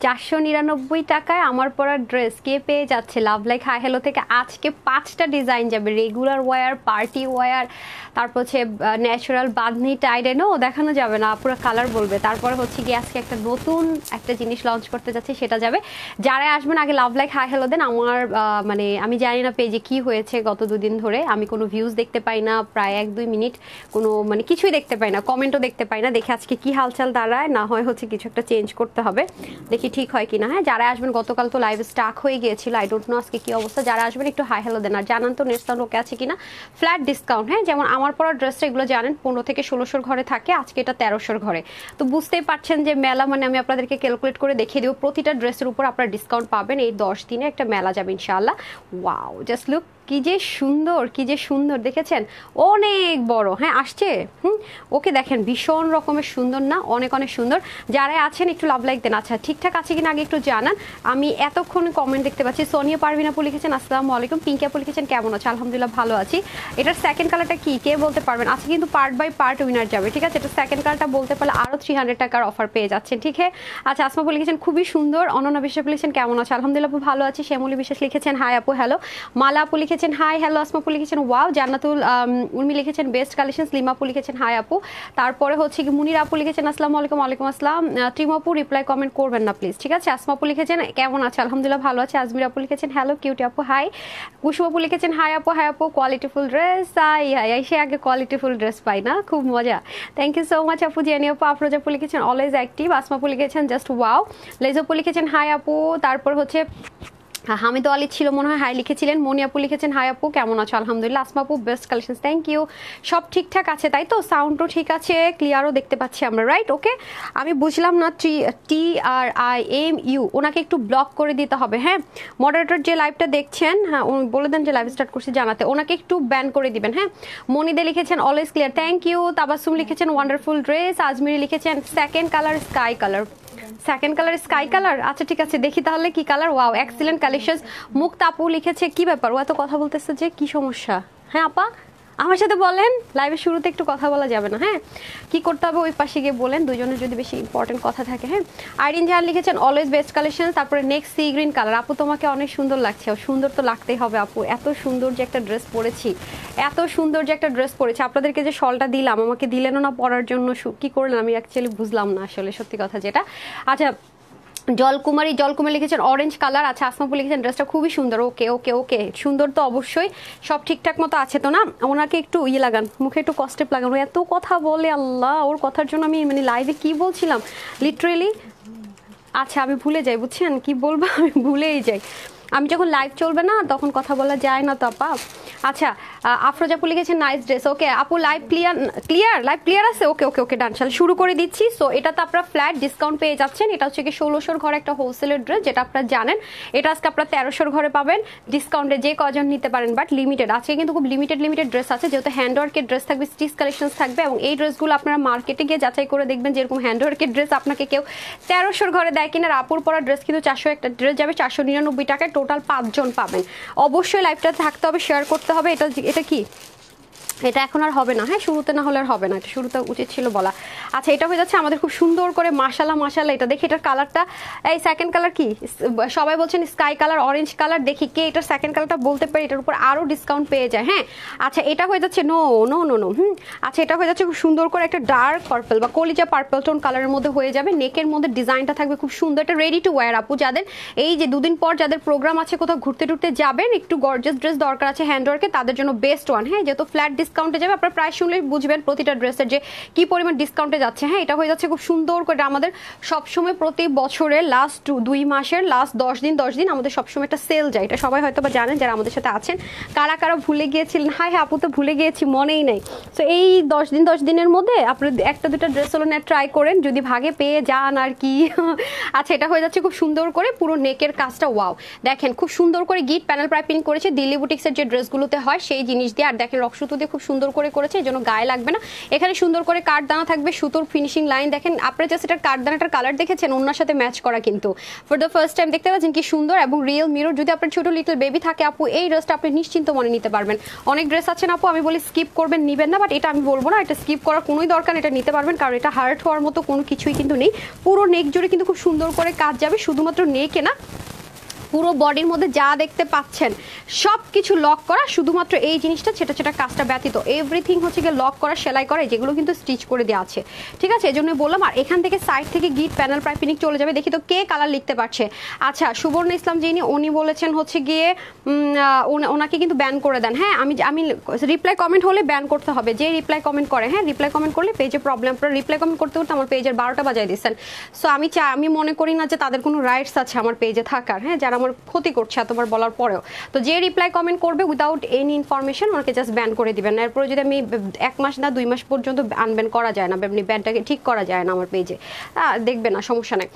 499 টাকায় আমার পরা ড্রেস কে পেয়ে যাচ্ছে লাভ লাইক হাই হ্যালো থেকে। আজকে 5টা ডিজাইন যাবে, রেগুলার ওয়্যার, পার্টি ওয়্যার, তারপর হচ্ছে ন্যাচারাল বাঁধনি টাইডেনও দেখানো যাবে না, পুরো কালার বলবে। তারপরে হচ্ছে কি আজকে একটা নতুন একটা জিনিস লঞ্চ করতে যাচ্ছে, সেটা যাবে। যারা আসবেন আগে লাভ লাইক হাই হ্যালো দেন। আমার মানে আমি জানি না পেজে কি হয়েছে গত দুদিন ধরে, আমি কোনো ভিউজ দেখতে পাই না, প্রায় 1-2 মিনিট কোনো মানে কিছুই দেখতে পাই না, কমেন্টও দেখতে পাই না। দেখি আজকে কি হালচাল দাঁড়ায়, না হয় হচ্ছে কিছু একটা চেঞ্জ করতে হবে, দেখি ঠিক হয় কিনা। হ্যাঁ, যারা আসবেন, গতকাল তো লাইভ স্টাক হয়ে গিয়েছিল, আই ডোন্ট নো আজকে কি অবস্থা। যারা আসবেন একটু হাই হ্যালো দেন, আর জানান তো নেট সাউন্ড ওকে আছে কিনা। ফ্ল্যাট ডিসকাউন্ট, হ্যাঁ, যেমন আমার পরা ড্রেসটা এগুলো জানেন 15 থেকে 1600 ঘরে থাকে, আজকে এটা 1300 ঘরে। তো বুঝতেই পারছেন যে মেলা মানে আমি আপনাদেরকে ক্যালকুলেট করে দেখিয়ে দেবো, প্রতিটা ড্রেসের উপর আপনারা ডিসকাউন্ট পাবেন। এই 10 দিনে একটা মেলা যাবে ইনশাআল্লাহ। ওয়াও, জাস্ট লুক, কি যে সুন্দর, কি যে সুন্দর, দেখেছেন? অনেক বড়, হ্যাঁ আসছে। ওকে দেখেন, ভীষণ রকমের সুন্দর না? অনেক অনেক সুন্দর। যারা আছেন একটু লাভ লাইক দেন। আচ্ছা ঠিকঠাক আছে কিনা আগে একটু জানান। আমি এতক্ষণ কমেন্ট দেখতে পাচ্ছি। সোনিয়া পারভিন আপু লিখেছেন আসসালামু আলাইকুম। পিঙ্কি আপু লিখেছেন কেমন আছে? আলহামদুলিল্লাহ ভালো আছি। এটার সেকেন্ড কালারটা কি কে বলতে পারবেন? আজকে কিন্তু পার্ট বাই পার্ট উইনার যাবে, ঠিক আছে? এটা সেকেন্ড কালারটা বলতে পারলে আরও 300 টাকার অফার পেয়ে যাচ্ছেন, ঠিক আছে? আচ্ছা, আসমা আপু লিখেছেন খুবই সুন্দর। অনন্যা বিশ্বাস লিখেছেন কেমন আছে? আলহামদুলিল্লাহ আপু ভালো আছি। শ্যামলী বিশ্বাস লিখেছেন হাই আপু হ্যালো। মালা আপু লিখেছেন হাই হ্যালো। আসমা আপু লিখেছেন ওয়াও। জান্নাতুল উর্মি লিখেছেন বেস্ট কালেকশন। লিমা আপু লিখেছেন হাই আপু। তারপরে হচ্ছে কি মুনির আপু লিখেছেন আসসালামু আলাইকুম। ওয়ালাইকুম আসসালাম। ত্রিম আপু রিপ্লাই কমেন্ট করবেন না প্লিজ, ঠিক আছে? আসমা আপু লিখেছেন কেমন আছে? আলহামদুলিল্লাহ ভালো আছে। আজমির আপু লিখেছেন হ্যালো। কিউটি আপু হাই। কুসুম আপু লিখেছেন হাই আপু। হাই আপু, কোয়ালিটিফুল ড্রেস। হাই, সে আগে কোয়ালিটিফুল ড্রেস পাই না, খুব মজা। থ্যাংক ইউ সো মাচ আপু। জেনি আপু, আফরোজ আপু লিখেছেন অলওয়েজ অ্যাক্টিভ। আসমা আপু লিখেছেন জাস্ট ওয়াও। লেজ আপু লিখেছেন হাই আপু। তারপর হচ্ছে হামিদ আলী ছিল মনে হয় হাই লিখেছিলেন। মনি আপু লিখেছেন হাই আপু কেমন আছো? আলহামদুলিল্লাহ। আসমা আপু বেস্ট কালেকশন, থ্যাংক ইউ। সব ঠিকঠাক আছে তাই তো? সাউন্ডও ঠিক আছে, ক্লিয়ারও দেখতে পাচ্ছি আমরা, রাইট? ওকে, আমি বুঝলাম না TRIMU ওনাকে একটু ব্লক করে দিতে হবে, হ্যাঁ? মডারেটর যে লাইভটা দেখছেন, হ্যাঁ বলে দেন যে লাইভ স্টার্ট করছি জানাতে, ওনাকে একটু ব্যান করে দিবেন, হ্যাঁ? মনিদে লিখেছেন always clear, thank you. Tabassum লিখেছেন ওয়ান্ডারফুল ড্রেস। আজমিরি লিখেছেন second colour sky colour. Second colour sky colour, আচ্ছা ঠিক আছে, দেখি তাহলে কি colour. Wow, excellent collection. Mukta আপু লিখেছে কি ব্যাপার, ও এত কথা বলতেছে যে, কি সমস্যা? হ্যাঁ আপা আমার সাথে বলেন, লাইভের শুরুতে একটু কথা বলা যাবে না, হ্যাঁ? কি করতে হবে ওই পাশে গিয়ে বলেন, দুজনের যদি বেশি ইম্পর্টেন্ট কথা থাকে, হ্যাঁ? আইরিন জাহান লিখেছেন অলওয়েজ বেস্ট কালেকশন। তারপরে নেক্সট সি গ্রিন কালার। আপু তোমাকে অনেক সুন্দর লাগছে। সুন্দর তো লাগতেই হবে আপু, এত সুন্দর যে একটা ড্রেস পরেছি, এত সুন্দর যে একটা ড্রেস পরেছি। আপনাদেরকে যে শলটা দিলাম, আমাকে দিলেনও না পরার জন্য, কি করলেন আমি অ্যাকচুয়ালি বুঝলাম না আসলে, সত্যি কথা যেটা। আচ্ছা, জলকুমারী লিখেছেন অরেঞ্জ কালার। আচ্ছা, আসমাপু লিখেছেন ড্রেসটা খুবই সুন্দর। ওকে ওকে ওকে, সুন্দর তো অবশ্যই, সব ঠিকঠাক মতো আছে তো না? ওনাকে একটু ইয়ে লাগান, মুখে একটু কস্টেপ লাগান, ও এত কথা বলে, আল্লাহ, ওর কথার জন্য আমি মানে লাইভে কি বলছিলাম লিটারেলি। আচ্ছা, আমি ভুলে যাই, বুঝছেন কি বলবো, আমি ভুলেই যাই। আমি যখন লাইভ চলবে না তখন কথা বলা যায় না তো আপা। আচ্ছা, আফরোজ আপু লিখেছেন নাইস ড্রেস। ওকে আপু, লাইভ লাইভ ক্লিয়ার আছে? ওকে ওকে ওকে, ডান, শুরু করে দিচ্ছি। সো এটা তো আপনারা ফ্ল্যাট ডিসকাউন্ট পেয়ে যাচ্ছেন। এটা হচ্ছে কি 1600 ঘরে একটা হোলসেলের ড্রেস, যেটা আপনারা জানেন। এটা আজকে আপনারা 1300 ঘরে পাবেন ডিসকাউন্টে, যে কজন নিতে পারেন, বাট লিমিটেড। আজকে কিন্তু খুব লিমিটেড ড্রেস আছে, যেহেতু হ্যান্ডওয়ার্কের ড্রেস থাকবে, স্টিচ কালেকশন থাকবে, এবং এই ড্রেসগুলো আপনারা মার্কেটে গিয়ে যাচাই করে দেখবেন যেরকম হ্যান্ডওয়ার্কের ড্রেস আপনাকে কেউ 1300 ঘরে দেয় কিনা। আপুর পরা ড্রেস কিন্তু 400 একটা ড্রেস যাবে 499 টাকায়, টোটাল 5 জন পাবেন। অবশ্যই লাইভটা থাকতে হবে, শেয়ার করতে হবে। এটা কি, এটা এখন আর হবে না, হ্যাঁ? শুরুতে না হলে আর হবে না, এটা শুরুতে উচিত ছিল বলা। আচ্ছা, এটা হয়ে যাচ্ছে আমাদের খুব সুন্দর করে মাশাআল্লাহ। এটা দেখি, এটার কালারটা, এই সেকেন্ড কালার কি? সবাই বলছেন স্কাই কালার, অরেঞ্জ কালার। দেখি কে এটার সেকেন্ড কালারটা বলতে পারি, এটার উপর আরও ডিসকাউন্ট পেয়ে যায়, হ্যাঁ? আচ্ছা, এটা হয়ে যাচ্ছে নো। আচ্ছা, এটা হয়ে যাচ্ছে খুব সুন্দর করে একটা ডার্ক পার্পল বা কলিজা পার্পল টোন কালারের মধ্যে হয়ে যাবে। নেকের মধ্যে ডিজাইনটা থাকবে খুব সুন্দর। এটা রেডি টু ওয়্যার আপু, যাদের এই যে দুদিন পর যাদের প্রোগ্রাম আছে, কোথাও ঘুরতে যাবেন, একটু গর্জিয়াস ড্রেস দরকার আছে হ্যান্ডওয়ার্কে, তাদের জন্য বেস্ট ওয়ান, হ্যাঁ? যেহেতু ফ্ল্যাট ডিসকাউন্টে যাবে, আপনার প্রাইস শুনলেই বুঝবেন প্রতিটা ড্রেসের যে কি পরিমাণ ডিসকাউন্টে যাচ্ছে, হ্যাঁ? এটা হয়ে যাচ্ছে খুব সুন্দর করে। আমাদের সবসময় প্রতি বছরের লাস্ট 2 মাসের লাস্ট 10 দিন আমাদের সবসময় একটা সেল যায়, এটা সবাই হয়তো বা জানেন যারা আমাদের সাথে আছেন। কারা ভুলে গিয়েছিলেন? হ্যাঁ আপু তো ভুলে গিয়েছি, মনেই নেই। সো এই 10 দিনের মধ্যে আপনি একটা দুটা ড্রেস হলো না ট্রাই করেন, যদি ভাগে পেয়ে যান আর কি। আচ্ছা, এটা হয়ে যাচ্ছে খুব সুন্দর করে পুরো নেকের কাজটা। ওয়াও, দেখেন খুব সুন্দর করে গিট প্যানেল পাইপিং করেছে, দিল্লি বুটিক্সের যে ড্রেসগুলোতে হয় সেই জিনিস দিয়ে। আর দেখেন রক্সুতো দিয়ে খুব খুব সুন্দর করে করেছে, এই জন্য গায়ে লাগবে না। এখানে সুন্দর করে কাট দানা থাকবে, সুতোর ফিনিশিং লাইন দেখেন আপনারা, জাস্ট এটার কাট দানাটার কালার দেখেছেন, ওনার সাথে ম্যাচ করা কিন্তু ফর দ্য ফার্স্ট টাইম দেখতে পাচ্ছেন কি সুন্দর, এবং রিয়েল মিরর। যদি আপনার ছোট লিটল বেবি থাকে আপু এই ড্রেসটা আপনি নিশ্চিন্ত মনে নিতে পারবেন। অনেক ড্রেস আছেন আপু আমি বলি স্কিপ করবেন, নিবেন না, বাট এটা আমি বলবো না, এটা স্কিপ করার কোনোই দরকার, এটা নিতে পারবেন, কারণ এটা হার্ট হওয়ার মতো কোনো কিছুই কিন্তু নেই। পুরো নেক জুড়ে কিন্তু খুব সুন্দর করে কাজ যাবে, শুধুমাত্র নেকে না পুরো বডির মধ্যে যা দেখতে পাচ্ছেন সব কিছু লক করা, শুধুমাত্র এই জিনিসটা ছোট ছোট কাজটা ব্যতীত এভরিথিং হচ্ছে গিয়ে লক করা, সেলাই করা, যেগুলো কিন্তু স্টিচ করে দেওয়া আছে, ঠিক আছে, এই জন্য বললাম। আর এখান থেকে সাইড থেকে গিট প্যানেল পাইপিং চলে যাবে। দেখি তো কে কালার লিখতে পারছে। আচ্ছা সুবর্ণ ইসলাম যিনি, উনি বলেছেন হচ্ছে গিয়ে ওনাকে কিন্তু ব্যান করে দেন। হ্যাঁ আমি রিপ্লাই কমেন্ট হলে ব্যান করতে হবে, যে রিপ্লাই কমেন্ট করে, হ্যাঁ রিপ্লাই কমেন্ট করলে পেজে প্রবলেম। আপনারা রিপ্লাই কমেন্ট করতে করতে আমার পেজের 12টা বাজায় দিচ্ছেন। সো আমি মনে করি না যে তাদের কোনো রাইটস আছে আমার পেজে থাকার, হ্যাঁ যারা আমার ক্ষতি করছে এতবার বলার পরেও। তো যে রিপ্লাই কমেন্ট করবে উইদাউট এনি ইনফরমেশন ওনাকে জাস্ট ব্যান করে দিবেন। এরপরে যদি আমি 1 মাস না 2 মাস পর্যন্ত আনব্যান করা যায় না, ব্যানটাকে ঠিক করা যায় না আমার পেজে, দেখবে না, সমস্যা নেই।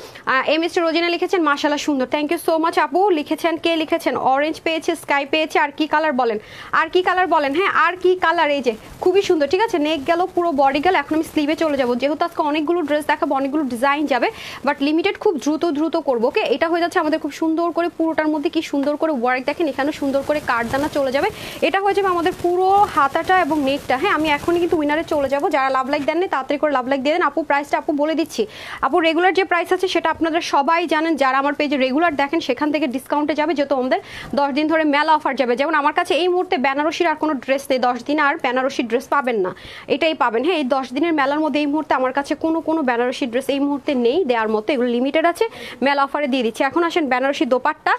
এম এস রোজিনা লিখেছেন মাশাআল্লাহ সুন্দর, থ্যাংক ইউ সো মাচ আপু। লিখেছেন কে লিখেছেন, অরেঞ্জ পেয়েছে, স্কাই পেয়েছে, আর কি কালার বলেন, আর কি কালার বলেন, হ্যাঁ আর কি কালার, এই যে খুবই সুন্দর, ঠিক আছে, নেক গেল, পুরো বডি গেল। এখন আমি স্লিভে চলে যাবো, যেহেতু আজকে অনেকগুলো ড্রেস দেখাবো, অনেকগুলো ডিজাইন যাবে, বাট লিমিটেড, খুব দ্রুত করবো। ওকে, এটা হয়ে যাচ্ছে আমাদের খুব সুন্দর করে পুরোটার মধ্যে কি সুন্দর করে ওয়ার্ক দেখেন, এখানে সুন্দর করে কাঠদানা চলে যাবে। এটা হয়ে যাবে আমাদের পুরো হাতাটা এবং নেকটা। হ্যাঁ আমি এখনই কিন্তু উইনারে চলে যাব, যারা লাভ লাইক দেননি তাড়াতাড়ি করে লাভ লাইক দিয়ে দেন। আপু প্রাইসটা আপু বলে দিচ্ছি, আপু রেগুলার যে প্রাইস আছে সেটা আপনারা সবাই জানেন, যারা আমার পেজে রেগুলার দেখেন সেখান থেকে ডিসকাউন্টে যাবে, যেহেতু আমাদের 10 দিন ধরে মেলা অফার যাবে। যেমন আমার কাছে এই মুহূর্তে বেনারসির আর কোনো ড্রেস নেই, 10 দিন আর বেনারসি ড্রেস পাবেন না, এটাই পাবেন। হ্যাঁ এই 10 দিনের মেলার মধ্যে এই মুহূর্তে আমার কাছে কোনো বেনারসি ড্রেস এই মুহূর্তে নেই দেওয়ার মতো, এগুলো লিমিটেড আছে, মেলা অফারে দিয়ে দিচ্ছি। এখন আসেন বেনারসি দোপাট্টা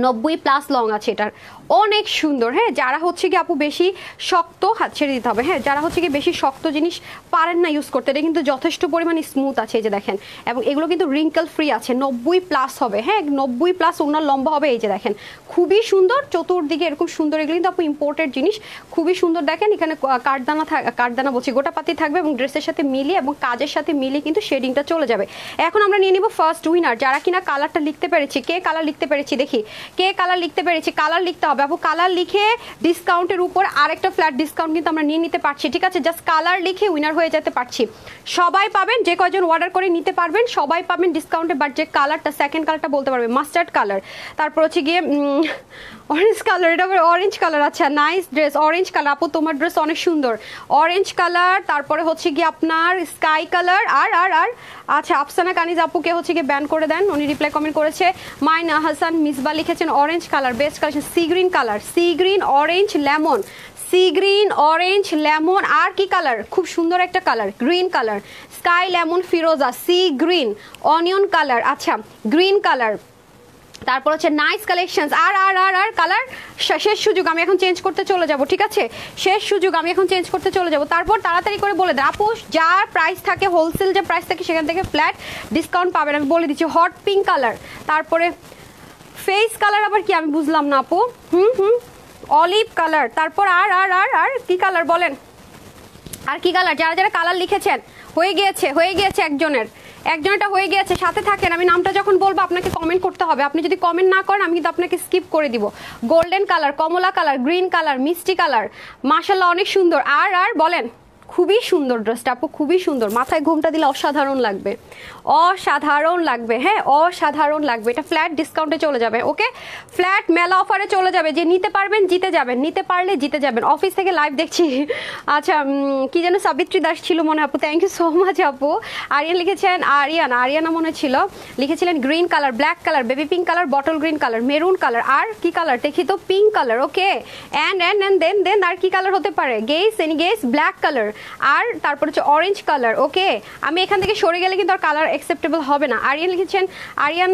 90+ লং আছে, এটার অনেক সুন্দর। হ্যাঁ যারা হচ্ছে কি আপু বেশি শক্ত, হাত ছেড়ে দিতে হবে, হ্যাঁ যারা হচ্ছে কি বেশি শক্ত জিনিস পারেন না ইউজ করতে, এটা কিন্তু যথেষ্ট পরিমাণে স্মুথ আছে, এই যে দেখেন, এবং এগুলো কিন্তু রিঙ্কেল ফ্রি আছে, 90+ হবে, হ্যাঁ 90+ ওনার লম্বা হবে, এই যে দেখেন খুবই সুন্দর, চতুর্দিকে এরকম সুন্দর, এগুলো কিন্তু আপু ইম্পোর্টেড জিনিস, খুবই সুন্দর। দেখেন এখানে কাঠদানা বলছি গোটাপাতি থাকবে, এবং ড্রেসের সাথে মিলিয়ে এবং কাজের সাথে মিলিয়ে কিন্তু শেডিংটা চলে যাবে। এখন আমরা নিয়ে নিব ফার্স্ট উইনার, যারা কিনা কালারটা লিখতে পেরেছি। কে কালার লিখতে পেরেছি দেখি, কে কালার লিখতে পেরেছি, কালার লিখতে হবে আপু, কালার লিখে ডিসকাউন্টের উপর আরেকটা ফ্ল্যাট ডিসকাউন্ট কিন্তু আমরা নিয়ে নিতে পারছি, ঠিক আছে, জাস্ট কালার লিখে উইনার হয়ে যেতে পারছি। সবাই পাবেন, যে কয়জন অর্ডার করে নিতে পারবেন সবাই পাবেন ডিসকাউন্টে, বাট যে কালারটা সেকেন্ড কালারটা বলতে পারবে মাস্টার্ড কালার, তারপর হচ্ছে গিয়ে অরেঞ্জ কালার, এটা অরেঞ্জ কালার, আচ্ছা নাইস ড্রেস, অরেঞ্জ কালার আপু তোমার ড্রেস অনেক সুন্দর, অরেঞ্জ কালার, তারপরে হচ্ছে গিয়ে আপনার স্কাই কালার, আর আর আর আচ্ছা আফসানা কানিজ আপুকে হচ্ছে গিয়ে ব্যান করে দেন, উনি রিপ্লাই কমেন্ট করেছে। মাইনা হাসান মিসবা লিখেছেন orange colour, best collection, sea green colour, sea green orange lemon, sea green orange lemon, আর কি কালার, খুব সুন্দর একটা colour, green colour, sky lemon ফিরোজা, সি গ্রিন, অনিয়ন কালার, আচ্ছা গ্রিন কালার, তারপর হচ্ছে নাইস কালেকশনস, আর আর আর আর কালার, শেষ সুযোগ, আমি এখন চেঞ্জ করতে চলে যাব, ঠিক আছে, শেষ সুযোগ, আমি এখন চেঞ্জ করতে চলে যাব। তারপর তাড়াতাড়ি করে বলে দেন আপু, যার প্রাইস থাকে হোলসেল যে প্রাইস থাকে সেখান থেকে ফ্ল্যাট ডিসকাউন্ট পাবেন, আমি বলে দিচ্ছি। হট পিঙ্ক কালার, তারপরে ফেস কালার আবার কি আমি বুঝলাম না আপু, অলিভ কালার, তারপর আর আর আর আর কি কালার বলেন, আর কি কালার, যারা যারা কালার লিখেছেন হয়ে গিয়েছে একজনেরটা হয়ে গিয়েছে, সাথে থাকেন, আমি নামটা যখন বলবো আপনাকে কমেন্ট করতে হবে, আপনি যদি কমেন্ট না করেন আমি কিন্তু আপনাকে স্কিপ করে দিব। গোল্ডেন কালার, কমলা কালার, গ্রিন কালার, মিষ্টি কালার, মাশাআল্লাহ অনেক সুন্দর, আর আর বলেন, খুবই সুন্দর ড্রেসটা আপু, খুবই সুন্দর, মাথায় ঘুমটা দিলে অসাধারণ লাগবে, অসাধারণ লাগবে, হ্যাঁ অসাধারণ লাগবে। এটা ফ্ল্যাট ডিসকাউন্টে চলে যাবে, ওকে ফ্ল্যাট মেলা অফারে চলে যাবে, যে নিতে পারবেন জিতে যাবেন, নিতে পারলে জিতে যাবেন। অফিস থেকে লাইভ দেখছি, আচ্ছা কি যেন সাবিত্রী দাস ছিল মনে আপু, থ্যাংক ইউ সো মাচ আপু। আরিয়ান লিখেছেন, আরিয়ানা মনে ছিল, লিখেছিলেন green colour, black colour, baby pink colour, bottle green colour, maroon colour, আর কি কালার দেখি তো, pink colour, okay and then আর কি কালার হতে পারে, গেস ব্ল্যাক কালার, আর তারপর হচ্ছে অরেঞ্জ কালার, ওকে আমি এখান থেকে সরে গেলে কিন্তু আর কালার অ্যাকসেপ্টেবল হবে না। আরিয়ান লিখেছেন, আরিয়ান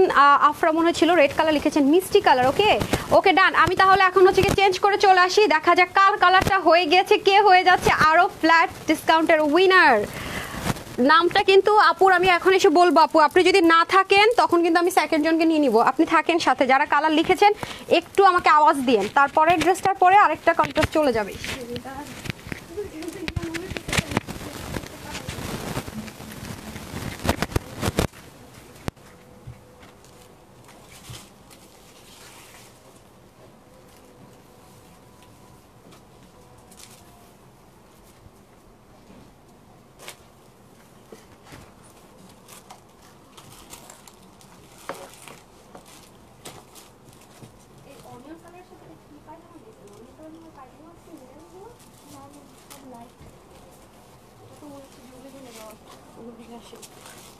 আফরা মনে ছিল, রেড কালার লিখেছেন, মিষ্টি কালার, ওকে ডান। আমি তাহলে এখন হচ্ছে চেঞ্জ করে চলে আসি, দেখা যাক কার কালারটা হয়ে গেছে, কে হয়ে যাচ্ছে আরো ফ্ল্যাট ডিসকাউন্টের উইনার। নামটা কিন্তু আপুর আমি এখন এসে বলবো, আপু আপনি যদি না থাকেন তখন কিন্তু আমি সেকেন্ড জনকে নিয়ে নিব, আপনি থাকেন সাথে, যারা কালার লিখেছেন একটু আমাকে আওয়াজ দিয়েন, তারপরে ড্রেসটার পরে আরেকটা কন্ট্রাস্ট চলে যাবে।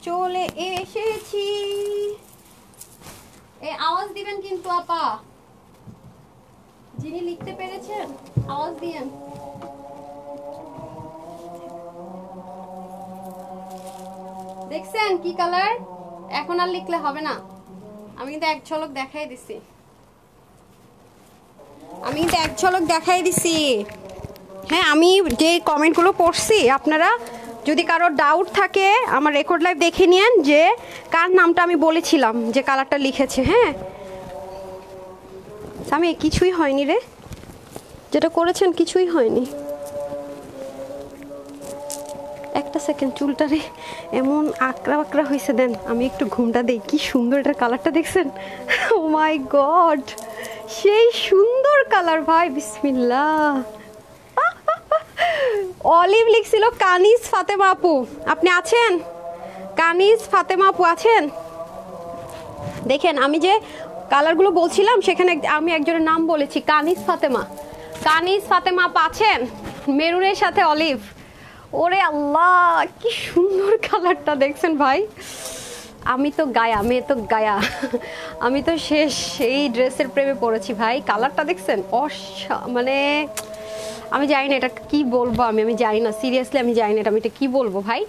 চলে এসেছি। এই আওয়াজ দিবেন কিন্তু আপা, যিনি লিখতে পেরেছেন আওয়াজ দিয়েন। দেখছেন কি কালার? এখন আর লিখলে হবে না, আমি কিন্তু এক ঝলক দেখাই দিছি, হ্যাঁ আমি যে কমেন্টগুলো পড়ছি, আপনারা যদি কারো ডাউট থাকে আমার রেকর্ড লাইভ দেখে নিন যে কার নামটা আমি বলেছিলাম যে কালারটা লিখেছে। হ্যাঁ আমি কিছুই হয়নি রে, যেটা করেছেন কিছুই হয়নি। একটা সেকেন্ড, চুলটা রে এমন আকড়া আকড়া হয়েছে, দেন আমি একটু ঘুমটা দেই। কি সুন্দর এটার কালারটা দেখছেন? ও মাই গড, সেই সুন্দর কালার ভাই, বিসমিল্লাহ। অলিভ লিখছিল কানিজ ফাতেমা আপু, আপনি আছেন? কানিজ ফাতেমা আপু আছেন? দেখেন আমি যে কালারগুলো বলছিলাম সেখানে আমি একজনের নাম বলেছি, কানিজ ফাতেমা। কানিজ ফাতেমা আপু আছেন? মেরুনের সাথে অলিভ, ওরে আল্লাহ কি সুন্দর কালারটা দেখছেন ভাই। আমি তো গায়া, মেয়ে তো গায়া, আমি তো শেষ, এই ড্রেসের প্রেমে পড়েছি ভাই। কালারটা দেখছেন? মানে আমি জানি না এটা কি বলবো, আমি জানি না, সিরিয়াসলি আমি জানি না এটা আমি এটা কি বলবো ভাই।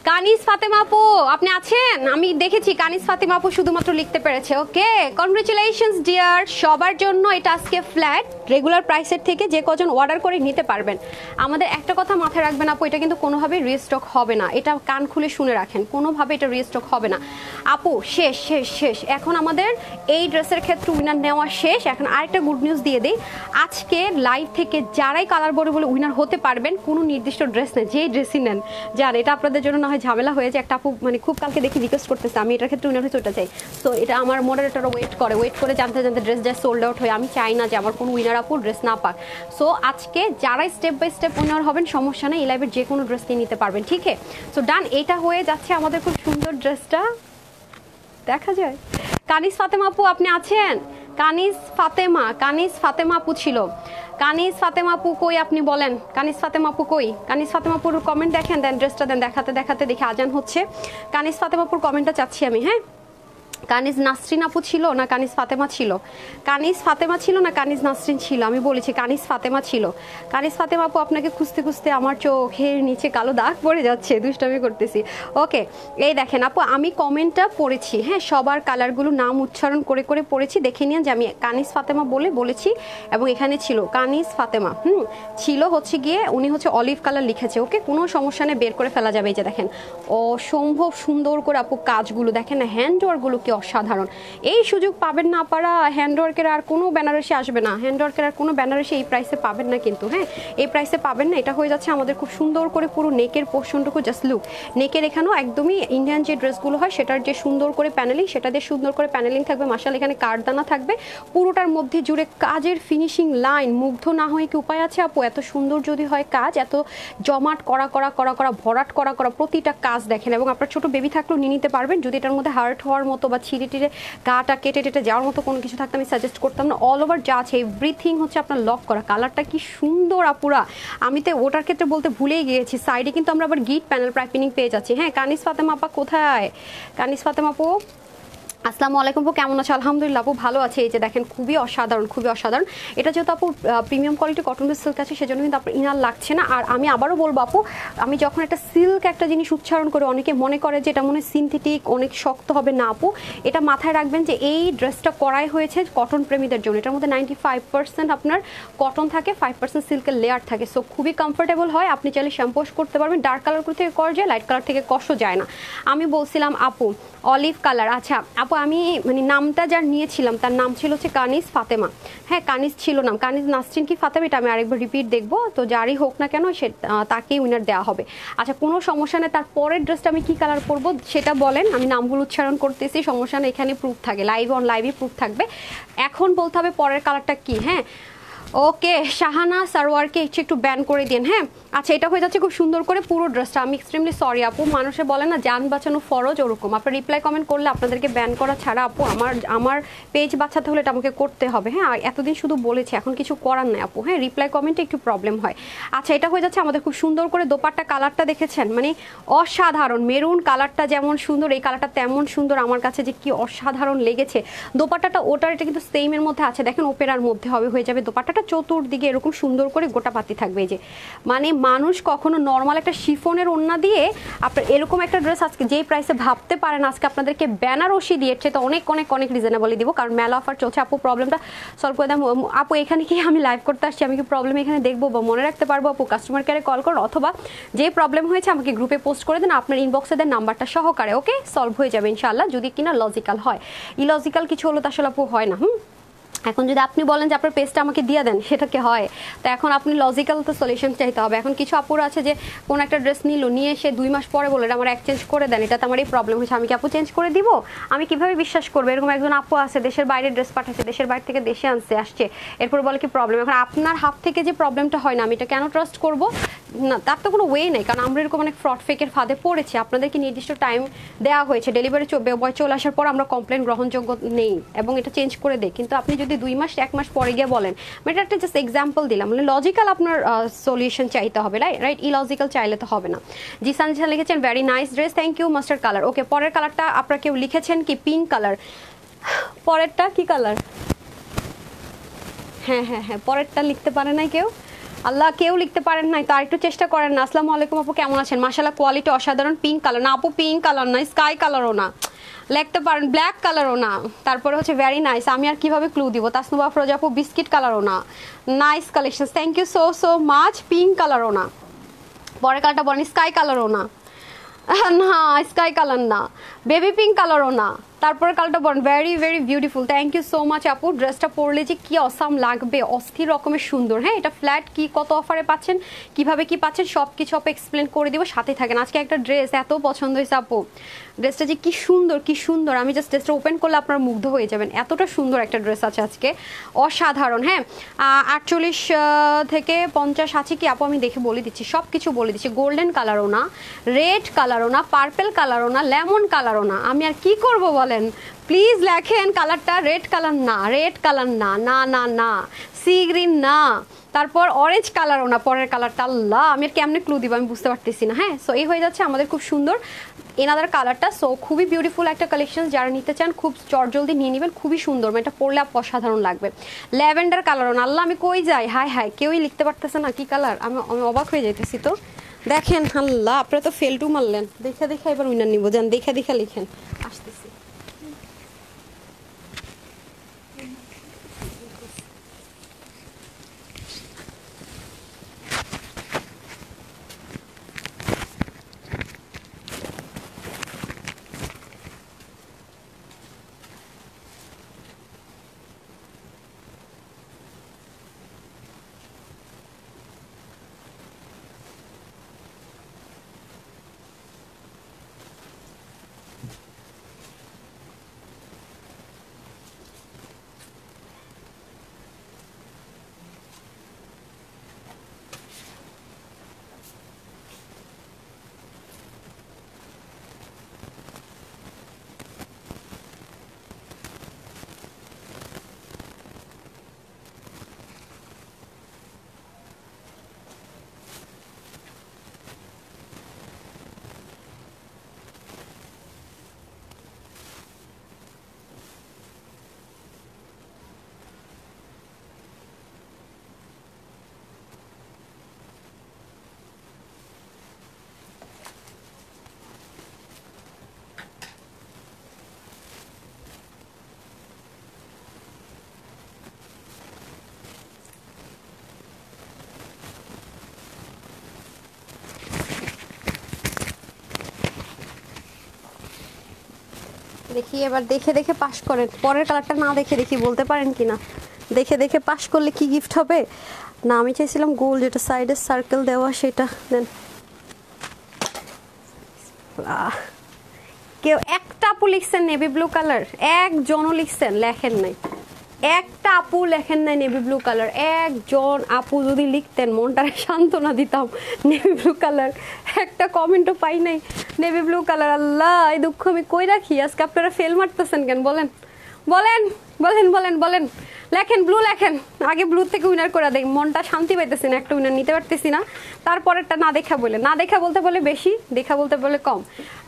কানিজ ফাতেমা আপু আপনি আছেন? আমি দেখেছি কানিজ ফাতেমা আপু শুধুমাত্র লিখতে পেরেছে। ওকে, কনগ্রেচুলেশনস ডিয়ার। সবার জন্য এটা আজকে ফ্ল্যাট রেগুলার প্রাইসের থেকে যে কজন অর্ডার করে নিতে পারবেন। আমাদের একটা কথা মাথায় রাখবেন আপু, এটা কিন্তু কোনোভাবে রিস্টক হবে না, এটা কান খুলে শুনে রাখেন, কোনোভাবে এটা রিস্টক হবে না আপু। শেষ শেষ শেষ, এখন আমাদের এই ড্রেসের ক্ষেত্রে উইনার নেওয়া শেষ। এখন আরেকটা গুড নিউজ দিয়ে দিই, আজকে লাইভ থেকে যারাই কালার বলে বলে উইনার হতে পারবেন, কোনো নির্দিষ্ট ড্রেস নেই, যেই ড্রেসই নেন যান, এটা আপনাদের জন্য না হয় ঝামেলা হয়েছে। একটা আপু মানে খুব কালকে দেখি রিকোয়েস্ট করতেছে আমি এটার ক্ষেত্রে উইনার হয়েছে ওটা চাই, তো এটা আমার মডারেটরও ওয়েট করে জানতে জানতে ড্রেস যা সোল্ড আউট হয়। আমি চাই না যে আমার কোনো উইনার আপু ড্রেস না পাক। সো আজকে যারাই স্টেপ বাই স্টেপ উইনার হবেন সমস্যা নেই, এই লাইভের যে কোনো ড্রেস নিয়ে নিতে পারবেন, ঠিক আছে? সো ডান, এটা হয়ে যাচ্ছে আমাদের খুব সুন্দর ড্রেসটা, দেখা যায়। কানিজ ফাতেমা আপু আপনি আছেন? কানিজ ফাতেমা আপু ছিল। কানিজ ফাতেমা আপু কই আপনি বলেন, কানিজ ফাতেমা আপু কই? কানিজ ফাতেমা আপুর কমেন্ট দেখেন, দেন ড্রেসটা দেন, দেখাতে দেখাতে দেখে আজান হচ্ছে। কানিজ ফাতেমা আপুর কমেন্টটা চাচ্ছি আমি। হ্যাঁ, কানিজ নাসরিন আপু ছিল না কানিজ ফাতেমা ছিল? কানিজ ফাতেমা ছিল না কানিজ নাসরিন ছিল? আমি বলেছি কানিজ ফাতেমা ছিল। কানিজ ফাতেমা আপু আপনাকে খুঁজতে খুঁজতে আমার চোখের নিচে কালো দাগ পড়ে যাচ্ছে, দুষ্টামি করতেছি। ওকে, এই দেখেন আপু আমি কমেন্টটা পড়েছি, হ্যাঁ সবার কালারগুলো নাম উচ্চারণ করে করে পড়েছি, দেখে নিন যে আমি কানিজ ফাতেমা বলেছি এবং এখানে ছিল কানিজ ফাতেমা, ছিল হচ্ছে গিয়ে উনি হচ্ছে অলিভ কালার লিখেছে। ওকে, কোনো সমস্যা নেই, বের করে ফেলা যাবে। এই যে দেখেন অসম্ভব সুন্দর করে আপু কাজগুলো দেখেন না, হ্যান্ডওয়ার্কগুলো কি অসাধারণ। এই সুযোগ পাবেন না আপনারা, হ্যান্ডওয়ার্কের আর কোনো বেনারসি আসবে না, হ্যান্ডওয়ার্কের আর কোনো বেনারসি এই প্রাইসে পাবেন না কিন্তু। হ্যাঁ, এই প্রাইসে পাবেন না। এটা হয়ে যাচ্ছে আমাদের খুব সুন্দর করে পুরো নেকের পোর্শনটুকু, জাস্ট লুক, নেকের এখানেও একদমই ইন্ডিয়ান যে ড্রেসগুলো হয় সেটার যে সুন্দর করে প্যানেলিং, সেটা দিয়ে সুন্দর করে প্যানেলিং থাকবে। মাশাল এখানে কারদানা থাকবে পুরোটার মধ্যে জুড়ে, কাজের ফিনিশিং লাইন, মুগ্ধ না হয়ে কি উপায় আছে আপু? এত সুন্দর যদি হয় কাজ, এত জমাট করা ভরাট করা প্রতিটা কাজ দেখেন। এবং আপনার ছোট বেবি থাকলেও নিয়ে নিতে পারবেন। যদি এটার মধ্যে হার্ট হওয়ার মতো বা ছিঁড়ে টিড়ে গাটা কেটে টেটে যাওয়ার মতো কোনো কিছু থাকতে আমি সাজেস্ট করতাম না। অল ওভার যা আছে এভরিথিং হচ্ছে আপনার লক করা। কালারটা কি সুন্দর আপুরা, আমি তো ওটার ক্ষেত্রে বলতে ভুলেই গিয়েছি। সাইডে কিন্তু আমরা আবার গিট প্যানেল পাইপিং পেয়ে যাচ্ছি। হ্যাঁ, কানিজ ফাতেমা আপা কোথায়? কানিজ ফাতেমা আপু আসসালামু আলাইকুম আপু, কেমন আছে? আলহামদুলিল্লাহ আপু ভালো আছে। এই যে দেখেন খুবই অসাধারণ, খুবই অসাধারণ। এটা যেহেতু আপু premium quality cotton base silk আছে সেজন্য কিন্তু আপনার ইনার লাগছে না। আর আমি আবারও বলবো আপু, আমি যখন একটা সিল্ক একটা জিনিস উচ্চারণ করে অনেকে মনে করে যে এটা মনে সিনথেটিক অনেক শক্ত হবে, না আপু এটা মাথায় রাখবেন যে এই ড্রেসটা করাই হয়েছে কটন প্রেমীদের জন্য। এটার মধ্যে 95% আপনার কটন থাকে, 5% সিল্কের লেয়ার থাকে। সো খুবই কমফোর্টেবল হয়, আপনি চাইলে শ্যাম্পু ওয়াশ করতে পারবেন। ডার্ক কালার থেকে করা যায়, লাইট কালার থেকে কষও যায় না। আমি বলছিলাম আপু অলিভ কালার, আচ্ছা আপু আমি মানে নামটা যার নিয়েছিলাম তার নাম ছিল হচ্ছে কানিজ ফাতেমা। হ্যাঁ, কানিজ ছিল নাম, কানিজ নাসরিন কি ফাতেমা এটা আমি আরেকবার রিপিট দেখবো। তো যারই হোক না কেন সে তাকেই উইনার দেওয়া হবে। আচ্ছা কোনো সমস্যা নেই, তার পরের ড্রেসটা আমি কি কালার পরবো সেটা বলেন, আমি নামগুলো উচ্চারণ করতেছি, সমস্যা নেই। এখানে প্রুফ থাকে, লাইভে অন লাইভে প্রুফ থাকবে। এখন বলতে হবে পরের কালারটা কি। হ্যাঁ, ওকে, শাহানা সারোয়ারকে একটু ব্যান করে দিন। হ্যাঁ আচ্ছা, এটা হয়ে যাচ্ছে খুব সুন্দর করে পুরো ড্রেসটা। আমি এক্সট্রিমলি সরি আপু, মানুষে বলে না জান বাঁচানো ফরজ, ওরকম আপনার রিপ্লাই কমেন্ট করলে আপনাদেরকে ব্যান করা ছাড়া আপু আমার পেজ বাঁচাতে হলে এটা আমাকে করতে হবে। হ্যাঁ এতদিন শুধু বলেছি, এখন কিছু করার নাই আপু। হ্যাঁ রিপ্লাই কমেন্টে একটু প্রবলেম হয়। আচ্ছা, এটা হয়ে যাচ্ছে আমাদের খুব সুন্দর করে দোপাট্টা কালারটা দেখেছেন, মানে অসাধারণ। মেরুন কালারটা যেমন সুন্দর, এই কালারটা তেমন সুন্দর। আমার কাছে যে কি অসাধারণ লেগেছে দোপাট্টাটা, ওটার এটা কিন্তু সেমের মধ্যে আছে। দেখেন ওপেরার মধ্যে হবে, হয়ে যাবে দোপাট্টাটা চতুর্দিকে এরকম সুন্দর করে গোটা পাতি থাকবে। এই যে মানে মানুষ কখনো নর্মাল একটা শিফনের ওড়না দিয়ে আপনার এরকম একটা ড্রেস আজকে যেই প্রাইসে ভাবতে পারেন, আজকে আপনাদেরকে বেনারসি দিয়ে তো অনেক অনেক অনেক রিজনেবলি দিব, কারণ মেলা অফার চলছে। আপু প্রবলেমটা সলভ করে দেন। আপু এখানে কি আমি লাইভ করতে আসছি, আমি কি প্রবলেম এখানে দেখবো বা মনে রাখতে পারবো? আপু কাস্টমার কেয়ারে কল করুন, অথবা যে প্রবলেম হয়েছে আমাকে গ্রুপে পোস্ট করে দেন, আপনার ইনবক্সে দেন নাম্বারটা সহকারে। ওকে, সলভ হয়ে যাবে ইনশাআল্লাহ, যদি কিনা লজিক্যাল হয়। ইলজিক্যাল কিছু হলো তো আসলে আপু হয় না। এখন যদি আপনি বলেন যে আপনার পেজটা আমাকে দিয়ে দেন, সেটাকে হয়? তো এখন আপনি লজিক্যাল তো সলিউশন চাইতে হবে। এখন কিছু আপুর আছে যে কোন একটা ড্রেস নিয়ে এসে 2 মাস পরে বলে আমার এক্সচেঞ্জ করে দেন, এটাতে আমার এই প্রবলেম হয়েছে, আমি কি আপু চেঞ্জ করে দিব? আমি কিভাবে বিশ্বাস করবো? এরকম একজন আপু আছে দেশের বাইরে ড্রেস পাঠাচ্ছে, দেশের বাইরে থেকে দেশে আসছে, এরপর বলে কি প্রবলেম। এখন আপনার হাত থেকে যে প্রবলেমটা হয় না, আমি এটা কেন ট্রাস্ট করবো? না, তার তো কোনো ওয়ে নেই, কারণ আমরা এরকম অনেক ফ্রড ফেকের ফাঁদে পড়েছি। আপনাদেরকে নির্দিষ্ট টাইম দেওয়া হয়েছে, ডেলিভারি বয় চলে আসার পর আমরা কমপ্লেন গ্রহণযোগ্য নেই এবং এটা চেঞ্জ করে দেয়। কিন্তু আপনি যদি 2 মাস 1 মাস পরে গিয়ে বলেন, আমি এটা একটা জাস্ট এক্সাম্পল দিলাম, মানে লজিক্যাল আপনার সলিউশন চাইতে হবে, রাইট? ইলজিক্যাল চাইলে তো হবে না। জিসান লিখেছেন very nice dress, thank you. Mustard colour, okay. পরের কালারটা আপনারা কেউ লিখেছেন কি পিঙ্ক কালার? পরেরটা কি কালার? হ্যাঁ হ্যাঁ হ্যাঁ, পরেরটা লিখতে পারে নাই কেউ? আল্লাহ, কেউ লিখতে পারেন নাই তো আর একটু চেষ্টা করেন না। আসসালামু আলাইকুম আপু, কেমন আছেন? মাশাআল্লাহ, কোয়ালিটি অসাধারণ। পিঙ্ক কালার না আপু, পিঙ্ক কালার না, স্কাই কালারও না, লিখতে পারেন। ব্ল্যাক কালারও না, তারপরে হচ্ছে ভেরি নাইস। আমি আর কিভাবে ক্লু দিব? তাসনুবা আফরোজা আপু, বিস্কিট কালারও না, nice collection, thank you so so much. Pink কালারও না, পরের কালারটা বলেন। স্কাই কালারও না, না স্কাই কালার না, বেবি পিঙ্ক কালারও না, তারপরে কালারটা বলেন। Very very beautiful, thank you so much আপু। ড্রেসটা পরলে যে কি অসাম লাগবে, অস্থির রকমের সুন্দর। হ্যাঁ এটা ফ্ল্যাট কি, কত অফারে পাচ্ছেন, কিভাবে কি পাচ্ছেন, সব কিছু আপু এক্সপ্লেন করে দিব, সাথে থাকেন। আজকে একটা ড্রেস এত পছন্দ হয়েছে আপু, ড্রেসটা যে কি সুন্দর কি সুন্দর, আমি জাস্ট ড্রেসটা ওপেন করলে আপনারা মুগ্ধ হয়ে যাবেন, এতটা সুন্দর একটা ড্রেস আছে আজকে, অসাধারণ। হ্যাঁ 48 থেকে 50 আছে কি আপু, আমি দেখে বলে দিচ্ছি, সব কিছু বলে দিচ্ছি। গোল্ডেন কালারও না, রেড কালারও না, পার্পেল কালারও না, লেমন কালারও না। আমি আর কি করব বলেন? প্লিজ লেখেন কালারটা। রেড কালার না, রেড কালার না, না না না, সি গ্রিন না, তারপর অরেঞ্জ কালারও না। পরের কালারটা আল্লাহ, আমি আর কেমনে ক্লু দিব আমি বুঝতে পারতেছি না। হ্যাঁ সো এই হয়ে যাচ্ছে আমাদের খুব সুন্দর এনাদার কালারটা। সো খুবই বিউটিফুল একটা কালেকশন, যারা নিতে চান খুব চটজলদি নিয়ে নেবেন, খুবই সুন্দর, এটা পরলে অসাধারণ লাগবে। ল্যাভেন্ডার কালারও না, আল্লাহ আমি কই যাই, হাই হাই, কেউই লিখতে পারতেছে না কি কালার, আমি অবাক হয়ে যাইতেছি। তো দেখেন আল্লাহ, আপনারা তো ফেলটু মারলেন। দেখে দেখে এবার উইনার নিব, যান দেখে দেখে লিখেন, আসতেছি। দেখি এবার দেখে দেখে পাস করেন, পরের কালারটা না দেখে দেখি বলতে পারেন কিনা। দেখে দেখে পাস করলে কি গিফট হবে? না আমি চাইছিলাম গোল, যেটা সাইডে সার্কেল দেওয়া, সেটা দেন। কেউ একটা আপু লিখছেন নেভি ব্লু কালার, একজনও লিখছেন, লেখেন নাই। একটা আপু লেখেন নাই নেভি ব্লু কালার, একজন আপু যদি লিখতেন মনটারে সান্ত্বনা দিতাম। নেভি ব্লু কালার একটা কমেন্টও পাই নাই নেভি ব্লু কালার। আল্লাহ, এই দুঃখ আমি কই রাখি? আজকে আপনারা ফেল মারতেছেন কেন বলেন বলেন বলেন বলেন বলেন। লেখেন ব্লু, লেখেন আগে ব্লু থেকে উইনার করে দেয়। মনটা শান্তি পাইতেছি না, একটা উইনার নিতে পারতেছি না। তারপরেরটা না দেখা বলে, না দেখা বলতে বলে বেশি, দেখা বলতে বলে কম।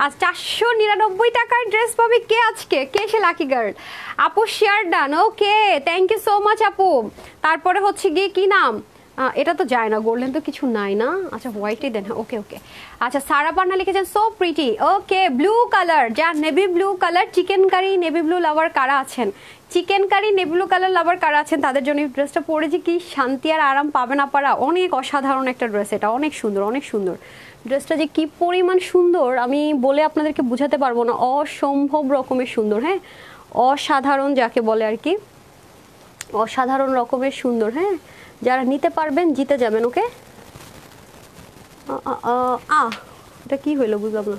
আজ 499 টাকার ড্রেস পাবে কে আজকে? কে সে লাকি গার্ল? আপু share done, okay thank you so much আপু। তারপরে হচ্ছে গিয়ে কি নাম, এটা তো যায় না, গোল্ডেন তো কিছু নাই না। আচ্ছা হোয়াইটই দেন, ওকে ওকে। আচ্ছা সারা পান্না লিখেছেন so pretty, okay blue colour, যা navy blue colour chicken curry navy blue lover কারা আছেন? Chicken curry navy blue colour lover কারা আছেন? তাদের জন্য এই ড্রেসটা পরে যে কি শান্তি আর আরাম পাবে না পারা, অনেক অসাধারণ একটা ড্রেস। এটা অনেক সুন্দর, অনেক সুন্দর ড্রেসটা যে কি পরিমাণ সুন্দর আমি বলে আপনাদেরকে বুঝাতে পারবো না, অসম্ভব রকমের সুন্দর। হ্যাঁ অসাধারণ যাকে বলে আর কি, অসাধারণ রকমের সুন্দর। হ্যাঁ যারা নিতে পারবেন জিতে যাবেন। ওকে এটা কি হইলো বুঝলাম না,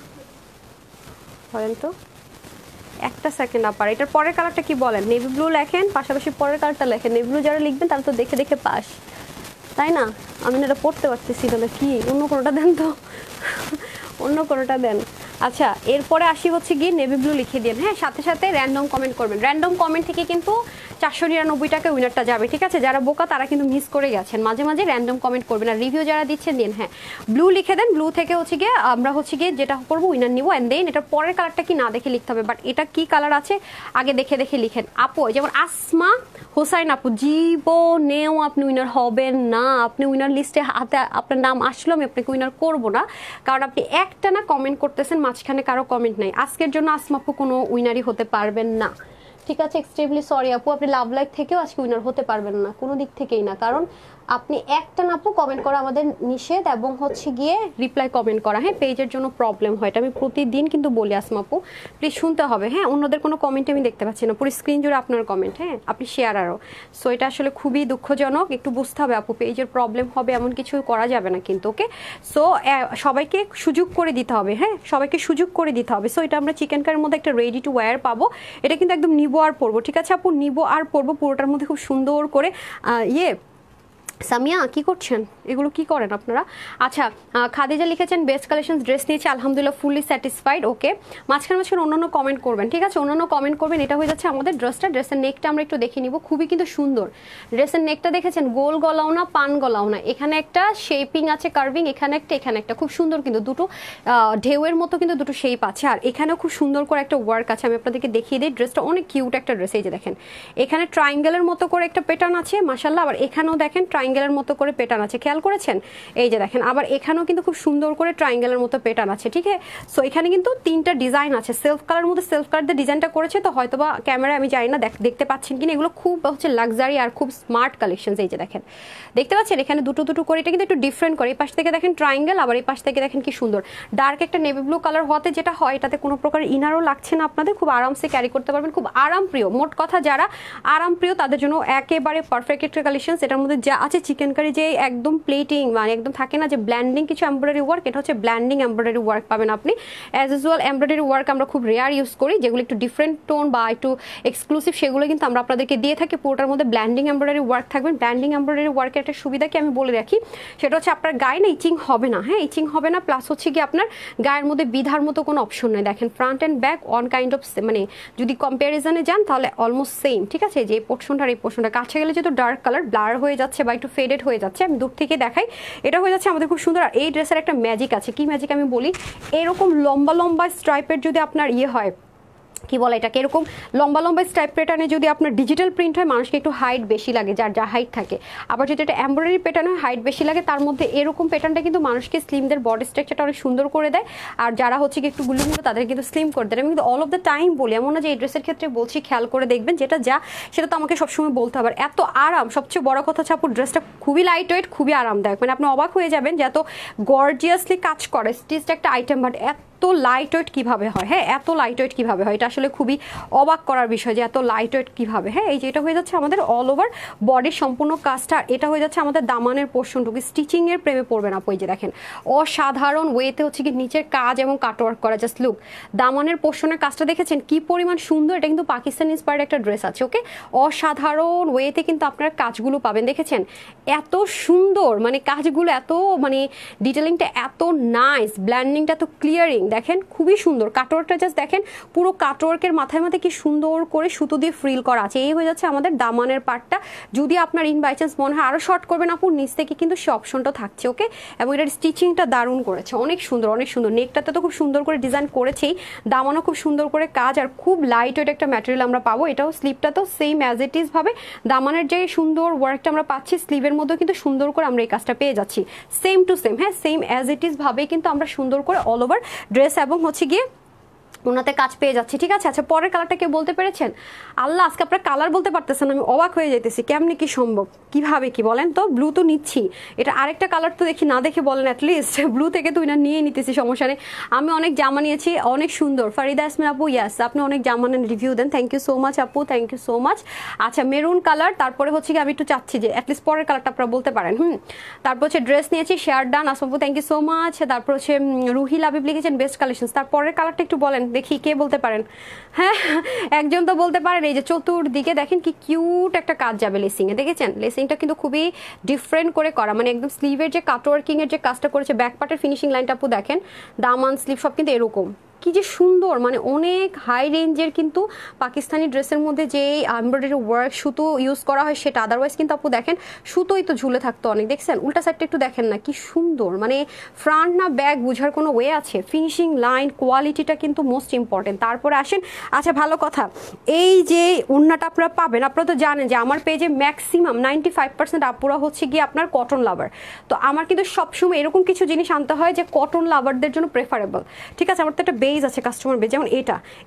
বলেন তো একটা সেকেন্ড। আপার এটার পরের কালারটা কি বলেন? নেভি ব্লু লেখেন, পাশাপাশি পরের কালারটা লেখেন। নেভি ব্লু যারা লিখবেন তারা তো দেখে দেখে পাস, তাই না? আমি না এটা পড়তে পারতেছি না, কি অন্য কোনোটা দেন তো, অন্য কোনোটা দেন। আচ্ছা এরপরে আসি হচ্ছে গিয়ে নেভি ব্লু লিখে দিন। হ্যাঁ সাথে সাথে র্যান্ডম কমেন্ট করবেন, র্যান্ডম কমেন্ট থেকে কিন্তু 499 টাকা উইনারটা যাবে, ঠিক আছে? যারা বোকা তারা কিন্তু মিস করে গেছেন, মাঝে মাঝে র্যান্ডম কমেন্ট করবেন। আর রিভিউ যারা দিচ্ছেন দিন, হ্যাঁ ব্লু লিখে দেন। ব্লু থেকে হচ্ছে গিয়ে আমরা হচ্ছে গিয়ে যেটা করবো উইনার নিবো, অ্যান্ড দেন এটার পরের কালারটা কি না দেখে লিখতে হবে, বাট এটা কি কালার আছে আগে দেখে দেখে লিখেন। আপু যেমন আসমা হোসাইন আপু, জীবনেও আপনি উইনার হবেন না। আপনি উইনার লিস্টে হাতে আপনার নাম আসলো, আমি আপনাকে উইনার করবো না, কারণ আপনি একটা না কমেন্ট করতেছেন, মাঝখানে কারো কমেন্ট নাই। আজকের জন্য আসমা আপু কোনো উইনারই হতে পারবেন না, ঠিক আছে? এক্সট্রিমলি সরি আপু, আপনি লাভ লাইফ থেকেও আজকে উইনার হতে পারবেন না, কোনো দিক থেকেই না, কারণ আপনি একটা না আপু কমেন্ট করা আমাদের নিষেধ, এবং হচ্ছে গিয়ে রিপ্লাই কমেন্ট করা হ্যাঁ পেজের জন্য প্রবলেম হয়। এটা আমি প্রতিদিন কিন্তু বলি আসমা আপু, প্লিজ শুনতে হবে। হ্যাঁ অন্যদের কোনো কমেন্ট আমি দেখতে পাচ্ছি না, পুরো স্ক্রিন জুড়ে আপনার কমেন্ট, হ্যাঁ আপনি শেয়ার আরও। সো এটা আসলে খুবই দুঃখজনক, একটু বুঝতে হবে আপু, পেজের প্রবলেম হবে এমন কিছু করা যাবে না কিন্তু। ওকে সো সবাইকে সুযোগ করে দিতে হবে, হ্যাঁ সবাইকে সুযোগ করে দিতে হবে। সো এটা আমরা চিকেন কারির মধ্যে একটা রেডি টু ওয়্যার পাবো, এটা কিন্তু একদম নিবো আর পরবো, ঠিক আছে আপু? নিবো আর পরবো, পুরোটার মধ্যে খুব সুন্দর করে সামিয়া কি করছেন, এগুলো কি করেন আপনারা? আচ্ছা খাদিজা লিখেছেন বেস্ট কালেকশন ড্রেস নিয়েছে আলহামদুলিল্লাহ, ফুললি স্যাটিসফাইড। ওকে মাঝখানে মাঝখানে অন্যান্য কমেন্ট করবেন, ঠিক আছে? অন্যান্য কমেন্ট করবেন। এটা হয়ে যাচ্ছে আমাদের ড্রেসটা, ড্রেসের নেকটা আমরা একটু দেখে নিব, খুবই কিন্তু সুন্দর ড্রেসের নেকটা। দেখেছেন গোল গলাও না পান গলাও না, এখানে একটা শেপিং আছে কার্ভিং, এখানে একটা এখানে একটা, খুব সুন্দর কিন্তু দুটো ঢেউয়ের মতো কিন্তু দুটো শেপ আছে। আর এখানেও খুব সুন্দর করে একটা ওয়ার্ক আছে, আমি আপনাদেরকে দেখিয়ে দিই। ড্রেসটা অনেক কিউট একটা ড্রেস, এই যে দেখেন এখানে ট্রায়াঙ্গেলের মতো করে একটা প্যাটার্ন আছে মাশাআল্লাহ, আবার এখানেও দেখেন ট্রায়াঙ্গেলের মতো করে প্যাটার্ন আছে, খেয়াল করেছেন? এই যে দেখেন আবার এখানেও কিন্তু খুব সুন্দর করে ট্রায়াঙ্গেলের মতো প্যাটার্ন আছে, ঠিক আছে? সো এখানে কিন্তু তিনটা ডিজাইন আছে, সেলফ কালার মধ্যে সেলফ কালার দিয়ে ডিজাইনটা করেছে, তো হয়তোবা ক্যামেরায় আমি জানি না দেখতে পাচ্ছেন কিনা, এগুলো খুব হচ্ছে লাক্সারি আর খুব স্মার্ট কালেকশন। এই যে দেখেন দেখতে পাচ্ছেন এখানে দুটো দুটো করে, এটা কিন্তু একটু ডিফারেন্ট করে, এই পাশ থেকে দেখেন ট্রায়াঙ্গেল, আবার এই পাশ থেকে দেখেন কি সুন্দর ডার্ক একটা নেভি ব্লু কালার হওয়াতে যেটা হয়, এটাতে কোনো প্রকার ইনারও লাগছে না, আপনাদের খুব আরামসে ক্যারি করতে পারবেন, খুব আরামপ্রিয়। মোট কথা যারা আরামপ্রিয় তাদের জন্য একেবারে পারফেক্ট একটা কালেকশন। এটার মধ্যে যা আছে চিকেন কারি যে একদম প্লেটিং মানে একদম থাকে না যে ব্ল্যান্ডিং কিছু এমব্রয়ডারি ওয়ার্ক, এটা হচ্ছে ব্ল্যান্ডিং এমব্রয়ডারি ওয়ার্ক পাবেন আপনি। অ্যাজ ইউজুয়াল এমব্রয়ডারি ওয়ার্ক আমরা খুব রেয়ার ইউজ করি, যেগুলো একটু ডিফারেন্ট টোন বা একটু এক্সক্লুসিভ, সেগুলো কিন্তু আমরা আপনাদেরকে দিয়ে থাকি। পুরোটার মধ্যে ব্ল্যান্ডিং এমব্রয়ডারি ওয়ার্ক থাকবেন। ব্ল্যান্ডিং এমব্রয়ডারি ওয়ার্কের একটা সুবিধা কি আমি বলে রাখি, সেটা হচ্ছে আপনার গায়ে না ইচিং হবে না, হ্যাঁ ইচিং হবে না, প্লাস হচ্ছে কি আপনার গায়ের মধ্যে বিধার মতো কোনো অপশন নেই। দেখেন front and back on kind of মানে যদি কম্প্যারিজনে যান তাহলে অলমোস্ট সেম, ঠিক আছে? যে এই পোর্শনটা আর এই পোর্শনটা কাছে গেলে যেহেতু ডার্ক কালার ব্লার হয়ে যাচ্ছে বা একটু ফেডেড হয়ে যাচ্ছে, আমি দূর থেকে দেখাই, এটা হয়ে যাচ্ছে আমাদের খুব সুন্দর। আর এই ড্রেসের একটা ম্যাজিক আছে, কি ম্যাজিক আমি বলি, এরকম লম্বা লম্বা স্ট্রাইপের যদি আপনার হয় কি বলে এটাকে, এরকম লম্বা লম্বা স্ট্রাইপ প্যাটার্নে যদি আপনার ডিজিটাল প্রিন্ট হয় মানুষকে একটু হাইট বেশি লাগে, যার যা হাইট থাকে। আবার যদি এটা এমব্রয়ডারি প্যাটার্ন হয় হাইট বেশি লাগে, তার মধ্যে এরকম প্যাটার্নটা কিন্তু মানুষকে স্লিমদের বডি স্ট্রাকচারটা অনেক সুন্দর করে দেয়, আর যারা হচ্ছে কি একটু গুলুমুলো তাদের কিন্তু স্লিম করে দেয়। আমি কিন্তু অল অফ দ্য টাইম বলি, এমন না যে এই ড্রেসের ক্ষেত্রে বলছি, খেয়াল করে দেখবেন যেটা যা সেটা তো আমাকে সবসময় বলতে হবে। এত আরাম, সবচেয়ে বড় কথা হচ্ছে আপুর ড্রেসটা খুবই লাইট ওয়েট, খুবই আরামদায়ক, মানে আপনি অবাক হয়ে যাবেন যে এত গর্জিয়াসলি কাজ করে স্টিচড একটা আইটেম, বাট এত এত লাইট ওয়েট কীভাবে হয়, হ্যাঁ এত লাইট ওয়েট কীভাবে হয়, এটা আসলে খুবই অবাক করার বিষয় যে এত লাইট ওয়েট কীভাবে। হ্যাঁ এই যে এটা হয়ে যাচ্ছে আমাদের অল ওভার বডির সম্পূর্ণ কাজটা, এটা হয়ে যাচ্ছে আমাদের দামানের পোর্শনটুকু, স্টিচিংয়ের প্রেমে পড়বেন আপু। এই যে দেখেন অসাধারণ ওয়েতে হচ্ছে কি নিচের কাজ এবং কাটওয়ার্ক করা, জাস্ট লুক। দামানের পোর্শনের কাজটা দেখেছেন কি পরিমাণ সুন্দর, এটা কিন্তু পাকিস্তান ইন্সপায়ার্ড একটা ড্রেস আছে, ওকে। অসাধারণ ওয়েতে কিন্তু আপনারা কাজগুলো পাবেন, দেখেছেন এত সুন্দর, মানে কাজগুলো এত মানে ডিটেলিংটা এত নাইস, ব্ল্যান্ডিংটা এত ক্লিয়ারিং, দেখেন খুবই সুন্দর। কাটওয়ার্কটা জাস্ট দেখেন, পুরো কাটওয়ার্কের মাথায় মাথায় কি সুন্দর করে সুতো দিয়ে ফ্রিল করা আছে। এই হয়ে যাচ্ছে আমাদের দামানের পার্টটা। যদি আপনার ইন বাই চান্স মনে হয় আরও শর্ট করবেন আপু, নিচ থেকে কিন্তু সে অপশনটা থাকছে, ওকে। এবং এটার স্টিচিংটা দারুণ করেছে, অনেক সুন্দর অনেক সুন্দর। নেকটাতে তো খুব সুন্দর করে ডিজাইন করেছেই, দামানও খুব সুন্দর করে কাজ, আর খুব লাইট ওয়েট একটা ম্যাটেরিয়াল আমরা পাবো। এটাও স্লিপটা তো সেম অ্যাজ ইট ইজ ভাবে দামানের যে সুন্দর ওয়ার্কটা আমরা পাচ্ছি, স্লিভের মধ্যেও কিন্তু সুন্দর করে আমরা এই কাজটা পেয়ে যাচ্ছি, সেম টু সেম, হ্যাঁ সেম অ্যাজ ইট ইজ ভাবে কিন্তু আমরা সুন্দর করে অল ওভার ড্রেস এবং হচ্ছে গিয়ে ওনাতে কাজ পেয়ে যাচ্ছি, ঠিক আছে। আচ্ছা পরের কালারটা কেউ বলতে পেরেছেন? আল্লাহ, আজকে আপনার কালার বলতে পারতেছেন, আমি অবাক হয়ে যেতেছি, কেমনি কি সম্ভব, কিভাবে কি বলেন তো? ব্লু তো নিচ্ছি, এটা আরেকটা কালার তো দেখি না, দেখে বলেন অ্যাটলিস্ট। ব্লু থেকে তো না নিয়ে নিতেছি, সমস্যা নেই। আমি অনেক জামা নিয়েছি, অনেক সুন্দর। ফারিদা ইয়াসমিন আপু, ইয়াস আপনি অনেক জামা নেন, রিভিউ দেন, থ্যাংক ইউ সো মাচ আপু, থ্যাংক ইউ সো মাচ। আচ্ছা মেরুন কালার, তারপরে হচ্ছে কি আমি একটু চাচ্ছি যে অ্যাটলিস্ট পরের কালারটা আপনারা বলতে পারেন। তারপর হচ্ছে ড্রেস নিয়েছি শেয়ার ডান আসমাপু, থ্যাংক ইউ সো মাচ। তারপর হচ্ছে রুহিল আবিব লিখেছেন বেস্ট কালেকশন। তারপরের কালারটা একটু বলেন দেখি, কে বলতে পারেন? হ্যাঁ একজন তো বলতে পারেন। এই যে চতুর্দিকে দেখেন কি কিউট একটা কাজ যাবে লেসিং এ, দেখেছেন লেসিংটা কিন্তু খুবই ডিফারেন্ট করে করা, মানে একদম স্লিভের যে কাটওয়ার্কিং এর যে কাজটা করেছে, ব্যাক পার্টের ফিনিশিং লাইনটা আপু দেখেন, দামান স্লিভ সব কিন্তু এরকম, কি যে সুন্দর, মানে অনেক হাই রেঞ্জের কিন্তু পাকিস্তানি ড্রেসের মধ্যে যে এমব্রয়ডারি ওয়ার্ক সুতো ইউজ করা হয় সেটা, আদারওয়াইজ কিন্তু আপু দেখেন সুতোই তো ঝুলে থাকতো অনেক, দেখছেন উল্টা সাইডটা একটু দেখেন না কি সুন্দর, মানে ফ্রন্ট না ব্যাক বোঝার কোনো ওয়ে আছে? ফিনিশিং লাইন কোয়ালিটিটা কিন্তু মোস্ট ইম্পর্টেন্ট। তারপরে আসেন, আচ্ছা ভালো কথা, এই যে ওড়নাটা আপনারা পাবেন, আপনারা তো জানেন যে আমার পেজে ম্যাক্সিমাম 95% আপুরা হচ্ছে গিয়ে আপনার কটন লাভার, তো আমার কিন্তু সবসময় এরকম কিছু জিনিস আনতে হয় যে কটন লাভারদের জন্য প্রেফারেবল, ঠিক আছে। আমার তো একটা বেজ আছে, কাস্টমার বেজ, যেমন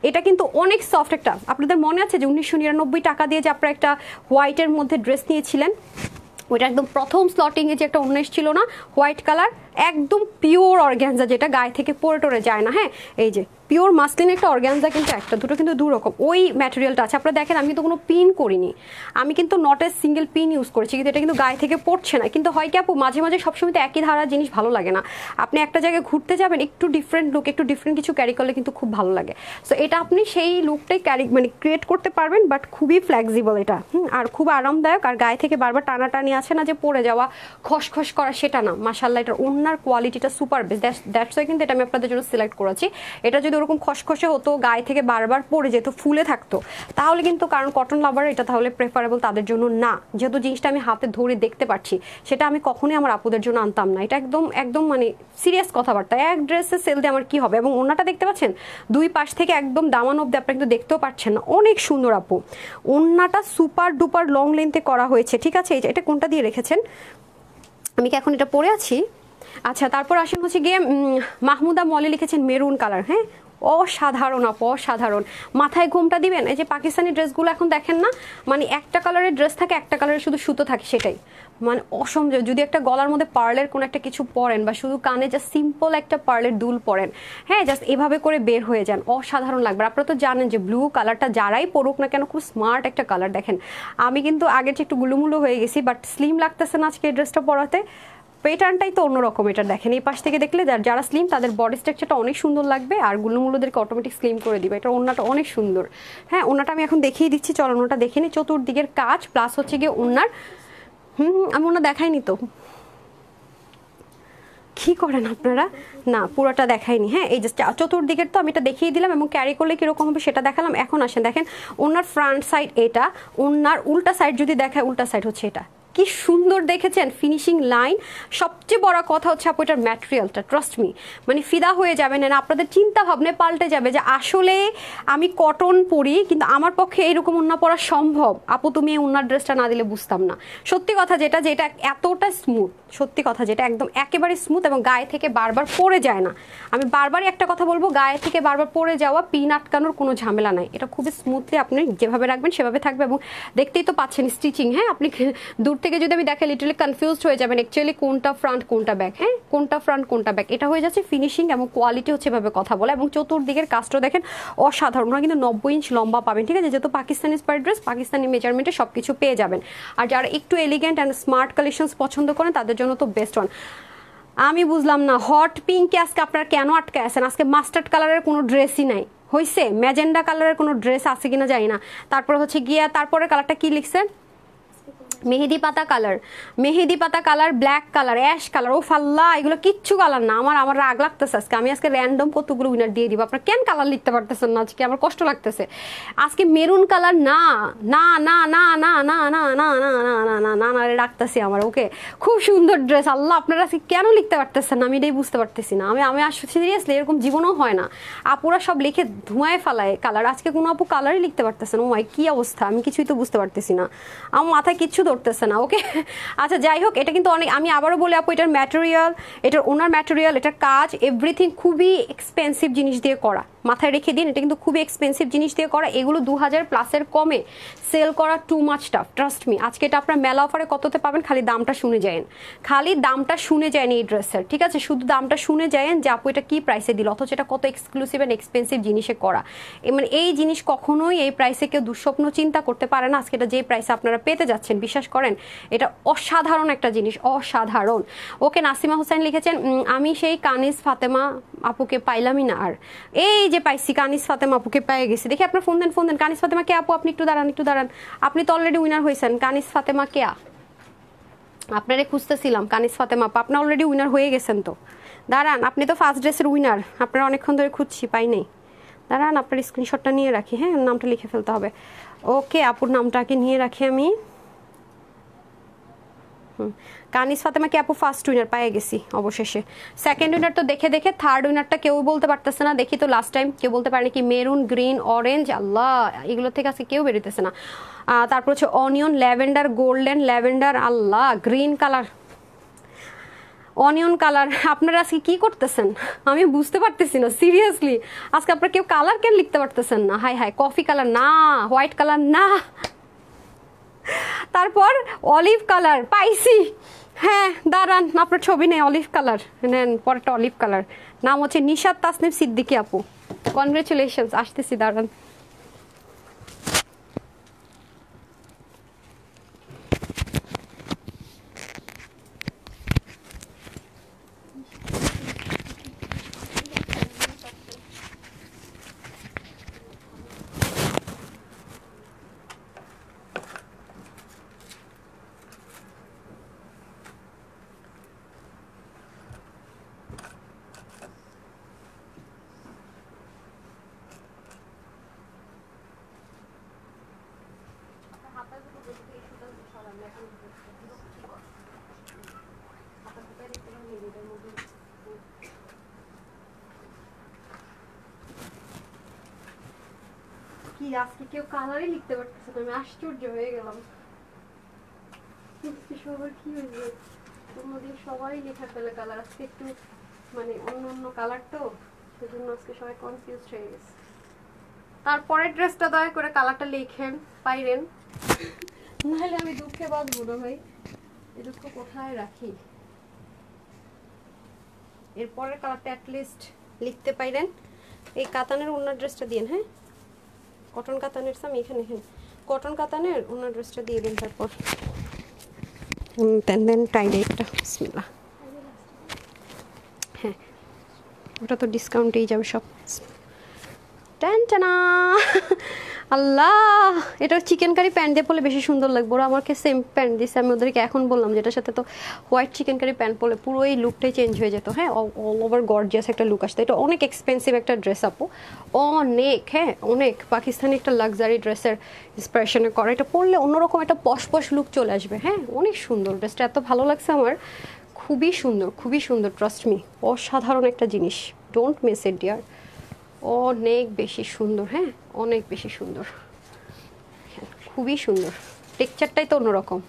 এটা কিন্তু অনেক সফট একটা, আপনাদের মনে আছে যে 1999 টাকা দিয়ে যে আপনারা একটা হোয়াইটের মধ্যে ড্রেস নিয়েছিলেন, ওইটা একদম প্রথম স্লটিং এ যে একটা অন্য ছিল না হোয়াইট কালার, একদম পিওর অর্গ্যানজা, যেটা গায়ে থেকে পরে টরে যায় না, হ্যাঁ এই যে পিওর মাসলিন একটা অর্গ্যানজা, কিন্তু একটা দুটো কিন্তু দু রকম ওই ম্যাটেরিয়ালটা আছে। আপনারা দেখেন আমি কিন্তু কোনো পিন করিনি, আমি কিন্তু not a single pin use করেছি, কিন্তু এটা কিন্তু গায়ে থেকে পড়ছে না। কিন্তু হয় কি আপু, মাঝে মাঝে সবসময় তো একই ধারার জিনিস ভালো লাগে না, আপনি একটা জায়গায় ঘুরতে যাবেন, একটু ডিফারেন্ট লুক, একটু ডিফারেন্ট কিছু ক্যারি করলে কিন্তু খুব ভালো লাগে। সো এটা আপনি সেই লুকটাই ক্যারি মানে ক্রিয়েট করতে পারবেন, বাট খুবই ফ্লেক্সিবল এটা, আর খুব আরামদায়ক, আর গায়ে থেকে বারবার টানাটানি আছে না যে পড়ে যাওয়া খসখস করা, সেটা না। মাশাআল্লাহ এটার ওড়নার কোয়ালিটিটা সুপার বেস্ট, দ্যাটস ওয়াই কিন্তু এটা আমি আপনাদের জন্য সিলেক্ট করেছি। এটা যদি ওরকম খসখসে হতো, গায়ে থেকে বারবার পড়ে যেত, ফুলে থাকতো, তাহলে কিন্তু, কারণ কটন লাভার এটা তাহলে প্রেফারেবল তাদের জন্য না। যেহেতু জিনিসটা আমি হাতে ধরে দেখতে পাচ্ছি, সেটা আমি কখনোই আমার আপুদের জন্য আনতাম না। এটা একদম একদম মানে সিরিয়াস কথাবার্তা, এক ড্রেসে সেল দিয়ে আমার কি হবে। এবং ওড়নাটা দেখতে পাচ্ছেন দুই পাশ থেকে একদম দামান অব্দি, আপনারা কিন্তু দেখতেও পাচ্ছেন না, অনেক সুন্দর আপু। ওড়নাটা সুপার ডুপার লং লেন্থে করা হয়েছে, ঠিক আছে। এটা কোনটা দিয়ে রেখেছেন, আমি কি এখন এটা পরে আছি? আচ্ছা তারপর আসেন হচ্ছে গিয়ে মাহমুদা মলি লিখেছেন মেরুন কালার, হ্যাঁ অসাধারণ আপু অসাধারণ। মাথায় ঘোমটা দিবেন, এই যে পাকিস্তানি ড্রেসগুলো এখন দেখেন না, মানে একটা কালারের ড্রেস থাকে, একটা কালারের শুধু সুতো থাকে, সেটাই মানে অসম্ভব। যদি একটা গলার মধ্যে পার্লের কোনো একটা কিছু পরেন, বা শুধু কানে জাস্ট সিম্পল একটা পার্লের দুল পরেন, হ্যাঁ জাস্ট এভাবে করে বের হয়ে যান, অসাধারণ লাগবে। আপনারা তো জানেন যে ব্লু কালারটা যারাই পরুক না কেন খুব স্মার্ট একটা কালার। দেখেন আমি কিন্তু আগের চেয়ে একটু গুলুমুলু হয়ে গেছি, বাট স্লিম লাগতেছে না আজকে এই ড্রেসটা পরাতে, প্যাটার্নটাই তো অন্যরকম। এটা দেখেন এই পাশ থেকে দেখলে যারা স্লিম তাদের বডি স্ট্রাকচারটা অনেক সুন্দর লাগবে, আর গুলুমুলুদেরকে অটোমেটিক স্লিম করে দিবে। এটা ওড়নাটা অনেক সুন্দর, হ্যাঁ ওড়নাটা আমি এখন দেখিয়ে দিচ্ছি, চলো ওড়নাটা দেখে নিই। চতুর্দিকের কাজ প্লাস হচ্ছে গিয়ে ওড়নার আমি ওড়না দেখাইনি তো, কি করেন আপনারা, না পুরোটা দেখাইনি, হ্যাঁ এই যে চতুর্দিকের তো আমি এটা দেখিয়ে দিলাম, এবং ক্যারি করলে কিরকম হবে সেটা দেখালাম। এখন আসেন দেখেন ওনার ফ্রন্ট সাইড এটা, ওনার উল্টা সাইড যদি দেখায়, উল্টা সাইড হচ্ছে এটা, কি সুন্দর দেখেছেন ফিনিশিং লাইন। সবচেয়ে বড় কথা হচ্ছে আপু এটার ম্যাটেরিয়ালটা, ট্রাস্ট মি, মানে ফিদা হয়ে যাবেন, না আপনাদের চিন্তা ভাবনা পাল্টে যাবে যে আসলে আমি কটন পরি কিন্তু আমার পক্ষে এরকম ওড়না পরা সম্ভব। আপু তুমি এই ওড়নার ড্রেসটা না দিলে বুঝতাম না। সত্যি কথা যেটা এতটা স্মুথ, সত্যি কথা যেটা একদম একেবারে স্মুথ, এবং গায়ে থেকে বারবার পড়ে যায় না। আমি বারবারই একটা কথা বলবো, গায়ে থেকে বারবার পড়ে যাওয়া, পিন আটকানোর কোনো ঝামেলা নাই। এটা খুবই স্মুথলি আপনি যেভাবে রাখবেন সেভাবে থাকবে, এবং দেখতেই তো পাচ্ছেন স্টিচিং, হ্যাঁ আপনি দূর থেকে যদি আমি দেখে লিটারালি কনফিউজড হয়ে যাবেন অ্যাকচুয়ালি কোনটা ফ্রন্ট কোনটা ব্যাক। হ্যাঁ, কোনটা ফ্রন্ট কোনটা ব্যাক, এটা হয়ে যাচ্ছে ফিনিশিং এবং কোয়ালিটি হচ্ছে এভাবে কথা বলে। এবং চতুর্দিকের কাজটা দেখেন অসাধারণ, ওরা কিন্তু 90 ইঞ্চ লম্বা পাবেন, ঠিক আছে, যেহেতু পাকিস্তানি স্পার ড্রেস পাকিস্তানি মেজারমেন্টে সব কিছু পেয়ে যাবেন। আর যারা একটু এলিগেন্ট অ্যান্ড স্মার্ট কালেকশনস পছন্দ করেন তাদের জন্য তো বেস্ট ওয়ান। আমি বুঝলাম না হট পিঙ্কে আজকে আপনারা কেন আটকে আছেন? আজকে মাস্টার্ড কালারের কোনো ড্রেসই নাই, হয়েছে ম্যাজেন্ডা কালারের কোনো ড্রেস আছে কিনা জানি না। তারপর হচ্ছে গিয়া তারপরে কালারটা কি লিখছে, মেহেদি পাতা কালার, মেহেদি পাতা colour, black colour, ash colour, ও ফাল্লা, এগুলো কিচ্ছু কালার না। আমার রাগ লাগতেছে আজকে, আমি আজকে র্যান্ডম কতগুলো উইনার দিয়ে দিব। আপনারা কেন কালার লিখতে পারতেছেন না আজকে? আমার কষ্ট লাগতেছে আজকে। মেরুন কালার না না না না না না না না না না না না না না রাখতেছি আমার। ওকে, খুব সুন্দর ড্রেস, আল্লাহ আপনারা আজকে কেন লিখতে পারতেছেন না আমি এটাই বুঝতে পারতেছি না। আমি আসলে সিরিয়াসলি এরকম জীবনও হয় না, আপুরা সব লিখে ধোঁয়ায় ফেলায় কালার। আজকে কোনো আপু কালারই লিখতে পারতেছে না। ও মাই, কি অবস্থা, আমি কিছুই তো বুঝতে পারতেছি না, আমার মাথায় কিচ্ছু ধরতেছে না। ওকে, আচ্ছা যাই হোক, এটা কিন্তু অনেক, আমি আবারও বলি আপু, এটার ম্যাটেরিয়াল, এটার ওনার ম্যাটেরিয়াল, এটার কাজ, এভরিথিং খুবই এক্সপেন্সিভ জিনিস দিয়ে করা। মাথায় রেখে দিন, এটা কিন্তু খুবই এক্সপেন্সিভ জিনিস দিয়ে করা। এগুলো 2000+ কমে সেল করা too much tough, trust me. আজকে এটা আপনার মেলা অফারে কততে পাবেন, খালি দামটা শুনে যায়েন, খালি দামটা শুনে যায়ন এই ড্রেসের, ঠিক আছে, শুধু দামটা শুনে যায়েন যে আপু এটা কি প্রাইসে দিল, অথচ এটা কত এক্সক্লুসিভ অ্যান্ড এক্সপেন্সিভ জিনিসে করা। মানে এই জিনিস কখনোই এই প্রাইসে কেউ দুঃস্বপ্ন চিন্তা করতে পারে না। আজকে এটা যে প্রাইসে আপনারা পেতে যাচ্ছেন, বিশ্বাস করেন এটা অসাধারণ একটা জিনিস, অসাধারণ। ওকে, নাসিমা হোসেন লিখেছেন আমি সেই কানিজ ফাতেমা আপুকে পাইলামই না। আর এই যে পাইছি, কানিজ ফাতেমা আপুকে পেয়ে গেছি। দেখি আপনার ফোন দেন, ফোন দেন। কানিজ ফাতেমা কে আপু? আপনি একটু দাঁড়ান, একটু দাঁড়ান। আপনি তো অলরেডি উইনার হয়েছেন। কানিজ ফাতেমা কে? আপনারে খুঁজতেছিলাম। কানিজ ফাতেমা আপু, আপনি অলরেডি উইনার হয়ে গেছেন তো। দাঁড়ান, আপনি তো ফার্স্ট ড্রেসের উইনার, আপনারা অনেকক্ষণ ধরে খুঁজছি, পাই নেই। দাঁড়ান, আপনার স্ক্রিনশটটা নিয়ে রাখি, হ্যাঁ, নামটা লিখে ফেলতে হবে। ওকে, আপুর নামটাকে নিয়ে রাখি আমি। কানিজ ফাতেমাকে আপু ফার্স্ট উইনার পেয়ে গেছি অবশেষে। সেকেন্ড উইনার তো দেখে দেখে, থার্ড উইনারটা কেউ বলতে পারতেছে না। দেখি তো লাস্ট টাইম কেউ বলতে পারেনি কি? মেরুন, গ্রিন, অরেঞ্জ, আল্লাহ এগুলো থেকে আজকে কেউ বেরোতেছে না। তারপর হচ্ছে অনিয়ন, ল্যাভেন্ডার, গোল্ডেন ল্যাভেন্ডার, আল্লাহ গ্রিন কালার, অনিয়ন কালার। আপনারা আজকে কি করতেছেন আমি বুঝতে পারতেছি না সিরিয়াসলি। আজকে আপনারা কেউ কালার কেন লিখতে পারতেছেন না? হাই হাই, কফি কালার না, হোয়াইট কালার না, তারপর অলিভ কালার পাইছি। হ্যাঁ দাঁড়ান, আপনার ছবি নেই, অলিভ কালার নেন, পরেরটা অলিভ কালার। নাম হচ্ছে নিশাত তাসনিম সিদ্দিকী আপু, কনগ্রেচুলেশনস, আসতেছি দাঁড়ান। কি আজকে কেউ কালারই লিখতে পারতেছে না, আমি আশ্চর্য হয়ে গেলাম। সবার কি হয়েছে, তোমাদের সবাই লেখা ফেলে কালার। আজকে একটু মানে অন্য অন্য কালার তো, সেজন্য আজকে সবাই কনফিউজ হয়ে গেছে। তারপরের ড্রেসটা দয়া করে কালারটা লিখেন পাইরেন, নাহলে আমি দুঃখে বাঁচবো না ভাই। এই দুঃখ কোথায় রাখি? এরপরের কালারটা অ্যাটলিস্ট লিখতে পাইরেন। এই কাতানের অন্য ড্রেসটা দিন, হ্যাঁ, কটন কাতানের, আমি এখানে, হ্যাঁ কটন কাতানের অন্য ড্রেসটা দিয়ে দিন। তারপর দেন টাইডে একটা, বিসমিল্লাহ। হ্যাঁ, ওটা তো ডিসকাউন্টেই যাবে সব। টানা আল্লাহ, এটা চিকেন কারি প্যান্ট দিয়ে পরলে বেশি সুন্দর লাগবে। ওরা আমাকে সেম প্যান্ট দিচ্ছে, আমি ওদেরকে এখন বললাম যেটার সাথে তো হোয়াইট চিকেন কারি প্যান্ট পরলে পুরো এই লুকটাই চেঞ্জ হয়ে যেত। হ্যাঁ, অল ওভার গর্জিয়াস একটা লুক আসতো। এটা অনেক এক্সপেন্সিভ একটা ড্রেস আপু, অনেক, হ্যাঁ অনেক। পাকিস্তানি একটা লাক্সারি ড্রেসের ইন্সপিরেশনে করা, এটা পরলে অন্যরকম একটা পশ লুক চলে আসবে। হ্যাঁ, অনেক সুন্দর ড্রেসটা, এত ভালো লাগছে আমার, খুবই সুন্দর, খুবই সুন্দর, ট্রাস্ট মি, অসাধারণ একটা জিনিস, ডোন্ট মিস ইট ডিয়ার, অনেক বেশি সুন্দর। হ্যাঁ, অনেক বেশি সুন্দর, খুবই সুন্দর, টেক্সচারটাই তো অন্যরকম।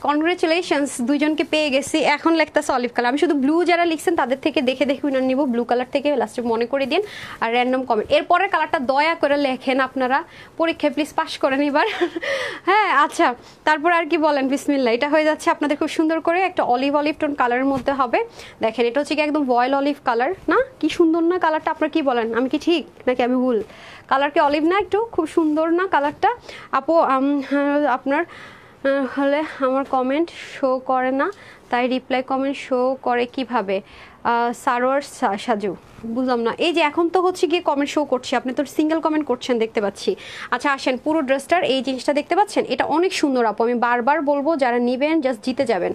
কনগ্রেচুলেশনস, দুইজনকে পেয়ে গেছি। এখন লিখতেছে অলিভ কালার। আমি শুধু ব্লু যারা লিখছেন তাদের থেকে দেখে দেখে উইনার নিব, ব্লু কালার থেকে লাস্টে মনে করে দিন। আর র্যান্ডম কমেন্ট এরপরের কালারটা দয়া করে লেখেন আপনারা, পরীক্ষায় প্লিজ পাস করেন এবার। হ্যাঁ আচ্ছা, তারপর আর কি বলেন? বিসমিল্লাহ। এটা হয়ে যাচ্ছে আপনাদের খুব সুন্দর করে একটা অলিভ টোন কালারের মধ্যে হবে। দেখেন এটা হচ্ছে কি একদম রয়্যাল অলিভ কালার না? কি সুন্দর না কালারটা? আপনারা কি বলেন? আমি কি ঠিক নাকি আমি ভুল? কালার কি অলিভ না? একটু খুব সুন্দর না কালারটা? আপু আপনার হলে আমার কমেন্ট শো করে না, তাই রিপ্লাই কমেন্ট শো করে কিভাবে? সারোয়ার সাজু, বুঝলাম না। এই যে এখন তো হচ্ছে গিয়ে কমেন্ট শো করছে, আপনি তো সিঙ্গেল কমেন্ট করছেন দেখতে পাচ্ছি। আচ্ছা আসেন, পুরো ড্রেসটার এই জিনিসটা দেখতে পাচ্ছেন, এটা অনেক সুন্দর আপু। আমি বারবার বলবো যারা নিবেন জাস্ট জিতে যাবেন।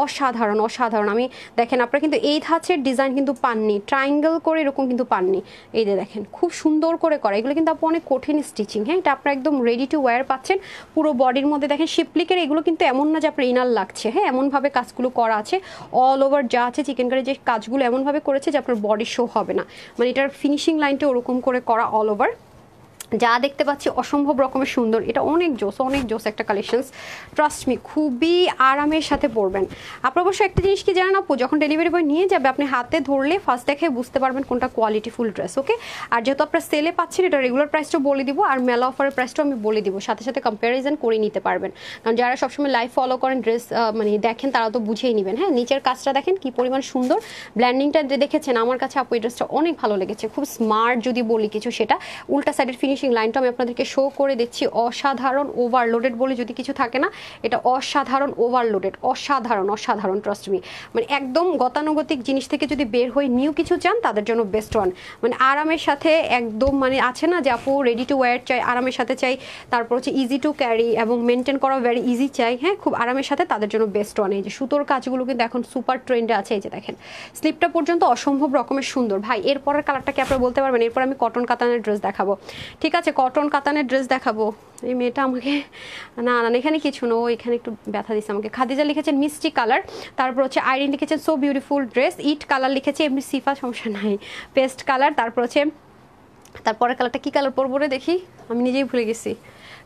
অসাধারণ অসাধারণ। আমি দেখেন আপনারা কিন্তু এই ধাঁচের ডিজাইন কিন্তু পাননি, ট্রায়াঙ্গেল করে এরকম কিন্তু পাননি। এই যে দেখেন খুব সুন্দর করে করা, এগুলো কিন্তু আপু অনেক কঠিন স্টিচিং। হ্যাঁ, এটা আপনারা একদম রেডি টু ওয়্যার পাচ্ছেন। পুরো বডির মধ্যে দেখেন শিপলিকের, এগুলো কিন্তু এমন না যে আপনার ইনার লাগছে। হ্যাঁ, এমনভাবে কাজগুলো করা আছে, অল ওভার যা আছে চিকেন কারি যে কাজগুলো এমনভাবে করেছে যে আপনার বডি শো হবে না। মানে এটার ফিনিশিং লাইনটা ওরকম করে করা, অল ওভার যা দেখতে পাচ্ছি অসম্ভব রকমের সুন্দর। এটা অনেক জোস, অনেক জোস একটা কালেকশনস। ট্রাস্ট মি, খুবই আরামের সাথে পরবেন। আপনার অবশ্য একটা জিনিস কি জানেন আপু, যখন ডেলিভারি বয় নিয়ে যাবে আপনি হাতে ধরলে ফার্স্ট দেখে বুঝতে পারবেন কোনটা কোয়ালিটিফুল ড্রেস। ওকে, আর যেহেতু আপনার সেলে পাচ্ছেন এটা রেগুলার প্রাইসটাও বলে দিব, আর মেলা অফারের প্রাইসটাও আমি বলে দিব, সাথে সাথে কম্প্যারিজন করে নিতে পারবেন। কারণ যারা সবসময় লাইভ ফলো করেন, ড্রেস মানে দেখেন, তারা তো বুঝেই নেবেন। হ্যাঁ, নিচের কাজটা দেখেন কি পরিমাণ সুন্দর, ব্ল্যান্ডিংটা দেখেছেন। আমার কাছে আপু এই ড্রেসটা অনেক ভালো লেগেছে, খুব স্মার্ট যদি বলি কিছু সেটা। উল্টা সাইডের ফিনিশিং লাইনটা আমি আপনাদের শো করে দিচ্ছি, অসাধারণ ওভারলোডেড বলে যদি কিছু থাকে না, এটা অসাধারণ ওভারলোডেড, অসাধারণ অসাধারণ। ট্রাস্ট মি, মানে একদম গতানুগতিক জিনিস থেকে যদি বের হয়ে নিউ কিছু চান তাদের জন্য বেস্ট ওয়ান। মানে আরামের সাথে একদম, মানে আছে না যে আপু রেডি টু ওয়্যার চাই, আরামের সাথে চাই, তারপর হচ্ছে ইজি টু ক্যারি এবং মেনটেন করা ভেরি ইজি চাই। হ্যাঁ, খুব আরামের সাথে তাদের জন্য বেস্ট ওয়ান। এই যে সুতোর কাজগুলো কিন্তু এখন সুপার ট্রেন্ডে আছে। এই যে দেখেন স্লিপটা পর্যন্ত অসম্ভব রকমের সুন্দর। ভাই এরপরের কালারটা কি আপনারা বলতে পারবেন? এরপর আমি কটন কাতানের ড্রেস দেখাবো। ঠিক আছে, কটন কাতানের ড্রেস দেখাবো। এই মেয়েটা আমাকে না না এখানে কিছু না, ও এখানে একটু ব্যথা দিচ্ছে আমাকে। খাদিজা লিখেছেন মিষ্টি কালার, তারপর হচ্ছে আইরিন লিখেছেন সো বিউটিফুল ড্রেস, ইট কালার লিখেছে, এমনি সিফা সমস্যা নাই, পেস্ট কালার। তারপর হচ্ছে তারপরের কালারটা কি কালার পরবো রে দেখি, আমি নিজেই ভুলে গেছি।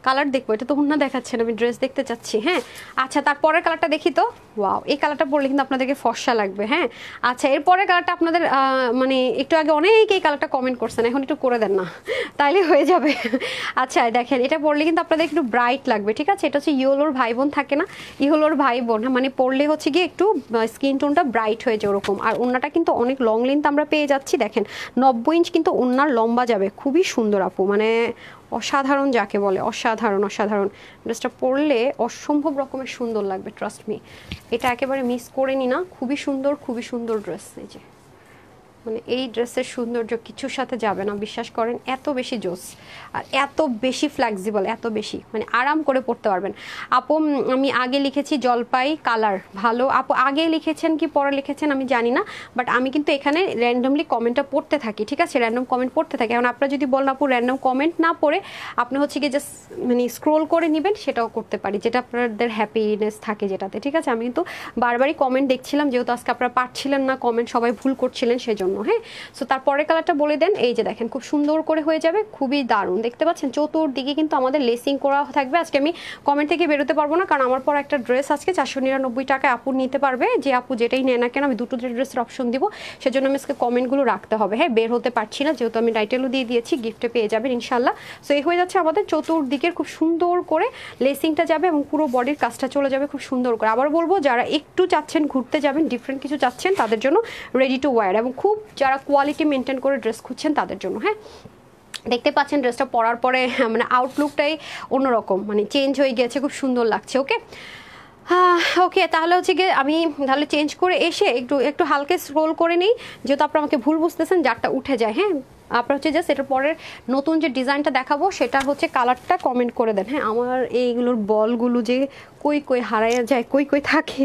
কালার দেখবো, এটা তো হুন্না দেখাচ্ছেন, আমি ড্রেস দেখতে চাচ্ছি। হ্যাঁ আচ্ছা, তারপরের কালারটা দেখি তো। ওয়াও, এই কালারটা পরলে কিন্তু আপনাদেরকে ফর্সা লাগবে। হ্যাঁ আচ্ছা, এরপরের কালারটা আপনাদের মানে একটু আগে অনেক এই কালারটা কমেন্ট করছেন, এখন একটু করে দেন না তাইলে হয়ে যাবে। আচ্ছা দেখেন, এটা পরলে কিন্তু আপনাদের একটু ব্রাইট লাগবে। ঠিক আছে, এটা হচ্ছে ইয়েলোর ভাই বোন থাকে না, ইয়েলোর ভাই বোন, মানে পরলে হচ্ছে গিয়ে একটু স্কিন টোনটা ব্রাইট হয়ে যায় ওরকম। আর ওন্নাটা কিন্তু অনেক লং লেন্থ আমরা পেয়ে যাচ্ছি। দেখেন 90 ইঞ্চ কিন্তু ওন্নার লম্বা যাবে, খুবই সুন্দর আপু, মানে অসাধারণ যাকে বলে, অসাধারণ অসাধারণ। ড্রেসটা পরলে অসম্ভব রকমের সুন্দর লাগবে, ট্রাস্ট মি, এটা একেবারে মিস করে নি না। খুবই সুন্দর, খুবই সুন্দর ড্রেস। এই যে মানে এই ড্রেসের সৌন্দর্য কিছুর সাথে যাবে না, বিশ্বাস করেন, এত বেশি জোস আর এত বেশি ফ্লেক্সিবল, এত বেশি মানে আরাম করে পড়তে পারবেন। আপু আমি আগে লিখেছি জলপাই কালার ভালো। আপু আগে লিখেছেন কি পরে লিখেছেন আমি জানি না, বাট আমি কিন্তু এখানে র্যান্ডমলি কমেন্টটা পড়তে থাকি। ঠিক আছে, র্যান্ডম কমেন্ট পড়তে থাকি। এখন আপনারা যদি বলেন আপু র্যান্ডম কমেন্ট না পড়ে আপনি হচ্ছে কি জাস্ট মানে স্ক্রোল করে নেবেন, সেটাও করতে পারি, যেটা আপনাদের হ্যাপিনেস থাকে যেটাতে। ঠিক আছে, আমি কিন্তু বারবারই কমেন্ট দেখছিলাম, যেহেতু আজকে আপনারা পারছিলেন না কমেন্ট, সবাই ভুল করছিলেন সেজন্য। হ্যাঁ, সো তারপরে কালারটা বলে দেন। এই যে দেখেন খুব সুন্দর করে হয়ে যাবে, খুবই দারুণ দেখতে পাচ্ছেন। চতুর্দিকে কিন্তু আমাদের লেসিং করা থাকবে। আজকে আমি কমেন্ট থেকে বেরোতে পারবো না, কারণ আমার পর একটা ড্রেস আজকে 499 টাকায় আপু নিতে পারবে, যে আপু যেটাই নেয় না কেন আমি দুটো ড্রেসের অপশন দিব, সেজন্য আমি আজকে কমেন্টগুলো রাখতে হবে। হ্যাঁ, বের হতে পারছি না, যেহেতু আমি টাইটেলও দিয়ে দিয়েছি, গিফটে পেয়ে যাবেন ইনশাল্লাহ। সো এই হয়ে যাচ্ছে আমাদের চতুর্দিকের খুব সুন্দর করে লেসিংটা যাবে এবং পুরো বডির কাজটা চলে যাবে খুব সুন্দর করে। আবার বলবো যারা একটু চাচ্ছেন ঘুরতে যাবেন, ডিফারেন্ট কিছু চাচ্ছেন, তাদের জন্য রেডি টু ওয়্যার, এবং খুব যারা কোয়ালিটি মেনটেন করে ড্রেস খুঁজছেন তাদের জন্য। হ্যাঁ, দেখতে পাচ্ছেন ড্রেসটা পরার পরে মানে আউটলুকটাই অন্যরকম, মানে চেঞ্জ হয়ে গেছে, খুব সুন্দর লাগছে। ওকে ওকে, তাহলে হচ্ছে গিয়ে আমি তাহলে চেঞ্জ করে এসে একটু একটু হালকা স্ক্রোল করে নিই, যেহেতু আপনারা আমাকে ভুল বুঝতেছেন, যারটা উঠে যায়। হ্যাঁ, আপনার হচ্ছে জাস্ট এটার পরের নতুন যে ডিজাইনটা দেখাবো সেটা হচ্ছে কালারটা কমেন্ট করে দেন। হ্যাঁ, আমার এইগুলোর বলগুলো যে কই কই হারাইয়া যায়, কই কই থাকে,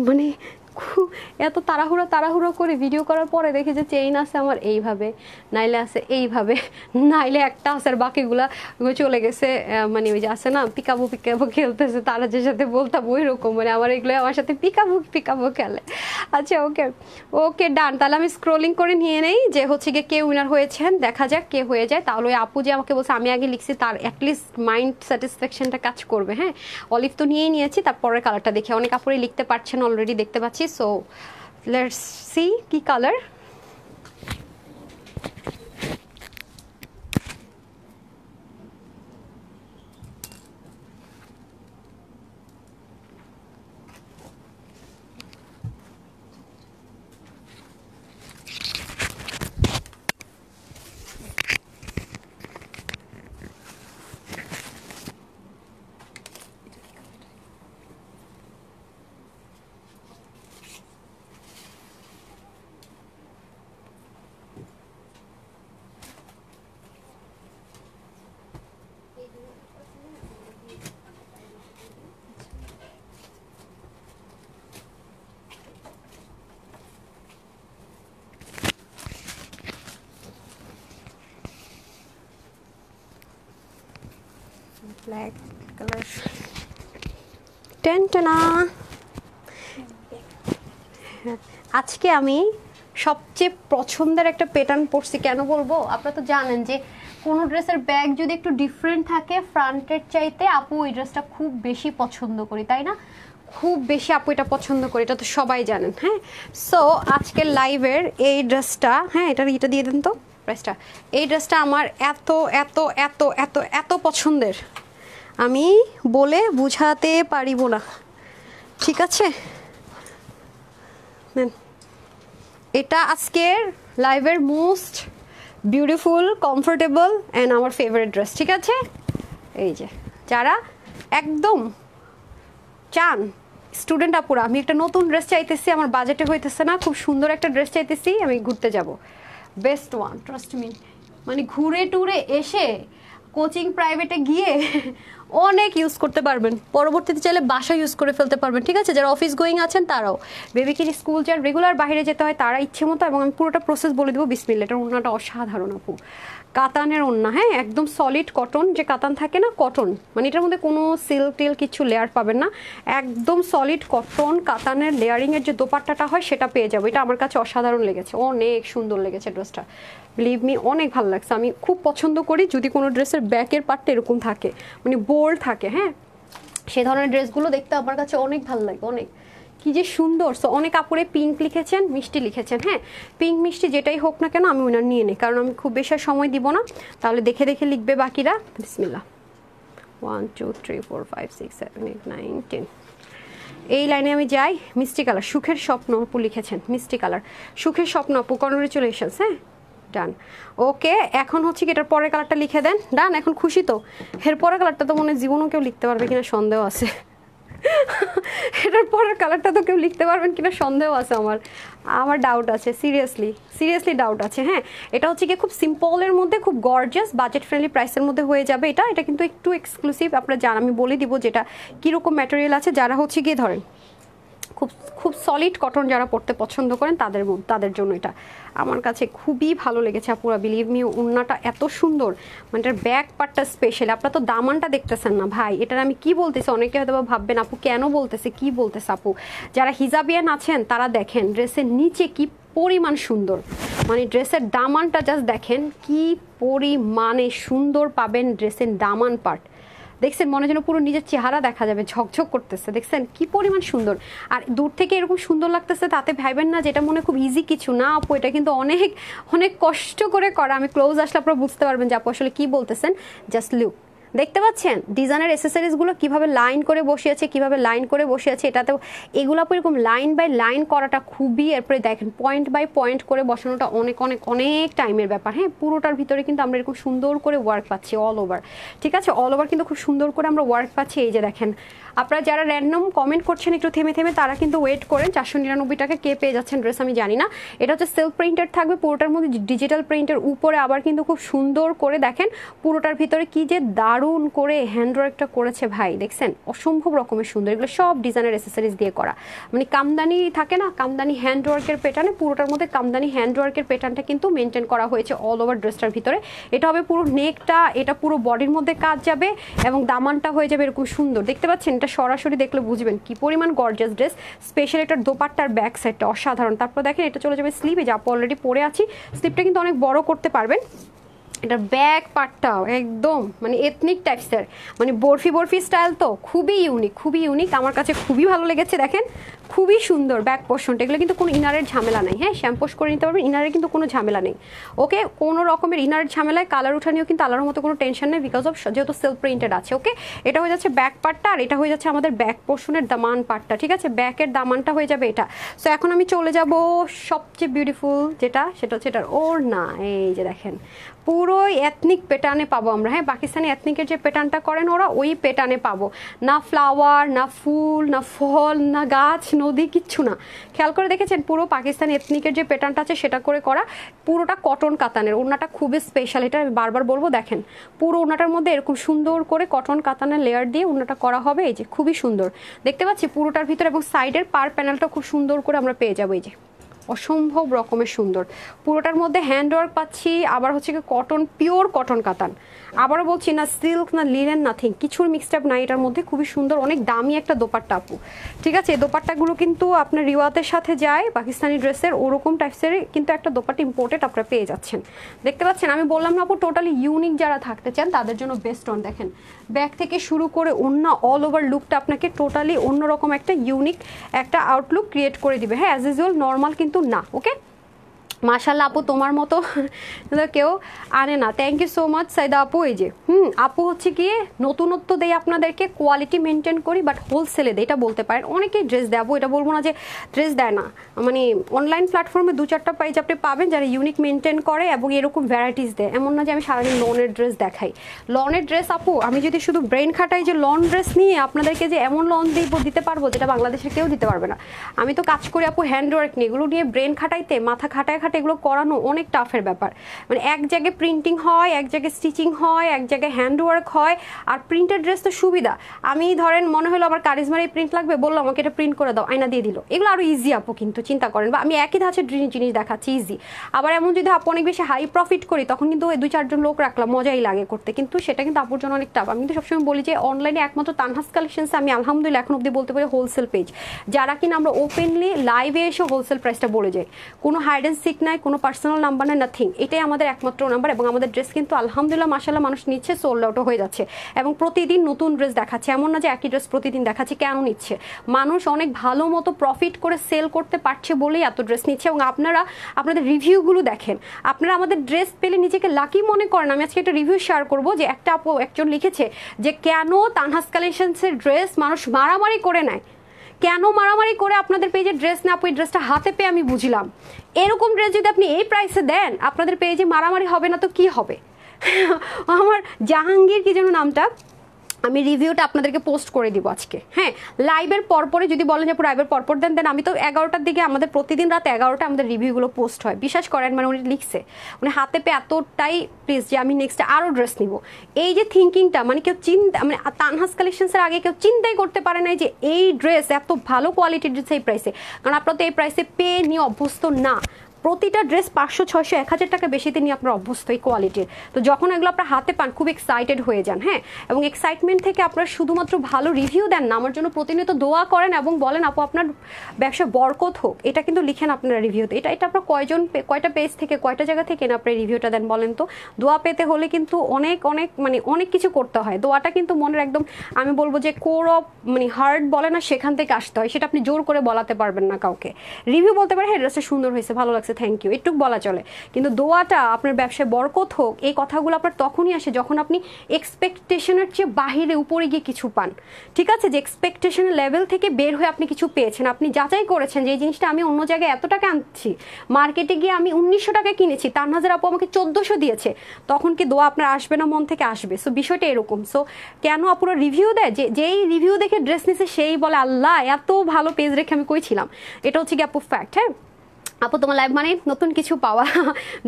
মানে এত তাড়াহুড়ো করে ভিডিও করার পরে দেখি যে চেইন আছে আমার এইভাবে, নাইলে আছে এইভাবে, নাইলে একটা আছে আর বাকিগুলা চলে গেছে। মানে ওই যে আছে না পিকাবু খেলতেছে, তারা যে সাথে বলতাম ওই রকম, মানে আমার এগুলো আমার সাথে পিকাবু খেলে। আচ্ছা ওকে ওকে ডান। তাহলে আমি স্ক্রোলিং করে নিয়ে নেই যে হচ্ছে গিয়ে কে উইনার হয়েছেন, দেখা যাক কে হয়ে যায়। তাহলে ওই আপু যে আমাকে বলছে আমি আগে লিখছি, তার অ্যাটলিস্ট মাইন্ড স্যাটিসফ্যাকশনটা কাজ করবে। হ্যাঁ, অলিভ তো নিয়েই নিয়েছি, তারপরে কালারটা দেখে অনেক আপুরে লিখতে পারছেন অলরেডি দেখতে পাচ্ছি। সো লেটস সি কি কালার। ব্ল্যাক কালার টেনটেনা। আজকে আমি সবচেয়ে পছন্দের একটা প্যাটার্ন পরছি, কেন বলবো, আপনারা তো জানেন যে কোনো ড্রেসের ব্যাগ যদি একটু ডিফারেন্ট থাকে ফ্রন্টের চাইতে, আপু এই ড্রেসটা খুব বেশি পছন্দ করি, তাই না? খুব বেশি আপু এটা পছন্দ করি, এটা তো সবাই জানেন। হ্যাঁ, সো আজকের লাইভের এই ড্রেসটা, হ্যাঁ এটা দিয়ে দেন তো প্রাইসটা। এই ড্রেসটা আমার এত এত এত এত এত পছন্দের, আমি বলে বুঝাতে পারিব না, ঠিক আছে? এটা আজকের লাইভের মোস্ট বিউটিফুল, কমফোর্টেবল অ্যান্ড আমার ফেভারিট ড্রেস, ঠিক আছে? এই যে যারা একদম চান স্টুডেন্ট আপুরা, আমি একটা নতুন ড্রেস চাইতেছি, আমার বাজেটে হইতেছে না, খুব সুন্দর একটা ড্রেস চাইতেছি, আমি ঘুরতে যাব, বেস্ট ওয়ান, ট্রাস্ট মি। মানে ঘুরে টুরে এসে কোচিং প্রাইভেটে গিয়ে অনেক ইউজ করতে পারবেন, পরবর্তীতে চাইলে বাসা ইউজ করে ফেলতে পারবেন, ঠিক আছে? যারা অফিস গোয়িং আছেন তারাও, বেবিকে স্কুল যার রেগুলার বাইরে যেতে হয় তারা ইচ্ছে মতো, এবং আমি পুরোটা প্রসেস বলে দেবো। বিসমিল্লাহ, এটার ওড়নাটা অসাধারণ আপু, কাতানের ওড়না, হ্যাঁ একদম সলিড কটন, যে কাতান থাকে না কটন, মানে এটার মধ্যে কোনো সিল্ক টিল কিছু লেয়ার পাবেন না, একদম সলিড কটন কাতানের লেয়ারিংয়ের যে দোপাট্টাটা হয় সেটা পেয়ে যাবো। এটা আমার কাছে অসাধারণ লেগেছে, অনেক সুন্দর লেগেছে ড্রেসটা, বিলিভ মি অনেক ভালো লাগছে। আমি খুব পছন্দ করি যদি কোনো ড্রেসের ব্যাকের পার্টটা এরকম থাকে, মানে বোল্ড থাকে, হ্যাঁ সে ধরনের ড্রেসগুলো দেখতে আমার কাছে অনেক ভালো লাগে, অনেক কি যে সুন্দর। সো অনেক কাপড়ে পিঙ্ক লিখেছেন, মিষ্টি লিখেছেন, হ্যাঁ পিঙ্ক মিষ্টি যেটাই হোক না কেন আমি উনার নিয়ে নিই, কারণ আমি খুব বেশি সময় দিব না, তাহলে দেখে দেখে লিখবে বাকিরা। বিসমিল্লাহ। 1 2 3 4 5 6 7 8 9 10। এই লাইনে আমি যাই। মিষ্টি কালার, সুখের স্বপ্ন আপু লিখেছেন, মিষ্টি কালার সুখের স্বপ্ন আপু, কনগ্রেচুলেশনস। হ্যাঁ ডান, ওকে। এখন হচ্ছে কি এটার পরের কালারটা লিখে দেন। ডান, এখন খুশি তো? এর পরের কালারটা তো মনে হয় জীবনও কেউ লিখতে পারবে কিনা সন্দেহ আছে। এটার পরের কালারটা তো কেউ লিখতে পারবেন কিনা সন্দেহ আছে আমার ডাউট আছে, সিরিয়াসলি ডাউট আছে। হ্যাঁ, এটা হচ্ছে কি খুব সিম্পলের মধ্যে খুব গর্জিয়াস বাজেট ফ্রেন্ডলি প্রাইসের মধ্যে হয়ে যাবে। এটা কিন্তু একটু এক্সক্লুসিভ, আপনারা জান, আমি বলে দিব যেটা কীরকম ম্যাটেরিয়াল আছে। যারা হচ্ছে গিয়ে ধরেন খুব সলিড কটন যারা পরতে পছন্দ করেন তাদের জন্য এটা আমার কাছে খুবই ভালো লেগেছে আপুরা, বিলিভ মি। ওড়নাটা এত সুন্দর, মানে এটার ব্যাক পার্টটা স্পেশাল। আপনারা তো দামানটা দেখতেছেন না ভাই, এটার আমি কি বলতেছি, অনেকে হয়তো ভাববেন আপু কেন বলতেছে, কি বলতেছে আপু। যারা হিজাবিয়ান আছেন তারা দেখেন ড্রেসের নিচে কি পরিমাণ সুন্দর, মানে ড্রেসের দামানটা জাস্ট দেখেন কি পরিমাণে সুন্দর পাবেন ড্রেসের দামান পার্ট। দেখছেন, মনে যেন পুরো নিজের চেহারা দেখা যাবে, ঝকঝক করতেছে, দেখছেন কি পরিমাণ সুন্দর। আর দূর থেকে এরকম সুন্দর লাগতেছে তাতে ভাইবেন না যেটা মনে খুব ইজি কিছু না আপু, এটা কিন্তু অনেক অনেক কষ্ট করে করা। আমি ক্লোজ আসলে আপনারা বুঝতে পারবেন যে আপু আসলে কি বলতেছেন। জাস্ট লুক, দেখতে পাচ্ছেন ডিজাইনের অ্যাসেসরিজগুলো কিভাবে লাইন করে বসে আছে, এটাতেও এগুলো এরকম লাইন বাই লাইন করাটা খুবই, এরপরে দেখেন পয়েন্ট বাই পয়েন্ট করে বসানোটা অনেক অনেক অনেক টাইমের ব্যাপার। হ্যাঁ, পুরোটার ভিতরে কিন্তু আমরা এরকম সুন্দর করে ওয়ার্ক পাচ্ছি অল ওভার, ঠিক আছে? অল ওভার কিন্তু খুব সুন্দর করে আমরা ওয়ার্ক পাচ্ছি। এই যে দেখেন, আপনারা যারা র্যান্ডম কমেন্ট করছেন একটু থেমে থেমে, তারা কিন্তু ওয়েট করেন। 499 টাকা কে পেয়ে যাচ্ছেন ড্রেস আমি জানি না। এটা হচ্ছে সেলফ প্রিন্টেড থাকবে, পুরোটার মধ্যে ডিজিটাল প্রিন্টের উপরে আবার কিন্তু খুব সুন্দর করে দেখেন পুরোটার ভিতরে কি যে দারুণ দারুণ করে হ্যান্ডওয়ার্কটা করেছে ভাই, দেখছেন অসম্ভব রকমের সুন্দর। এগুলো সব ডিজাইনের অ্যাসেসরিজ দিয়ে করা, মানে কামদানি থাকে না, কামদানি হ্যান্ডওয়ার্কের প্যাটার্নে, পুরোটার মধ্যে কামদানি হ্যান্ডওয়ার্কের প্যাটার্নটা কিন্তু মেনটেন করা হয়েছে অল ওভার ড্রেসটার ভিতরে। এটা হবে পুরো নেকটা, এটা পুরো বডির মধ্যে কাজ যাবে এবং দামানটা হয়ে যাবে এরকম সুন্দর। দেখতে পাচ্ছেন, এটা সরাসরি দেখলে বুঝবেন কি পরিমাণ গর্জিয়াস ড্রেস। স্পেশাল এটার দোপাট্টার ব্যাক সাইডটা অসাধারণ। তারপর দেখেন এটা চলে যাবে স্লিভে, যা অলরেডি পরে আছি, স্লিভটা কিন্তু অনেক বড় করতে পারবেন। এটার ব্যাক পার্টটাও একদম মানে এথনিক টাইপসের, মানে বরফি বরফি স্টাইল, তো খুবই ইউনিক, খুবই ইউনিক, আমার কাছে খুবই ভালো লেগেছে। দেখেন খুবই সুন্দর ব্যাক পোর্শনটা, এগুলো কিন্তু কোনো ইনারের ঝামেলা নেই, হ্যাঁ শ্যাম্পোস করে নিতে পারবেন, ইনারের কিন্তু কোনো ঝামেলা নেই। ওকে, কোনো রকমের ইনারের ঝামেলায় কালার উঠানিও কিন্তু আলার মতো কোনো টেনশন নেই, বিকজ অফ যেহেতু সেলফ প্রিন্টেড আছে। ওকে, এটা হয়ে যাচ্ছে ব্যাক পার্টটা, আর এটা হয়ে যাচ্ছে আমাদের ব্যাক পোর্শনের দামান পার্টটা, ঠিক আছে, ব্যাকের দামানটা হয়ে যাবে এটা। সো এখন আমি চলে যাব সবচেয়ে বিউটিফুল যেটা, সেটা হচ্ছে এটার ওড়না। এই যে দেখেন পুরো এথনিক প্যাটার্নে পাবো আমরা, হ্যাঁ পাকিস্তানি এথনিকের যে প্যাটার্নটা করেন ওরা, ওই প্যাটার্নে পাবো, না ফ্লাওয়ার, না ফুল, না ফল, না গাছ, নদী, কিচ্ছু না। খেয়াল করে দেখেছেন পুরো পাকিস্তানি এথনিকের যে প্যাটার্নটা আছে সেটা করে করা, পুরোটা কটন কাতানের। ওড়নাটা খুবই স্পেশাল, এটা আমি বারবার বলবো। দেখেন পুরো ওড়নাটার মধ্যে এরকম সুন্দর করে কটন কাতানের লেয়ার দিয়ে ওড়নাটা করা হবে, এই যে খুবই সুন্দর দেখতে পাচ্ছি পুরোটার ভিতরে, এবং সাইডের পার প্যানেলটা খুব সুন্দর করে আমরা পেয়ে যাবো, এই যে অসম্ভব রকমের সুন্দর। পুরোটার মধ্যে হ্যান্ডওয়ার্ক পাচ্ছি, আবার হচ্ছে কি কটন, পিওর কটন কাতান। আবারও বলছি, না সিল্ক না লিনেন, নাথিং, কিছুর মিক্সড আপ নাই এটার মধ্যে। খুবই সুন্দর, অনেক দামি একটা দোপাট্টা আপু, ঠিক আছে। এই দোপাট্টাগুলো কিন্তু আপনার রিওয়াতের সাথে যায়, পাকিস্তানি ড্রেসের ওরকম টাইপসের কিন্তু একটা দোপাট্টা ইম্পোর্টেড আপনারা পেয়ে যাচ্ছেন। দেখতে পাচ্ছেন, আমি বললাম না আপু, টোটালি ইউনিক যারা থাকতে চান তাদের জন্য বেস্ট অন। দেখেন ব্যাক থেকে শুরু করে অন্য অল ওভার লুকটা আপনাকে টোটালি অন্যরকম একটা ইউনিক একটা আউটলুক ক্রিয়েট করে দিবে, হ্যাঁ অ্যাজ ইউজুয়াল, নর্মাল কিন্তু না। ওকে, মাশাল্লাহ আপু, তোমার মতো কেউ আনে না। Thank you so much Saida আপু। এই যে আপু হচ্ছে কি নতুনত্ব দেই আপনাদেরকে, কোয়ালিটি মেনটেন করি, বাট হোলসেলে দেয়, এটা বলতে পারেন। অনেকেই ড্রেস দেবো, এটা বলবো না যে ড্রেস দেয় না, মানে অনলাইন প্ল্যাটফর্মে 2-4টা পেজ আপনি পাবেন যারা ইউনিক মেনটেন করে এবং এরকম ভ্যারাইটিস দেয়। এমন না যে আমি সারাদিন লনের ড্রেস দেখাই। লনের ড্রেস আপু, আমি যদি শুধু ব্রেন খাটাই যে লন ড্রেস নিয়ে আপনাদেরকে যে এমন লন দিতে পারবো যেটা বাংলাদেশে কেউ দিতে পারবে না। আমি তো কাজ করি আপু হ্যান্ডওয়ার্ক নিয়ে, এগুলো নিয়ে ব্রেন খাটাইতে, মাথা খাটায় এগুলো করানো অনেক টাফের ব্যাপার। মানে এক জায়গায় প্রিন্টিং হয়, এক জায়গায় স্টিচিং হয়, এক জায়গায় হ্যান্ডওয়ার্ক হয়। আর প্রিন্টেড ড্রেস তো সুবিধা, আমি ধরেন মনে হলো আমার কারিজমার এই প্রিন্ট লাগবে, বললাম আমাকে এটা প্রিন্ট করে দাও, আয়না দিয়ে দিল, এগুলো আরো ইজি আপু। কিন্তু চিন্তা করেন, বা আমি একই ধাঁচের জিনিস দেখাচ্ছি, ইজি। আবার এমন যদি আপু অনেক বেশি হাই প্রফিট করি, তখন কিন্তু ওই 2-4 জন লোক রাখলাম, মজাই লাগে করতে, কিন্তু সেটা কিন্তু আপুর জন্য অনেক টাফ। আমি কিন্তু সবসময় বলি যে অনলাইনে একমাত্র তানহাস কালেকশনসে আমি আলহামদুলিল্লাহ এখন অব্দি বলতে পারি হোলসেল পেজ, যারা কিনা আমরা ওপেনলি লাইভে এসে হোলসেল প্রাইসটা বলে যাই। কোনো হাইড অ্যান্ড সিক নাই, কোনো পার্সোনাল নাম্বার নাই, নাথিং। এটাই আমাদের একমাত্র নাম্বার। এবং আমাদের ড্রেস কিন্তু আলহামদুলিল্লাহ মাশাআল্লাহ মানুষ নিচ্ছে, সোল্ড আউটও হয়ে যাচ্ছে, এবং প্রতিদিন নতুন ড্রেস দেখাচ্ছে। এমন না যে একই ড্রেস প্রতিদিন দেখাচ্ছে। কেন নিচ্ছে? মানুষ অনেক ভালো মতো প্রফিট করে সেল করতে পারছে বলেই এত ড্রেস নিচ্ছে। এবং আপনারা আপনাদের রিভিউগুলো দেখেন, আপনারা আমাদের ড্রেস পেলে নিজেকে লাকি মনে করেন। আমি আজকে একটা রিভিউ শেয়ার করবো, যে একটা আপু একজন লিখেছে যে কেন তানহাস কালেকশনসের ড্রেস মানুষ মারামারি করে নেয়, কেন মারামারি করে আপনাদের পেজে ড্রেস না আপু, এই ড্রেসটা হাতে পেয়ে আমি বুঝলাম। এরকম ড্রেস যদি আপনি এই প্রাইসে দেন, আপনাদের পেজে মারামারি হবে না তো কি হবে? আমার জাহাঙ্গীর কি যেন নামটা, আমি রিভিউটা আপনাদেরকে পোস্ট করে দিব আজকে, হ্যাঁ লাইভের পরপরে। যদি বলেন যে লাইভের পরপর দেন আমি তো 11টার দিকে, আমাদের প্রতিদিন রাত 11টা আমাদের রিভিউগুলো পোস্ট হয়। বিশ্বাস করেন, মানে উনি লিখছে, উনি হাতে পেয়ে এতটাই প্লিজ যে আমি নেক্সট আরও ড্রেস নিব। এই যে থিঙ্কিংটা, মানে কেউ চিন্তা, মানে তানহাস কালেকশনসের আগে কেউ চিন্তাই করতে পারে নাই যে এই ড্রেস এত ভালো কোয়ালিটির ড্রেস এই প্রাইসে। কারণ আপনারা তো এই প্রাইসে পেয়ে নিয়ে অভ্যস্ত না। প্রতিটা ড্রেস 500, 600, 1000 টাকা বেশিতে নিয়ে আপনার অভ্যস্ত এই কোয়ালিটির। তো যখন এগুলো আপনার হাতে পান খুব এক্সাইটেড হয়ে যান, হ্যাঁ। এবং এক্সাইটমেন্ট থেকে আপনারা শুধুমাত্র ভালো রিভিউ দেন না, আমার জন্য প্রতিনিয়ত দোয়া করেন এবং বলেন আপু আপনার ব্যবসা বরকত হোক, এটা কিন্তু লিখেন আপনারা রিভিউতে। এটা আপনার কয়টা পেজ থেকে, কয়টা জায়গা থেকে না আপনার রিভিউটা দেন বলেন তো? দোয়া পেতে হলে কিন্তু অনেক মানে অনেক কিছু করতে হয়। দোয়াটা কিন্তু মনের একদম, আমি বলবো যে কোর অফ মানে হার্ট বলে না, সেখান থেকে আসতে হয়। সেটা আপনি জোর করে বলাতে পারবেন না কাউকে। রিভিউ বলতে পারে হ্যাঁ ড্রেসটা সুন্দর হয়েছে, ভালো লাগছে, থ্যাংক ইউ, এটুক বলা চলে। কিন্তু দোয়াটা আপনার ব্যবসায় বরকত হোক, এই কথাগুলো আপনার তখনই আসে যখন আপনি এক্সপেকটেশনের চেয়ে বাহিরে উপরে গিয়ে কিছু পান। ঠিক আছে, যে এক্সপেকটেশনের লেভেল থেকে বের হয়ে আপনি কিছু পেয়েছেন, আপনি যাচাই করেছেন যে এই জিনিসটা আমি অন্য জায়গায় এত টাকা আনছি, মার্কেটে গিয়ে আমি 1900 টাকায় কিনেছি, তানহাজের আপু আমাকে 1400 দিয়েছে, তখন কি দোয়া আপনার আসবে না? মন থেকে আসবে। সো বিষয়টা এরকম। সো কেন আপুরা রিভিউ দেয়, যেই রিভিউ দেখে ড্রেস নিছে সেই বলে আল্লাহ এত ভালো পেজ রেখে আমি কইছিলাম। এটা হচ্ছে কি আপু ফ্যাক্ট, হ্যাঁ। আপু তোমার লাইভ মানে নতুন কিছু পাওয়া।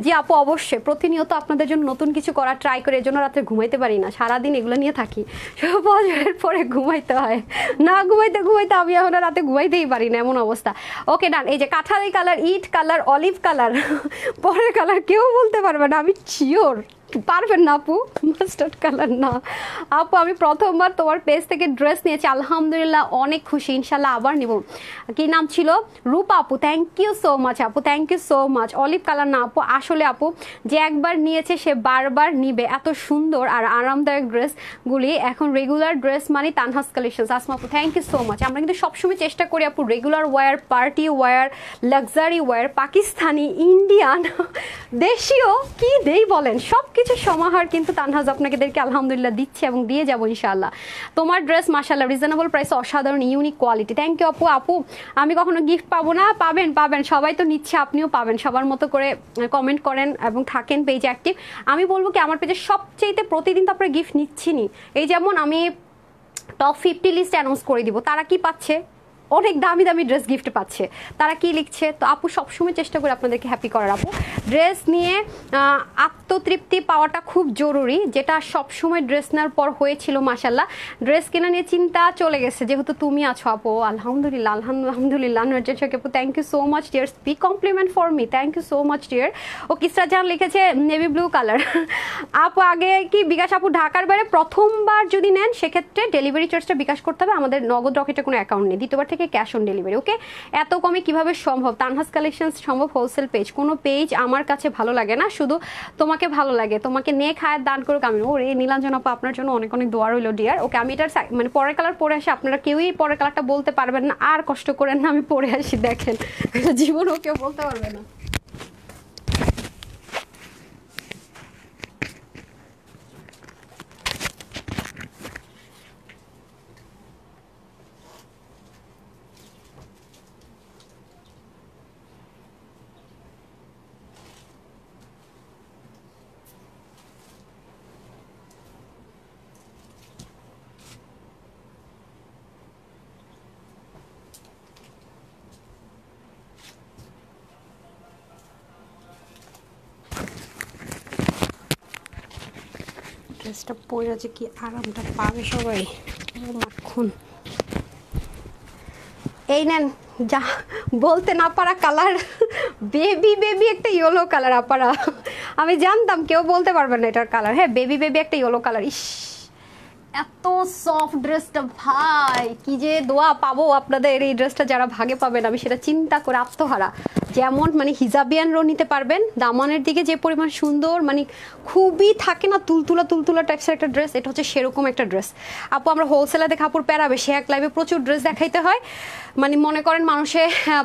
জি আপু অবশ্যই, প্রতিনিয়ত আপনাদের জন্য নতুন কিছু করা ট্রাই করে, এজন্য রাত্রে ঘুমাইতে পারি না, সারাদিন এগুলো নিয়ে থাকি, ফজরের পরে ঘুমাইতে হয়, না ঘুমাইতে ঘুমাইতে আমি এখন রাতে ঘুমাইতেই পারি না, এমন অবস্থা। ওকে ডান। এই যে কাঁঠালি কালার, ইট কালার, অলিভ কালার, পরের কালার কেউ বলতে পারবে না, আমি শিওর পারবেন না আপু, মাস্টার্ড কালার না আপু। আমি প্রথমবার তোমার পেজ থেকে ড্রেস নিয়েছি, আলহামদুলিল্লাহ অনেক খুশি, ইনশাল্লাহ আবার নিব। কি নাম ছিল? রূপা আপু, থ্যাংক ইউ সো মাচ আপু, thank you so much. Olive colour না আপু, আসলে আপু যে একবার নিয়েছে সে বারবার নিবে, এত সুন্দর আর আরামদায়ক ড্রেসগুলি এখন রেগুলার ড্রেস মানে তানহাস কালেকশনস। আসমা আপু থ্যাংক ইউ সো মাচ। আমরা কিন্তু সবসময় চেষ্টা করি আপু regular wear, party wear, luxury wear, Pakistani, Indian, দেশীয় কি দেই বলেন, সব কিছু সমাহার কিন্তু তানহাজ আপনাদেরকে আলহামদুলিল্লাহ দিচ্ছে এবং দিয়ে যাবো ইনশাআল্লাহ। তোমার ড্রেস মাশাআল্লাহ রিজনেবল প্রাইসে অসাধারণ ইউনিক কোয়ালিটি, থ্যাংক ইউ আপু। আপু আমি কখনো গিফট পাবো না? পাবেন পাবেন, সবাই তো নিচ্ছে, আপনিও পাবেন। সবার মতো করে কমেন্ট করেন এবং থাকেন পেজে অ্যাক্টিভ। আমি বলবো কি আমার পেজে সবচেয়ে প্রতিদিন তো আপনারা গিফট নিচ্ছিনি। এই যেমন আমি টপ 50 লিস্ট অ্যানাউন্স করে দিব, তারা কি পাচ্ছে? অনেক দামি দামি ড্রেস গিফট পাচ্ছে। তারা কি লিখছে? তো আপু সবসময় চেষ্টা করি আপনাদেরকে হ্যাপি করার। আপু ড্রেস নিয়ে আত্মতৃপ্তি পাওয়াটা খুব জরুরি, যেটা সবসময় ড্রেস নেওয়ার পর হয়েছিল মাশাল্লাহ। ড্রেস কেনা নিয়ে চিন্তা চলে গেছে যেহেতু তুমি আছো আপু, আলহামদুলিল্লাহ আলহামদুলিল্লাহ। আপু thank you so much dear, speak compliment for me, thank you so much dear. ও কিসরা জান লিখেছে নেভি ব্লু কালার। আপু আগে কি বিকাশ আপু ঢাকার বাইরে প্রথমবার যদি নেন সেক্ষেত্রে ডেলিভারি চার্জটা বিকাশ করতে হবে, আমাদের নগদ রকেটের কোনো অ্যাকাউন্ট নেই, দ্বিতীয়বার থেকে ক্যাশ অন ডেলিভারি। ওকে, এত কমে কিভাবে সম্ভব? তানহাস কালেকশন সম্ভব হোলসেল পেজ, কোনো পেজ আমার কাছে ভালো লাগে না, শুধু তোমাকে ভালো লাগে, তোমাকে নে খায় দান করুক। আমি ওরে নীলাঞ্জন আপা আপনার জন্য অনেক অনেক দোয়া রইল ডিয়ার। ওকে আমি এটার মানে পরের কালার পরে আসি, আপনারা কেউই পরের কালারটা বলতে পারবেন না, আর কষ্ট করেন না, আমি পরে আসি, দেখেন জীবনও কেউ বলতে পারবে না। ড্রেসটা পরে আছে কি আরামটা পাবে সবাই। মাখন এই নেন, যা বলতে না পারা কালার, বেবি বেবি একটা ইয়েলো কালার আপারা, আমি জানতাম কেউ বলতে পারবে না এটার কালার। হ্যাঁ বেবি বেবি একটা ইয়েলো কালার। ইস এত সফট ড্রেসটা, ভাই কি যে দোয়া পাবো আপনাদের এই ড্রেসটা যারা ভাগে পাবেন, আমি সেটা চিন্তা করে আত্মহারা। যেমন মানে হিজাবিয়ানরাও নিতে পারবেন, দামানের দিকে যে পরিমাণ সুন্দর, মানে খুবই থাকে না তুলতুলা তুলতুলা টাইপসের একটা ড্রেস, এটা হচ্ছে সেরকম একটা ড্রেস। আপু আমরা হোলসেলে দেখে আপুর প্যারাবে, সে এক লাইভে প্রচুর ড্রেস দেখাইতে হয়, মানে মনে করেন মানুষে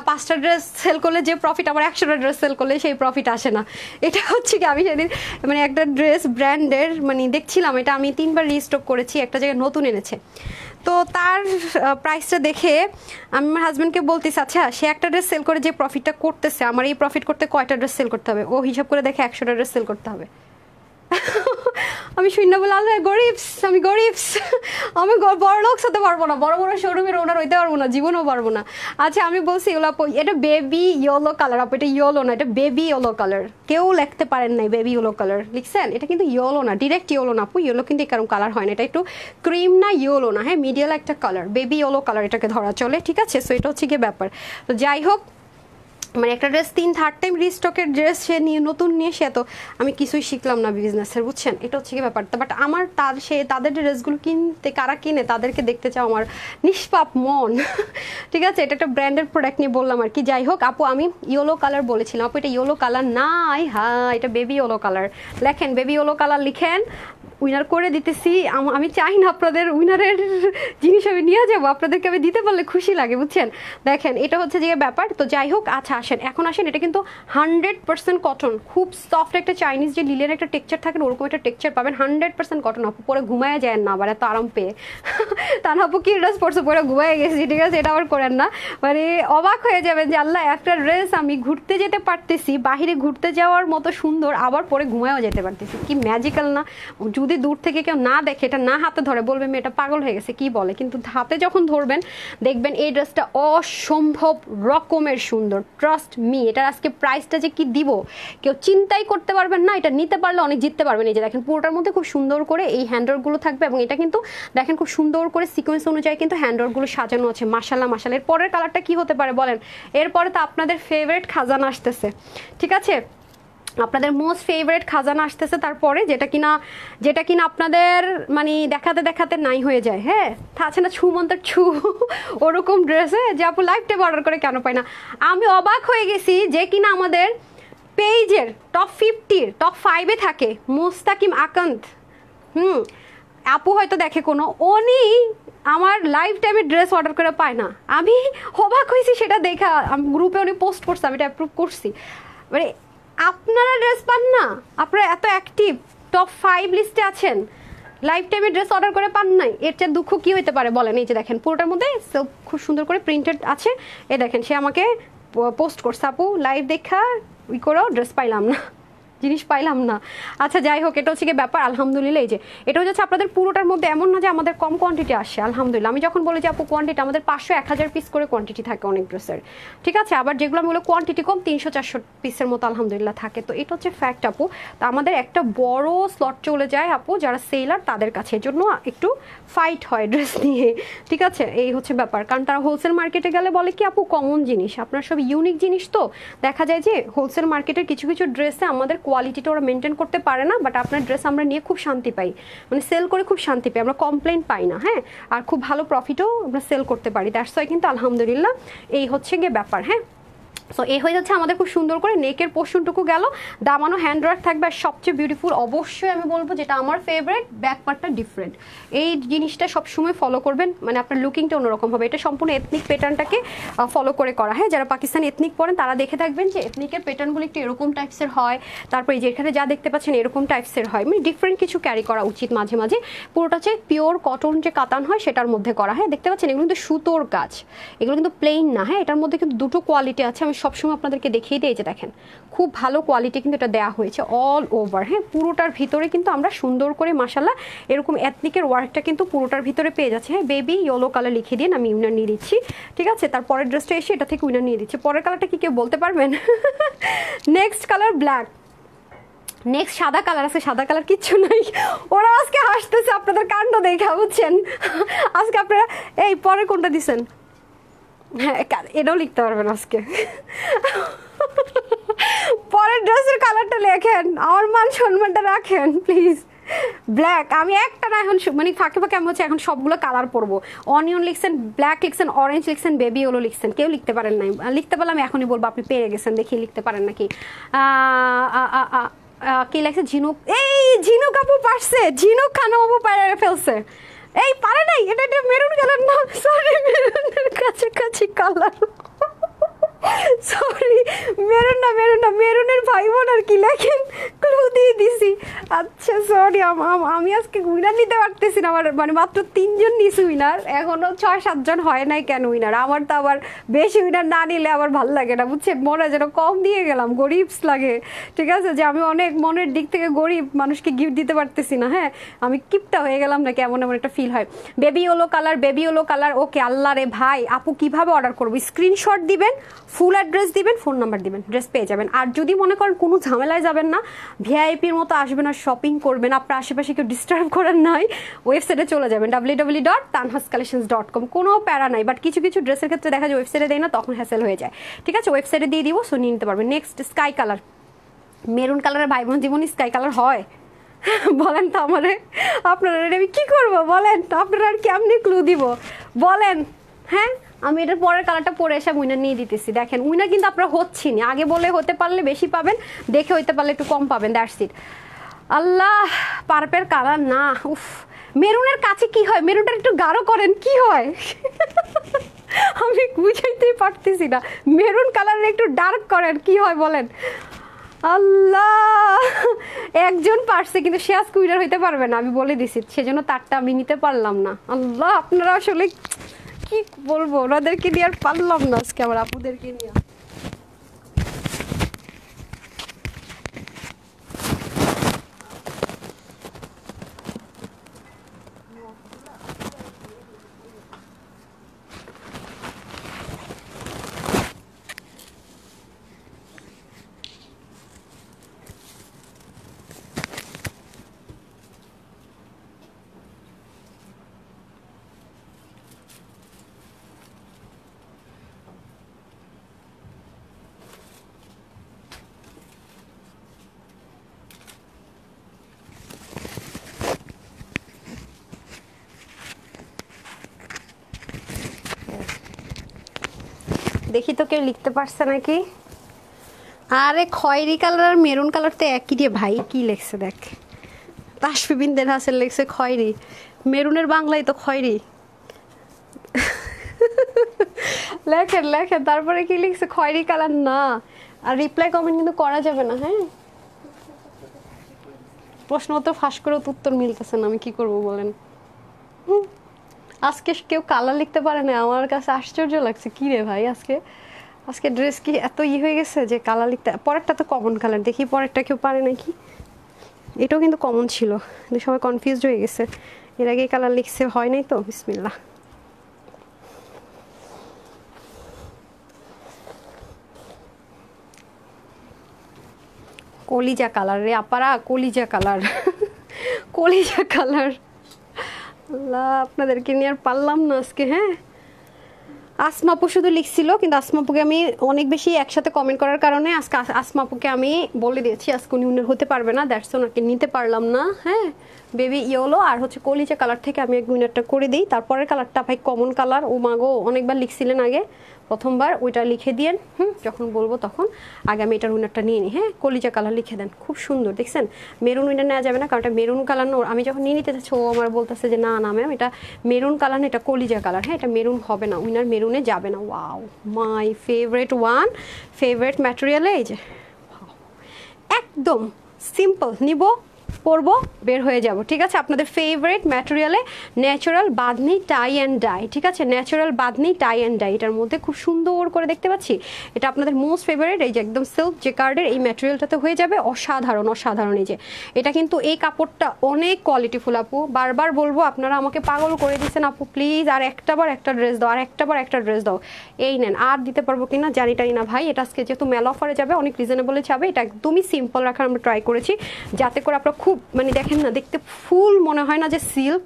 5টা ড্রেস সেল করলে যে প্রফিট, আবার 100টা ড্রেস সেল করলে সেই প্রফিট আসে না। এটা হচ্ছে কি আমি সেদিন মানে একটা ড্রেস ব্র্যান্ডের মানে দেখছিলাম, এটা আমি 3বার রিস্টক করেছি, একটা জায়গায় নতুন এনেছে, তো তার প্রাইসটা দেখে আমি আমার হাজব্যান্ডকে বলতেছি আচ্ছা সে একটা ড্রেস সেল করে যে প্রফিটটা করতেছে, আমার এই প্রফিট করতে কয়টা ড্রেস সেল করতে হবে? ও হিসাব করে দেখে 100টা ড্রেস সেল করতে হবে। আমি শূন্য বলে আল্লাহ গরিবস, আমি গরিবস, আমি বড় লোকস হতে পারবো না, বড় বড় শোরুমের ওনার হইতে পারবো না, জীবনও পারবো না। আচ্ছা আমি বলছি এগুলো এটা বেবি ইয়েলো কালার, আপু এটা ইয়েলো না, এটা বেবি ইয়েলো কালার। কেউ লিখতে পারেন নাই বেবি ইয়েলো কালার লিখছেন, এটা কিন্তু ইয়েলো না, ডিরেক্ট ইয়েলো না আপু, ইয়েলো কিন্তু এরকম কালার হয় না, এটা একটু ক্রিম না ইয়েলো না, হ্যাঁ মিডিয়াল একটা কালার, বেবি ইয়েলো কালার এটাকে ধরা চলে, ঠিক আছে? সো এটা হচ্ছে কি ব্যাপার। তো যাই হোক, মানে একটা ড্রেস 3-3 টাইম রিস্টকের ড্রেস সে নিয়ে নতুন নিয়ে সে, তো আমি কিছুই শিখলাম না বিজনেসের, বুঝছেন? এটা হচ্ছে কি ব্যাপারটা। বাট আমার তাদের ড্রেসগুলো কিনতে কারা কিনে তাদেরকে দেখতে চাও আমার নিষ্পাপ মন। ঠিক আছে, এটা একটা ব্র্যান্ডের প্রোডাক্ট নিয়ে বললাম আর কি। যাই হোক আপু আমি ইয়েলো কালার বলেছিলাম, আপু এটা ইয়েলো কালার নাই, হ্যাঁ এটা বেবি ইয়েলো কালার। লেখেন বেবি ইয়েলো কালার লিখেন, উইনার করে দিতেছি। আমি চাই না আপনাদের উইনারের জিনিস আমি নিয়ে যাবো, আপনাদেরকে আমি দিতে পারলে খুশি লাগে, বুঝছেন? দেখেন এটা হচ্ছে যে ব্যাপার। তো যাই হোক, আচ্ছা আসেন এখন আসেন, এটা কিন্তু 100% কটন, খুব সফট একটা চাইনিজ যে লিলের একটা টেক্সচার থাকে ওরকম একটা টেক্সচার পাবেন, 100% কটন। আপু পরে ঘুমায় যায় না আবার এত আরাম পেয়ে। তার আপু কি ড্রেস পরছে পরে ঘুমায় গেছি, ঠিক আছে? এটা আবার করেন না, মানে অবাক হয়ে যাবেন যে আল্লাহ একটা ড্রেস আমি ঘুরতে যেতে পারতেছি, বাহিরে ঘুরতে যাওয়ার মতো সুন্দর, আবার পরে ঘুমায়ও যেতে পারতেছি, কি ম্যাজিক্যাল না? যদি যদি দূর থেকে কেউ না দেখে, এটা না হাতে ধরে, বলবে মেয়েটা পাগল হয়ে গেছে, কি বলে। কিন্তু হাতে যখন ধরবেন দেখবেন এই ড্রেসটা অসম্ভব রকমের সুন্দর। ট্রাস্ট মি, এটার আজকে প্রাইসটা যে কি দিব কেউ চিন্তাই করতে পারবেন না। এটা নিতে পারলে অনেক জিততে পারবেন। এই যে দেখেন পুরোটার মধ্যে খুব সুন্দর করে এই হ্যান্ডওয়ার্কগুলো থাকবে, এবং এটা কিন্তু দেখেন খুব সুন্দর করে সিকোয়েন্স অনুযায়ী কিন্তু হ্যান্ডওয়ার্কগুলো সাজানো আছে। মাশাল্লাহ মাশাল্লাহ। এর পরের কালারটা কি হতে পারে বলেন? এরপরে তো আপনাদের ফেভারিট খাজানা আসতেছে, ঠিক আছে, আপনাদের মোস্ট ফেভারিট খাজানা আসতেছে। তারপরে যেটা কিনা আপনাদের মানে দেখাতে দেখাতে নাই হয়ে যায়। হ্যাঁ, আছে না ছুমন্তর ছু, ওরকম ড্রেসে যে আপু লাইফ টাইম অর্ডার করে কেন পাই না। আমি অবাক হয়ে গেছি যে কিনা আমাদের পেজের টপ 50 টপ 5-এ থাকে মোস্তাকিম আকান্ত। আপু হয়তো দেখে কোনো, উনি আমার লাইফ টাইমে ড্রেস অর্ডার করে পায় না। আমি অবাক হয়েছি সেটা দেখা। গ্রুপে উনি পোস্ট করছে, আমি এটা অ্যাপ্রুভ করছি। মানে আপনারা ড্রেস পান না, আপনারা এত অ্যাক্টিভ, টপ 5 লিস্টে আছেন, লাইফ টাইমে ড্রেস অর্ডার করে পান নাই, এর চেয়ে দুঃখ কি হইতে পারে বলেন? এই যে দেখেন পুরোটার মধ্যে খুব সুন্দর করে প্রিন্টেড আছে। এই দেখেন সে আমাকে পোস্ট করছে, আপু লাইভ দেখা করেও ড্রেস পাইলাম না, জিনিস পাইলাম না। আচ্ছা যাই হোক, এটা হচ্ছে কি ব্যাপার। আলহামদুলিল্লাহ এই যে এটা হচ্ছে আপনাদের পুরোটার মধ্যে এমন না যে আমাদের কম কোয়ান্টিটি আসে। আলহামদুলিল্লাহ আমি যখন বলি যে আপু কোয়ান্টিটি, আমাদের 500-1000 পিস করে কোয়ান্টিটি থাকে অনেক ড্রেসের, ঠিক আছে। আবার যেগুলো আমি বলি কোয়ান্টিটি কম, 300-400 পিসের মতো আলহামদুলিল্লাহ থাকে। তো এটা হচ্ছে ফ্যাক্ট আপু। তো আমাদের একটা বড় স্লট চলে যায় আপু যারা সেলার তাদের কাছে, এর জন্য একটু ফাইট হয় ড্রেস নিয়ে, ঠিক আছে। এই হচ্ছে ব্যাপার, কারণ তারা হোলসেল মার্কেটে গেলে বলে কি আপু কমন জিনিস, আপনার সব ইউনিক জিনিস। তো দেখা যায় যে হোলসেল মার্কেটের কিছু কিছু ড্রেসে আমাদের কোয়ালিটিটা ওরা মেনটেন করতে পারে না, বাট আপনার ড্রেস আমরা নিয়ে খুব শান্তি পাই, মানে সেল করে খুব শান্তি পাই, আমরা কমপ্লেন পাই না। হ্যাঁ, আর খুব ভালো প্রফিটও আমরা সেল করতে পারি। দ্যাটস ওয়াই কিন্তু আলহামদুলিল্লাহ এই হচ্ছে গিয়ে ব্যাপার। হ্যাঁ, সো এই হয়ে যাচ্ছে আমাদের খুব সুন্দর করে নেকের পোর্শনটুকু গেল, দামানো হ্যান্ডওয়ার্ক থাকবে। আর সবচেয়ে বিউটিফুল অবশ্যই আমি বলবো যেটা আমার ফেভারিট, ব্যাক পার্টটা ডিফারেন্ট। এই জিনিসটা সবসময় ফলো করবেন, মানে আপনার লুকিংটা অন্যরকম হবে। এটা সম্পূর্ণ এথনিক প্যাটার্নটাকে ফলো করে করা। হ্যাঁ, যারা পাকিস্তানি এথনিক পড়েন তারা দেখে থাকবেন যে এথনিকের প্যাটার্নগুলো একটু এরকম টাইপসের হয়, তারপরে যেখানে যা দেখতে পাচ্ছেন এরকম টাইপসের হয়, মানে ডিফারেন্ট কিছু ক্যারি করা উচিত মাঝে মাঝে। পুরোটা হচ্ছে পিওর কটন যে কাতান হয় সেটার মধ্যে করা। হ্যাঁ, দেখতে পাচ্ছেন এগুলো কিন্তু সুতোর কাজ, এগুলো কিন্তু প্লেন না। হ্যাঁ, এটার মধ্যে কিন্তু দুটো কোয়ালিটি আছে, আমি সবসময় আপনাদেরকে দেখিয়ে দিই। যে দেখেন খুব ভালো কোয়ালিটি কিন্তু এটা দেওয়া হয়েছে অল ওভার। হ্যাঁ, পুরোটার ভিতরে কিন্তু আমরা সুন্দর করে মাশাআল্লাহ এরকম এথনিকের ওয়ার্কটা কিন্তু পুরোটার ভিতরে পেয়ে যাচ্ছে। হ্যাঁ, বেবি ইয়েলো কালার লিখে দিন, আমি উইনার নিয়ে দিচ্ছি, ঠিক আছে। তারপরের ড্রেসটা এসে এটা থেকে উইনার নিয়ে দিচ্ছি। পরের কালারটা কি কেউ বলতে পারবেন? নেক্সট কালার ব্ল্যাক, নেক্সট সাদা কালার আছে। সাদা কালার কিচ্ছু নাই, ওরা আজকে হাসতেছে আপনাদের কাণ্ড দেখা, বুঝছেন। আজকে আপনারা এই পরে কোনটা দিচ্ছেন? হ্যাঁ, এটাও লিখতে পারবেন আজকে। পরের ড্রেসের কালারটা লেখেন, আমার মান সম্মানটা রাখেন প্লিজ। ব্ল্যাক, আমি একটা না এখন মানে ফাঁকে ফাঁকে আমি হচ্ছে এখন সবগুলো কালার পরবো। অনিয়ন লিখছেন, ব্ল্যাক লিখছেন, অরেঞ্জ লিখছেন, বেবি ইয়েলো লিখছেন, কেউ লিখতে পারেন নাই। লিখতে পারলে আমি এখনই বলবো আপনি পেয়ে গেছেন, দেখি লিখতে পারেন নাকি। কি লাগছে? ঝিনুক, এই ঝিনুক আপু পারছে, ঝিনুক খানম আপু পারে ফেলছে। এই পারে নাই, এটা এটা মেরুন কালার না, সরি মেরুনের কাছাকাছি কালার, সরি মেরুন না, মেরুন না, মেরুনের ভাই বোন আর কি লেখেন, ক্লু দিয়ে দিছি। আচ্ছা সরি, আমি আজকে উইনার নিতে পারতেছি না, আমার মানে মাত্র 3 জন নিছি উইনার, এখনো 6-7 জন হয় নাই কেন উইনার। আমার তো আবার বেশি উইনার না নিলে আবার ভালো লাগে না, বুঝছেন, মনে যেন কম দিয়ে গেলাম, গরিবস লাগে, ঠিক আছে, যে আমি অনেক মনের দিক থেকে গরিব, মানুষকে গিফট দিতে পারতেছি না। হ্যাঁ, আমি কিপটা হয়ে গেলাম না, কেমন এমন একটা ফিল হয়। Baby yellow colour, baby yellow colour, okay. আল্লাহ রে ভাই, আপু কিভাবে অর্ডার করবো? স্ক্রিনশট দিবেন, ফুল অ্যাড্রেস দিবেন, ফোন নাম্বার দিবেন, ড্রেস পেয়ে যাবেন। আর যদি মনে করেন কোনো ঝামেলায় যাবেন না, ভিআইপির মতো আসবেন আর শপিং করবেন, আপনার আশেপাশে কেউ ডিস্টার্ব করেন নাই, ওয়েবসাইটে চলে যাবেন www.tanhascollections.com, কোনো প্যারা নাই। বাট কিছু কিছু ড্রেসের ক্ষেত্রে দেখা যায় ওয়েবসাইটে দেয় না, তখন হ্যাসেল হয়ে যায়, ঠিক আছে। ওয়েবসাইটে দিয়ে দিব, সো নিয়ে নিতে পারবেন। নেক্সট স্কাই কালার, মেরুন কালারের ভাই বোন জীবনী স্কাই কালার হয়? বলেন তো আমারে, আপনারা আমি কি করবো বলেন তো, আপনারা আর কেমনি ক্লু দিব বলেন? হ্যাঁ, আমি এটার পরের কালারটা পরে এসে উইনার নিয়ে দিতেছি। দেখেন উইনার কিন্তু আপনারা হচ্ছেনি, আগে বলে হতে পারলে বেশি পাবেন, দেখে হইতে পারলে একটু কম পাবেন, that's it. Allah, purple colour না, উফ, মেরুনের কাছে কি হয়? মেরুনটা একটু গাঢ় করেন, কি হয়? আমি বুঝাইতেই পারতেছি না, মেরুন কালারের একটু ডার্ক করেন, কি হয় বলেন? আল্লাহ, একজন পারছে কিন্তু সে আজকে উইনার হইতে পারবে না, আমি বলে দিছি, সেজন্য তারটা আমি নিতে পারলাম না। আল্লাহ, আপনারা আসলে কি বলবো, ওনাদেরকে নিয়ে আর পারলাম না আজকে, আমার আপুদেরকে নিয়ে। দেখি তো কেউ লিখতে পারছে নাকি। আরে খয়েরি কালার আর মেরুন কালার তো একই রে ভাই, কি লেখছে দেখ, তাসফি বিন হাসেন লেখছে খয়েরি, মেরুনের বাংলায় তো খয়েরি। লেখেন লেখেন, তারপরে কি লিখছে, খয়েরি কালার না। আর রিপ্লাই কমেন্ট কিন্তু করা যাবে না, হ্যাঁ। প্রশ্ন তো ফাঁস করে উত্তর মিলতেছে না, আমি কি করব বলেন। আজকে কেউ কালার লিখতে পারে না, আমার কাছে আশ্চর্য লাগছে। কি রে ভাই, আজকে আজকে ড্রেস কি এত হয়ে গেছে যে কালার লিখতে। পরেরটা তো কমন কালার, দেখি পরেরটা কেউ পারে নাকি। এটাও কিন্তু কমন ছিল, কিন্তু সবাই কনফিউজড হয়ে গেছে। এর আগে কালার লিখছে, হয় নাই তো। বিসমিল্লাহ। কলিজা কালার রে আপারা, কলিজা কালার। কলিজা কালার। আল্লাহ, আপনাদেরকে নিয়ে আর পারলাম না আজকে। হ্যাঁ, আসমাপু শুধু লিখছিল, কিন্তু আসমাপুকে আমি অনেক বেশি একসাথে কমেন্ট করার কারণে আজকে আসমাপুকে আমি বলে দিয়েছি আজকে উনি উইনার হতে পারবে না, দ্যাটস ওনাকে নিতে পারলাম না। হ্যাঁ, বেবি ইয়েলো আর হচ্ছে কলিজা কালার থেকে আমি এক উইনারটা করে দিই। তারপরের কালারটা ভাই কমন কালার। ও মাগো, অনেকবার লিখছিলেন আগে, প্রথমবার ওইটা লিখে দিয়েন। যখন বলবো তখন আগে আমি এটার উইনারটা নিয়ে নিই। হ্যাঁ, কলিজা কালার লিখে দেন, খুব সুন্দর। দেখছেন, মেরুন উইনার নেওয়া যাবে না, কারণ এটা মেরুন কালার না। আমি যখন নিয়ে নিতে চাচ্ছি, ও আমার বলতেছে যে না না ম্যাম, এটা মেরুন কালার না, এটা কলিজা কালার। হ্যাঁ, এটা মেরুন হবে না, উইনার মেরুনে যাবে না। Wow, my favourite one, favourite ম্যাটেরিয়ালে এই যে একদম সিম্পল নিব, পরবো, বের হয়ে যাব। ঠিক আছে, আপনাদের ফেভারিট ম্যাটেরিয়ালে natural bandhani tie and dye. ঠিক আছে, natural bandhani tie and dye, এটার মধ্যে খুব সুন্দর করে দেখতে পাচ্ছি। এটা আপনাদের মোস্ট ফেভারিট, এই যে একদম সিল্ক জেকার্ডের এই ম্যাটেরিয়ালটাতে হয়ে যাবে অসাধারণ অসাধারণ। এই যে এটা কিন্তু এই কাপড়টা অনেক কোয়ালিটিফুল আপু, বারবার বলবো, আপনারা আমাকে পাগল করে দিচ্ছেন আপু, প্লিজ আর একটাবার একটা ড্রেস দাও, আর একটাবার একটা ড্রেস দাও। এই নেন, আর দিতে পারবো কিনা জানি টানি না ভাই। এটা আজকে যেহেতু মেলা অফারে যাবে, অনেক রিজনেবলে যাবে, এটা একদমই সিম্পল রাখার আমরা ট্রাই করেছি, যাতে করে আপনারা খুব মানে দেখেন না, দেখতে ফুল মনে হয় না যে সিল্ক,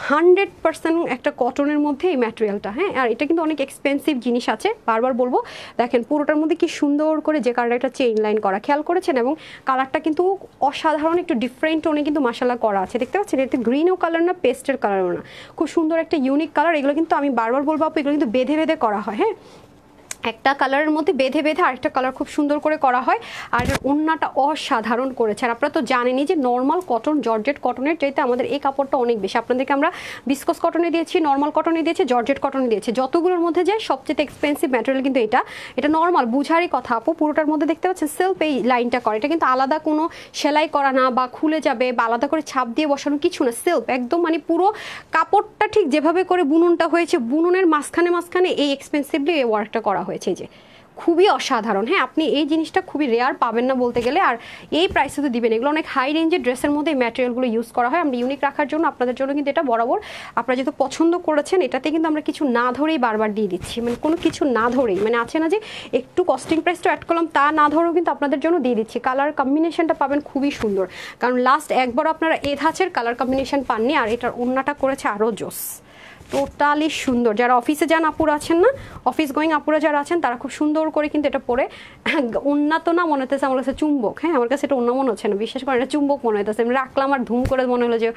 100% একটা কটনের মধ্যে এই ম্যাটেরিয়ালটা। হ্যাঁ, আর এটা কিন্তু অনেক এক্সপেন্সিভ জিনিস আছে, বারবার বলবো। দেখেন পুরোটার মধ্যে কি সুন্দর করে যে কালারটা একটা চেইন লাইন করা, খেয়াল করেছেন, এবং কালারটা কিন্তু অসাধারণ একটু ডিফারেন্ট টোনে কিন্তু মাশাআল্লাহ করা আছে, দেখতে পাচ্ছেন। এতে গ্রিনও কালার না, পেস্টের কালারও না, খুব সুন্দর একটা ইউনিক কালার। এগুলো কিন্তু আমি বারবার বলবো আপু, এগুলো কিন্তু বেঁধে বেঁধে করা হয়। হ্যাঁ, একটা কালারের মধ্যে বেঁধে বেঁধে আরেকটা কালার খুব সুন্দর করে করা হয়, আর ওড়নাটা অসাধারণ করেছে। আর আপনারা তো জানেনই যে নর্মাল কটন, জর্জেট কটনের চাইতে আমাদের এই কাপড়টা অনেক বেশি। আপনাদেরকে আমরা বিসকস কটনে দিয়েছি, নর্মাল কটনে দিয়েছি, জর্জেট কটনে দিয়েছি, যতগুলোর মধ্যে যায় সবচেয়ে এক্সপেন্সিভ ম্যাটেরিয়াল কিন্তু এটা নর্মাল বুঝারই কথা আপু। পুরোটার মধ্যে দেখতে পাচ্ছেন সেলফ এই লাইনটা করা, এটা কিন্তু আলাদা কোনো সেলাই করা না বা খুলে যাবে বা আলাদা করে ছাপ দিয়ে বসানো কিছু না, সেলফ একদম মানে পুরো কাপড়টা ঠিক যেভাবে করে বুননটা হয়েছে, বুননের মাঝখানে মাঝখানে এই এক্সপেন্সিভলি এই ওয়ার্কটা করা হয়েছে, যে খুবই অসাধারণ। হ্যাঁ, আপনি এই জিনিসটা খুবই রেয়ার পাবেন না বলতে গেলে, আর এই প্রাইসে তো দিবেন। এগুলো অনেক হাই রেঞ্জের ড্রেসের মধ্যে এই ম্যাটেরিয়ালগুলো ইউজ করা হয়, আমরা ইউনিক রাখার জন্য আপনাদের জন্য কিন্তু এটা বরাবর আপনারা যেহেতু পছন্দ করেছেন, এটাতে কিন্তু আমরা কিছু না ধরেই বারবার দিয়ে দিচ্ছি, মানে কোনো কিছু না ধরেই, মানে আছে না যে একটু কস্টিং প্রাইসটা অ্যাড করলাম তা না ধরেও কিন্তু আপনাদের জন্য দিয়ে দিচ্ছি। কালার কম্বিনেশনটা পাবেন খুবই সুন্দর, কারণ লাস্ট একবার আপনারা এ ধাঁচের কালার কম্বিনেশন পাননি, আর এটার ওড়নাটা করেছে আরও জোস, টোটালি সুন্দর। যারা অফিসে যান আপুরা আছেন না, অফিস গোয়িং আপুরা যারা আছেন, তারা খুব সুন্দর করে কিন্তু এটা পরে, উন্নত না মনে হতেছে আমার কাছে চুম্বক। হ্যাঁ, আমার কাছে এটা অন্য মনে হচ্ছে না, বিশেষ করে এটা চুম্বক মনে হইতেছে। আমি রাখলাম আর ধুম করে মনে হলো যে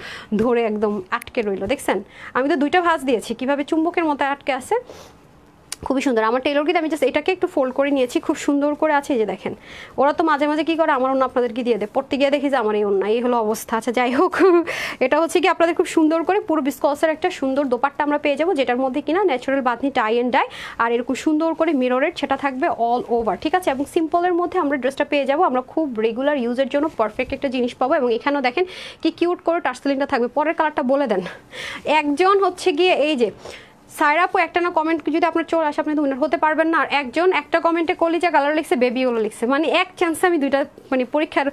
ধরে একদম আটকে রইলো। দেখছেন, আমি তো দুইটা ভাঁজ দিয়েছি, কিভাবে চুম্বকের মতো আটকে আছে, খুবই সুন্দর। আমার টেলর কিন্তু আমি জাস্ট এটাকে একটু ফোল্ড করে নিয়েছি, খুব সুন্দর করে আছে। এই যে দেখেন, ওরা তো মাঝে মাঝে কি করে, আমার অন্য আপনাদেরকে দিয়ে দেয়, পড়তে গিয়ে দেখি যে আমার এই অন্য এই হলো অবস্থা। আচ্ছা যাই হোক, এটা হচ্ছে কি আপনাদের খুব সুন্দর করে পুরো বিসকসের একটা সুন্দর দোপাট্টা আমরা পেয়ে যাবো, যেটার মধ্যে কিনা natural bandhani tie and die, আর এরকম সুন্দর করে মিররের সেটা থাকবে অল ওভার। ঠিক আছে, এবং সিম্পলের মধ্যে আমরা ড্রেসটা পেয়ে যাবো, আমরা খুব রেগুলার ইউজের জন্য পারফেক্ট একটা জিনিস পাবো। এবং এখানেও দেখেন কি কিউট করে টার্সেলিনটা থাকবে। পরের কালারটা বলে দেন। একজন হচ্ছে গিয়ে এই যে সাইরাপও একটা না কমেন্ট যদি আপনার চলে আসে, আপনি তো উইনার হতে পারবেন না। আর একজন একটা কমেন্টে কলিজা কালার লিখছে, বেবিগুলো লিখছে, মানে এক চান্সে আমি দুইটা মানে পরীক্ষার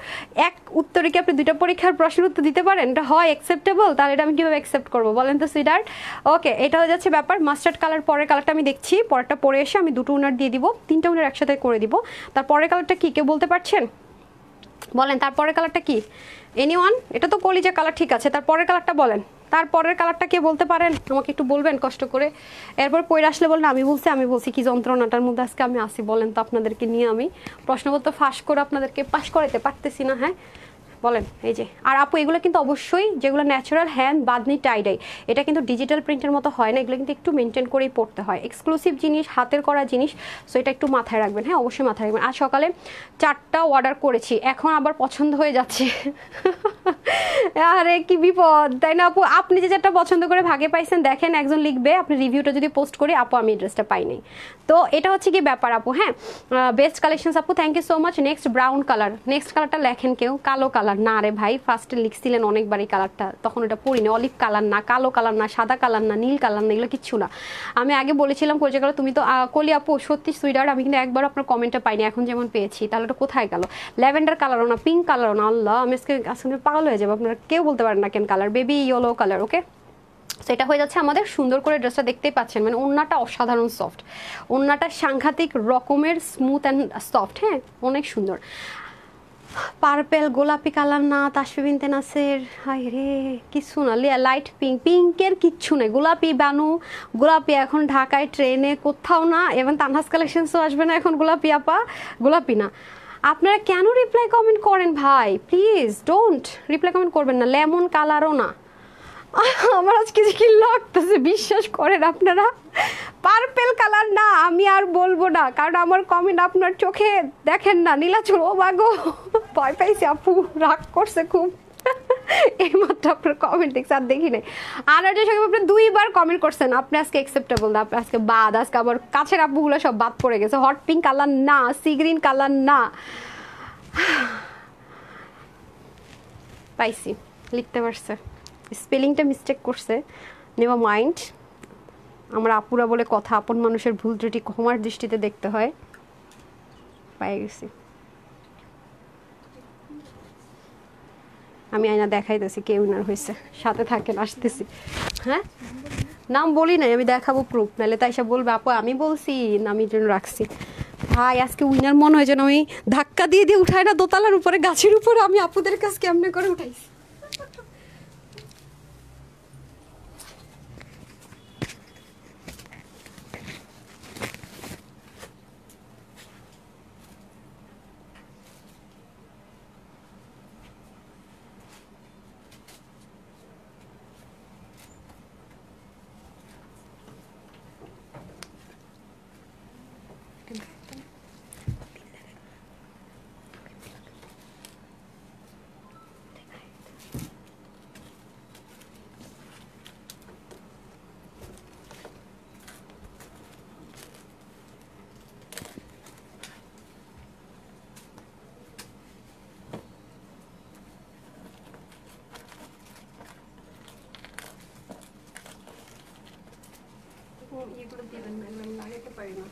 এক উত্তরে কি আপনি দুইটা পরীক্ষার প্রশ্নের উত্তর দিতে পারেন? এটা হয় অ্যাকসেপ্টেবল? তাহলে এটা আমি কীভাবে অ্যাকসেপ্ট করবো বলেন তো সুইডার্ট। ওকে, এটা হয়ে যাচ্ছে ব্যাপার। মাস্টার্ড কালার পরের কালারটা আমি দেখছি, পরেরটা পরে এসে আমি দুটো উইনার দিয়ে দিব, তিনটা উইনার একসাথে করে দিব। তার পরের কালারটা কি কেউ বলতে পারছেন? বলেন তারপরের কালারটা কি? এনিওয়ান? এটা তো কলিজা কালার, ঠিক আছে, তারপরের কালারটা বলেন। তারপরের কালারটা কে বলতে পারেন? আমাকে একটু বলবেন কষ্ট করে। এরপর পরে আসলে বলেন আমি বলছি কি যন্ত্রণাটার মধ্যে আজকে আমি আসি বলেন তো। আপনাদেরকে নিয়ে আমি প্রশ্নপত্র ফাঁস করে আপনাদেরকে পাশ করাতে পারতেছি না। হ্যাঁ, বলেন এই যে। আর আপু এগুলো কিন্তু অবশ্যই যেগুলো ন্যাচারাল হ্যান্ড বাঁধনি টাইডাই, এটা কিন্তু ডিজিটাল প্রিন্টের মতো হয় না, এগুলো কিন্তু একটু মেনটেন করেই পড়তে হয়, এক্সক্লুসিভ জিনিস, হাতের করা জিনিস। সো এটা একটু মাথায় রাখবেন, হ্যাঁ অবশ্যই মাথায় রাখবেন। আজ সকালে 4টা অর্ডার করেছি, এখন আবার পছন্দ হয়ে যাচ্ছে। আরে কি বিপদ, তাই না আপু? আপনি যে 4টা পছন্দ করে ভাগে পাইছেন, দেখেন একজন লিখবে আপনি রিভিউটা যদি পোস্ট করি আপু আমি ড্রেসটা পাইনি। তো এটা হচ্ছে কি ব্যাপার আপু। হ্যাঁ, বেস্ট কালেকশন আপু, thank you so much. Next brown colour, next কালারটা লেখেন কেউ, কালো কালার না রে ভাই, ফার্স্টে লিখছিলেন অনেকবারই কালারটা, তখন এটা পড়িনি। অলিভ কালার না, কালো কালার না, সাদা কালার না, নীল কালার না, এগুলো কিচ্ছু না। আমি আগে বলেছিলাম পরিচয় গেল, তুমি তো কলি আপু সত্যি সুইটার, আমি কিন্তু একবার আপনার কমেন্টটা পাইনি, এখন যেমন পেয়েছি, তাহলে ওটা কোথায় গেল? ল্যাভেন্ডার কালারও না, পিঙ্ক কালারও না, আল্লাহ আমি আজকে পাগল হয়ে যাবো, আপনারা কেউ বলতে পারেন না কেন কালার, বেবি ইয়েলো কালার। ওকে, সেটা হয়ে যাচ্ছে আমাদের। সুন্দর করে ড্রেসটা দেখতেই পাচ্ছেন, মানে ওড়নাটা অসাধারণ সফট, ওড়নাটা সাংঘাতিক রকমের স্মুথ অ্যান্ড সফট, হ্যাঁ অনেক সুন্দর। পার্পেল গোলাপি কালার না, তাসফি বিনতে নাসের, হাই রে কিছু না, লাইট পিঙ্ক, পিঙ্কের কিচ্ছু নেই, গোলাপি বানু, গোলাপি এখন ঢাকায় ট্রেনে কোথাও না, এবং তানহাস কালেকশনসও আসবে না এখন গোলাপি আপা, গোলাপি না। আপনারা কেন রিপ্লাই কমেন্ট করেন ভাই, প্লিজ ডোন্ট রিপ্লাই কমেন্ট করবেন না। লেমন কালারও না, আমার আজকে যে কি লাগতেছে বিশ্বাস করেন আপনারা। পার্পেল কালার না, আমি আর বলবো না, কারণ আমার কমেন্ট আপনার চোখে দেখেন না, নীলাচল ও বাগো ভয় পাইছে আপু, রাগ করছে খুব। এইমাত্র আপনার কমেন্ট দেখছি আর দেখি নাই। আর যে সঙ্গে আপনি 2বার কমেন্ট করছেন, আপনি আজকে অ্যাকসেপ্টেবল না, আপনি আজকে বাদ, আজকে আমার কাছের আপুগুলো সব বাদ পড়ে গেছে। হট পিঙ্ক কালার না, সি গ্রিন কালার না, পাইছি লিখতে পারছে, স্পেলিংটা মিস্টেক করছে, নেভার মাইন্ড। আমরা আপুরা বলে কথা, আপন মানুষের ভুল ত্রুটি ক্ষমার দৃষ্টিতে দেখতে হয়। পাই গেছি, আমি আয়না দেখাইতেছি কে উইনার হয়েছে, সাথে থাকেন, আসতেছি। হ্যাঁ নাম বলি নাই, আমি দেখাবো প্রুফ, নাহলে তাই সব বলবে আপু আমি বলছি, আমি জন্য রাখছি। ভাই আজকে উইনার মনে হয় যেন আমি ধাক্কা দিয়ে দিয়ে উঠাই না দোতলার উপরে, গাছের উপরে, আমি আপুদের কাছ কেমনে করে উঠাইছি। এগুলো দিবেন না, আমি লাগাতে পারি না।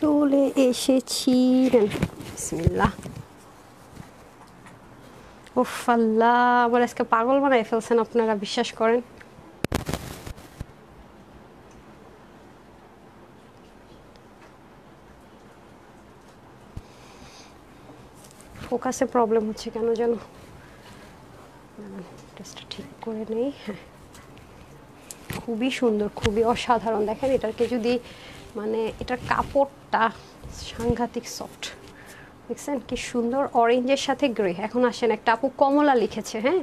চলে এসেছি, বিসমিল্লাহ। উফ আল্লাহ, আমার আজকে পাগল বানাই ফেলছেন আপনারা, বিশ্বাস করেন। ফোকাসে প্রবলেম হচ্ছে কেন যেন, টেস্টটা ঠিক করে নেই। হ্যাঁ খুবই সুন্দর, খুবই অসাধারণ। দেখেন এটাকে যদি মানে এটার কাপড়টা সাংঘাতিক সফট, দেখছেন কি সুন্দর, অরেঞ্জের সাথে গ্রে। এখন আসেন একটা আপু কমলা লিখেছে, হ্যাঁ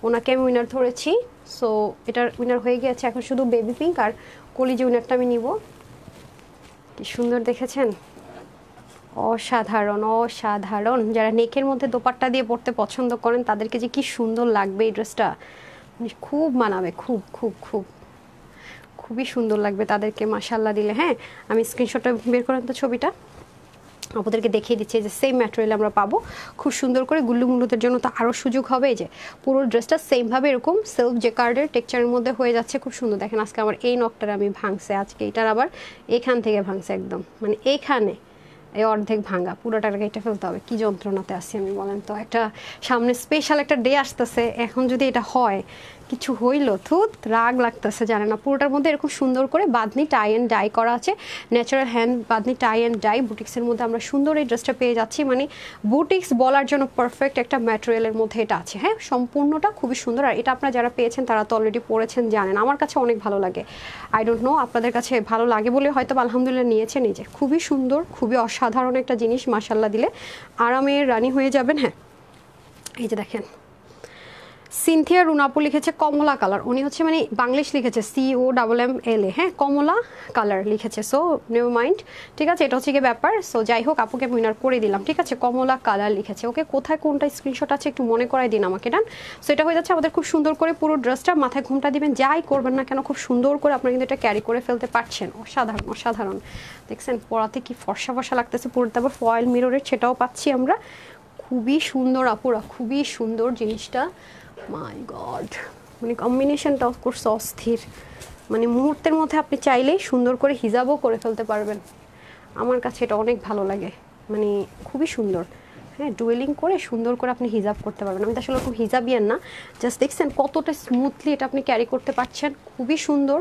ওনাকে আমি উইনার ধরেছি, সো এটার উইনার হয়ে গিয়েছে। এখন শুধু বেবি পিঙ্ক আর কলিজে উইনারটা আমি নিব। কি সুন্দর দেখেছেন, অসাধারণ অসাধারণ। যারা নেকের মধ্যে দোপাট্টা দিয়ে পরতে পছন্দ করেন তাদেরকে যে কি সুন্দর লাগবে এই ড্রেসটা, খুব মানাবে, খুব খুব খুব খুবই সুন্দর লাগবে তাদেরকে মাশাআল্লাহ দিলে। হ্যাঁ আমি স্ক্রিনশটটা বের করেন তো, ছবিটা আপনাদেরকে দেখিয়ে দিচ্ছি যে সেম ম্যাটেরিয়াল আমরা পাবো খুব সুন্দর করে। গুল্লু মুল্লুদের জন্য তো আরও সুযোগ হবে, এই যে পুরো ড্রেসটা সেমভাবে এরকম সেলফ জেকার্ডের টেক্সচারের মধ্যে হয়ে যাচ্ছে, খুব সুন্দর। দেখেন আজকে আমার এই নকটার আমি ভাঙছে, আজকে এটার আবার এখান থেকে ভাঙছে একদম, মানে এইখানে এই অর্ধেক ভাঙা, পুরোটা কেটে ফেলতে হবে। কি যন্ত্রণাতে আছি আমি বলেন তো। একটা সামনে স্পেশাল একটা ডে আসতেছে, এখন যদি এটা হয় কিছু হইলো থুত রাগ লাগতেছে জানে না। পুরোটার মধ্যে এরকম সুন্দর করে বাঁধনি টাই অ্যান্ড ডাই করা আছে, natural hand bandhani tie and dye. বুটিক্সের মধ্যে আমরা সুন্দর এই ড্রেসটা পেয়ে যাচ্ছি, মানে বুটিক্স বলার জন্য পারফেক্ট একটা ম্যাটেরিয়ালের মধ্যে এটা আছে। হ্যাঁ, সম্পূর্ণটা খুবই সুন্দর। আর এটা আপনারা যারা পেয়েছেন তারা তো অলরেডি পরেছেন, জানেন আমার কাছে অনেক ভালো লাগে। আই ডোন্ট নো আপনাদের কাছে ভালো লাগে বলে হয়তো আলহামদুলিল্লাহ নিয়েছেন। এই যে খুবই সুন্দর, খুবই অসাধারণ একটা জিনিস, মাশাল্লাহ দিলে আরামের রানী হয়ে যাবেন। হ্যাঁ, এই যে দেখেন সিনথিয়া রুনাপু লিখেছে কমলা কালার, উনি হচ্ছে মানে বাংলিশ লিখেছে COMMLA, হ্যাঁ কমলা কালার লিখেছে। সো নেভার মাইন্ড, ঠিক আছে, এটা হচ্ছে কি ব্যাপার। সো যাই হোক, আপুকে উইনার করে দিলাম, ঠিক আছে, কমলা কালার লিখেছে। ওকে, কোথায় কোনটা স্ক্রিনশট আছে একটু মনে করাই দিন আমাকে, ডান। সো এটা হয়ে যাচ্ছে আমাদের খুব সুন্দর করে পুরো ড্রেসটা, মাথায় ঘুমটা দিবেন, যাই করবেন না কেন খুব সুন্দর করে আপনারা কিন্তু এটা ক্যারি করে ফেলতে পারছেন। অসাধারণ অসাধারণ, দেখছেন পরাতে কি ফর্সা ফর্সা লাগতেছে। পুরোটা আবার ফয়েল মিররের সেটাও পাচ্ছি আমরা। খুবই সুন্দর আপুরা, খুবই সুন্দর জিনিসটা। মাই গড, মানে কম্বিনেশনটা অফকোর্স অস্থির, মানে মুহূর্তের মধ্যে আপনি চাইলেই সুন্দর করে হিজাবও করে ফেলতে পারবেন। আমার কাছে এটা অনেক ভালো লাগে, মানে খুবই সুন্দর। হ্যাঁ, ডুয়েলিং করে সুন্দর করে আপনি হিজাব করতে পারবেন। আমি তো আসলে খুব হিজাবিয়ান না, জাস্ট দেখছেন কতটা স্মুথলি এটা আপনি ক্যারি করতে পারছেন। খুবই সুন্দর,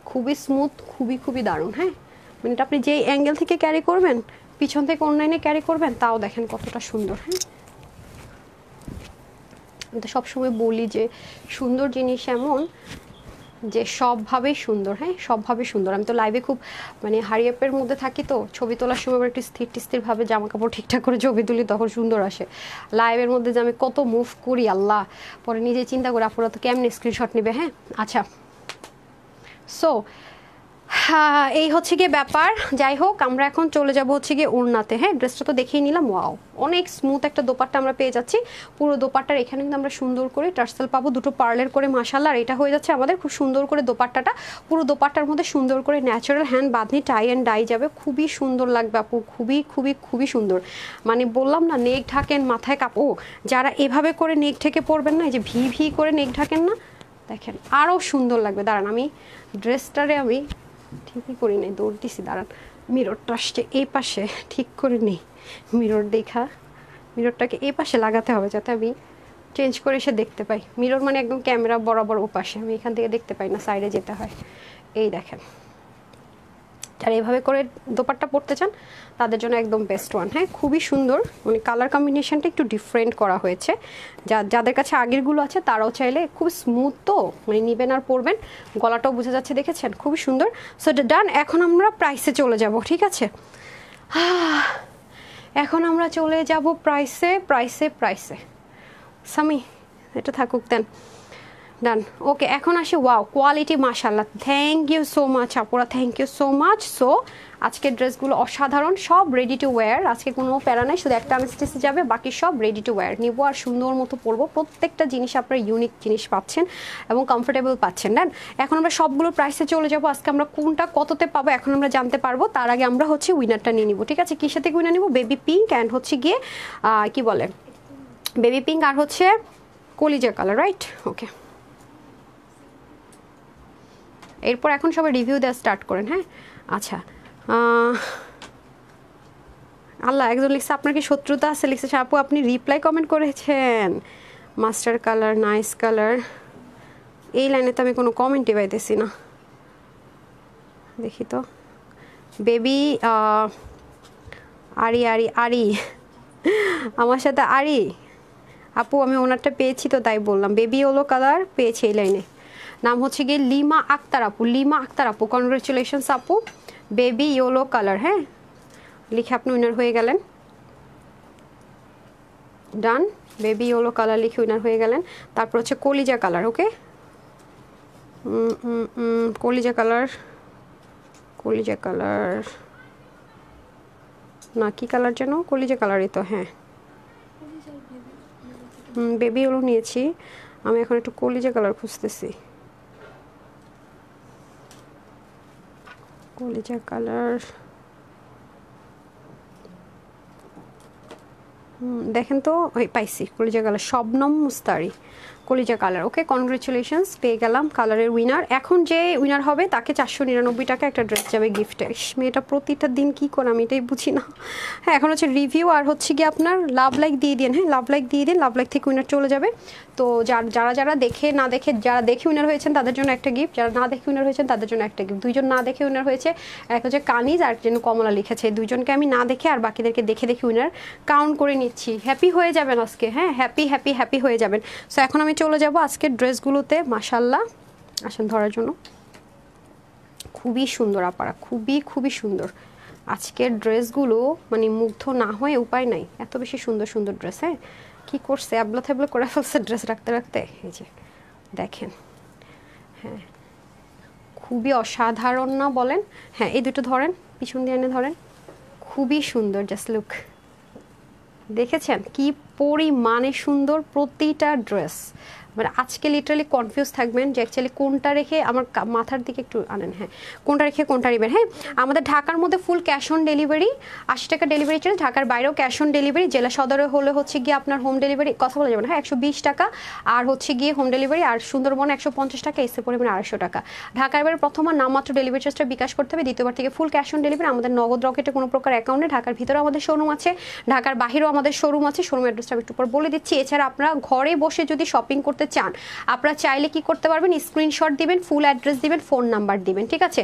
খুবই স্মুথ, খুবই খুবই দারুণ। হ্যাঁ, মানে এটা আপনি যেই অ্যাঙ্গেল থেকে ক্যারি করবেন, পিছন থেকে অনলাইনে ক্যারি করবেন, তাও দেখেন কতটা সুন্দর। হ্যাঁ, আমি তো সবসময় বলি যে সুন্দর জিনিস এমন যে সবভাবেই সুন্দর। হ্যাঁ, সবভাবে সুন্দর। আমি তো লাইভে খুব মানে হারিয়াপের মধ্যে থাকি, তো ছবি তোলার সময় আবার একটু স্থিরভাবে জামা কাপড় ঠিকঠাক করে ছবি তুলি, তখন সুন্দর আসে। লাইভের মধ্যে যে আমি কত মুভ করি আল্লাহ, পরে নিজে চিন্তা করে আপনারা তো কেমনে স্ক্রিনশট নেবে। হ্যাঁ, আচ্ছা, সো এই হচ্ছে গিয়ে ব্যাপার। যাই হোক, আমরা এখন চলে যাব হচ্ছে গিয়ে ওড়নাতে। হ্যাঁ, ড্রেসটা তো দেখিয়ে নিলাম, ওয়াও অনেক স্মুথ একটা দোপাট্টা আমরা পেয়ে যাচ্ছি। পুরো দোপাট্টার এখানে কিন্তু আমরা সুন্দর করে টার্সেল পাবো, দুটো পার্লের করে মাশাআল্লাহ। আর এটা হয়ে যাচ্ছে আমাদের খুব সুন্দর করে দোপাট্টাটা, পুরো দোপাট্টার মধ্যে সুন্দর করে natural hand bandhani tie and dye যাবে। খুবই সুন্দর লাগবে আপু, খুবই খুবই খুবই সুন্দর। মানে বললাম না, নেক ঢাকেন মাথায় ও যারা এভাবে করে নেক ঢেকে পরবেন না, এই যে ভি করে নেক ঢাকেন না, দেখেন আরও সুন্দর লাগবে। দাঁড়ান, আমি ড্রেসটারে আমি ঠিকই করি নাই, দৌড় দিছি। দাঁড়ান, মিররটা আসছে এই পাশে, ঠিক করে নেই। মিরর দেখা, মিররটাকে এই পাশে লাগাতে হবে যাতে আমি চেঞ্জ করে এসে দেখতে পাই। মিরর মানে একদম ক্যামেরা বরাবর ও পাশে, আমি এখান থেকে দেখতে পাই না, সাইডে যেতে হয়। এই দেখেন, যারা এইভাবে করে দোপাট্টা পরতে চান তাদের জন্য একদম বেস্ট ওয়ান। হ্যাঁ, খুবই সুন্দর, মানে কালার কম্বিনেশনটা একটু ডিফারেন্ট করা হয়েছে। যাদের কাছে আগেরগুলো আছে তারাও চাইলে, খুব স্মুথ তো মানে নিবেন আর পরবেন। গলাটাও বোঝা যাচ্ছে, দেখেছেন, খুবই সুন্দর। সো ডান, এখন আমরা প্রাইসে চলে যাব, ঠিক আছে। এখন আমরা চলে যাব প্রাইসে প্রাইসে প্রাইসে সামি, এটা থাকুক দেন, ডান। ওকে, এখন আসি ওয়াও কোয়ালিটি মাশাআল্লাহ, থ্যাংক ইউ সো মাচ আপুরা, thank you so much. So আজকের ড্রেসগুলো অসাধারণ, সব রেডি টু ওয়্যার। আজকে কোনো প্যারা নাই, শুধু একটা আনস্টিচে যাবে, বাকি সব রেডি টু ওয়্যার। নিবো আর সুন্দর মতো পরবো। প্রত্যেকটা জিনিস আপনারা ইউনিক জিনিস পাচ্ছেন এবং কমফোর্টেবল পাচ্ছেন। ডান, এখন আমরা সবগুলো প্রাইসে চলে যাবো। আজকে আমরা কোনটা কততে পাবো এখন আমরা জানতে পারবো। তার আগে আমরা হচ্ছে উইনারটা নিয়ে নিব, ঠিক আছে। কিসের থেকে উইনার নিব? বেবি পিঙ্ক অ্যান্ড হচ্ছে গিয়ে কি বলে, বেবি পিঙ্ক আর হচ্ছে কলিজা কালার, রাইট? ওকে, এরপর এখন সবাই রিভিউ দেওয়া স্টার্ট করেন। হ্যাঁ, আচ্ছা, আল্লাহ, একজন লিখছে আপনার কি শত্রুতা আছে, লিখছে আপু আপনি রিপ্লাই কমেন্ট করেছেন। মাস্টার কালার, নাইস কালার, এই লাইনে তো আমি কোনো কমেন্টই পাইতেছি না, দেখি তো। বেবি আরি আরি আরি আমার সাথে আরি আপু, আমি ওনারটা পেয়েছি তো তাই বললাম। বেবি ইয়েলো কালার পেয়েছি এই লাইনে, নাম হচ্ছে গিয়ে লিমা আক্তার আপু। লিমা আক্তার আপু, কনগ্রেচুলেশনস আপু। বেবি ইয়েলো কালার, হ্যাঁ, লিখে আপনি উইনার হয়ে গেলেন। ডান, বেবি ইয়েলো কালার লিখে উইনার হয়ে গেলেন। তারপর হচ্ছে কলিজা কালার, ওকে, কলিজা কালার, কলিজা কালার না, কি কালার যেন, কলিজা কালারই তো, হ্যাঁ, বেবি ইয়েলো নিয়েছি আমি, এখন একটু কলিজা কালার খুঁজতেছি। কলিজা কালার, দেখেন তো, ওই পাইছি কলিজা কালার, শবনম মুস্তারি। কলিজা কালার। ওকে, কনগ্রেচুলেশনস, পেয়ে গেলাম কালারের উইনার। এখন যে উইনার হবে তাকে 499 টাকা একটা ড্রেস যাবে গিফটে। মেয়েটা প্রতিটা দিন কি করে আমি এটাই বুঝি না। হ্যাঁ, এখন হচ্ছে রিভিউ আর হচ্ছে কি আপনার লাভ লাইক দিয়ে দিন। হ্যাঁ, লাভ লাইক দিয়ে দিন, লাভ লাইক থেকে উইনার চলে যাবে। তো যারা দেখে না দেখে, যারা দেখে উইনার হয়েছেন তাদের জন্য একটা গিফট, যারা না দেখে উইনার হয়েছেন তাদের জন্য একটা গিফট। দুইজন না দেখে উইনার হয়েছে, এক হচ্ছে কানিজ আর একজন কমলা লিখেছে। দুইজনকে আমি না দেখে আর বাকিদেরকে দেখে দেখে উইনার কাউন্ট করে নিচ্ছি। হ্যাপি হয়ে যাবেন আজকে, হ্যাঁ হ্যাপি হ্যাপি হ্যাপি হয়ে যাবেন। সো এখন আমি চলে যাব আজকের ড্রেসগুলোতে। মাশাল্লাহ, আসেন ধরার জন্য। খুবই সুন্দর আপারা, খুবই খুবই সুন্দর আজকের ড্রেসগুলো, মানে মুগ্ধ না হয়ে উপায় নাই, এত বেশি সুন্দর সুন্দর ড্রেস। হ্যাঁ, কি করছে, অ্যাবলা থ্যাবলা করে ফেলছে ড্রেস রাখতে রাখতে। এই যে দেখেন, হ্যাঁ খুবই অসাধারণ না বলেন? হ্যাঁ, এই দুটো ধরেন, পিছন দিয়ে এনে ধরেন, খুবই সুন্দর। জাস্ট লুক, দেখেছেন কি পরিমাণে সুন্দর প্রতিটা ড্রেস। মানে আজকে লিটারালি কনফিউজ থাকবেন যে অ্যাকচুয়ালি কোনটা রেখে, আমার মাথার দিকে একটু আনেন, হ্যাঁ কোনটা রেখে কোনটা নেবেন। হ্যাঁ, আমাদের ঢাকার মধ্যে ফুল ক্যাশ অন ডেলিভারি, 80 টাকা ডেলিভারি চার্জ। ঢাকার বাইরেও ক্যাশ অন ডেলিভারি, জেলা সদরে হলে হচ্ছে গিয়ে আপনার হোম ডেলিভারি, কথা বলা যাবে না, হ্যাঁ 120 টাকা আর হচ্ছে গিয়ে হোম ডেলিভারি, আর সুন্দরবনে 150 টাকা, এসে পরিমাণে 250 টাকা। ঢাকার বাইরে প্রথমবার নামমাত্র ডেলিভারি চার্জটা বিকাশ করতে হবে, দ্বিতীয়বার থেকে ফুল ক্যাশ অন ডেলিভারি। আমাদের নগদ রকেটে কোনো প্রকার অ্যাকাউন্টে, ঢাকার ভিতরেও আমাদের শোরুম আছে, ঢাকার বাহিরেও আমাদের শোরুম আছে। শোরুম অ্যাড্রেসটা একটু পর বলে দিচ্ছি। এছাড়া আপনারা ঘরে বসে যদি শপিং করতে চান, আপনারা চাইলে কি করতে পারবেন, স্ক্রিনশট দিবেন, ফুল অ্যাড্রেস দিবেন, ফোন নাম্বার দিবেন, ঠিক আছে,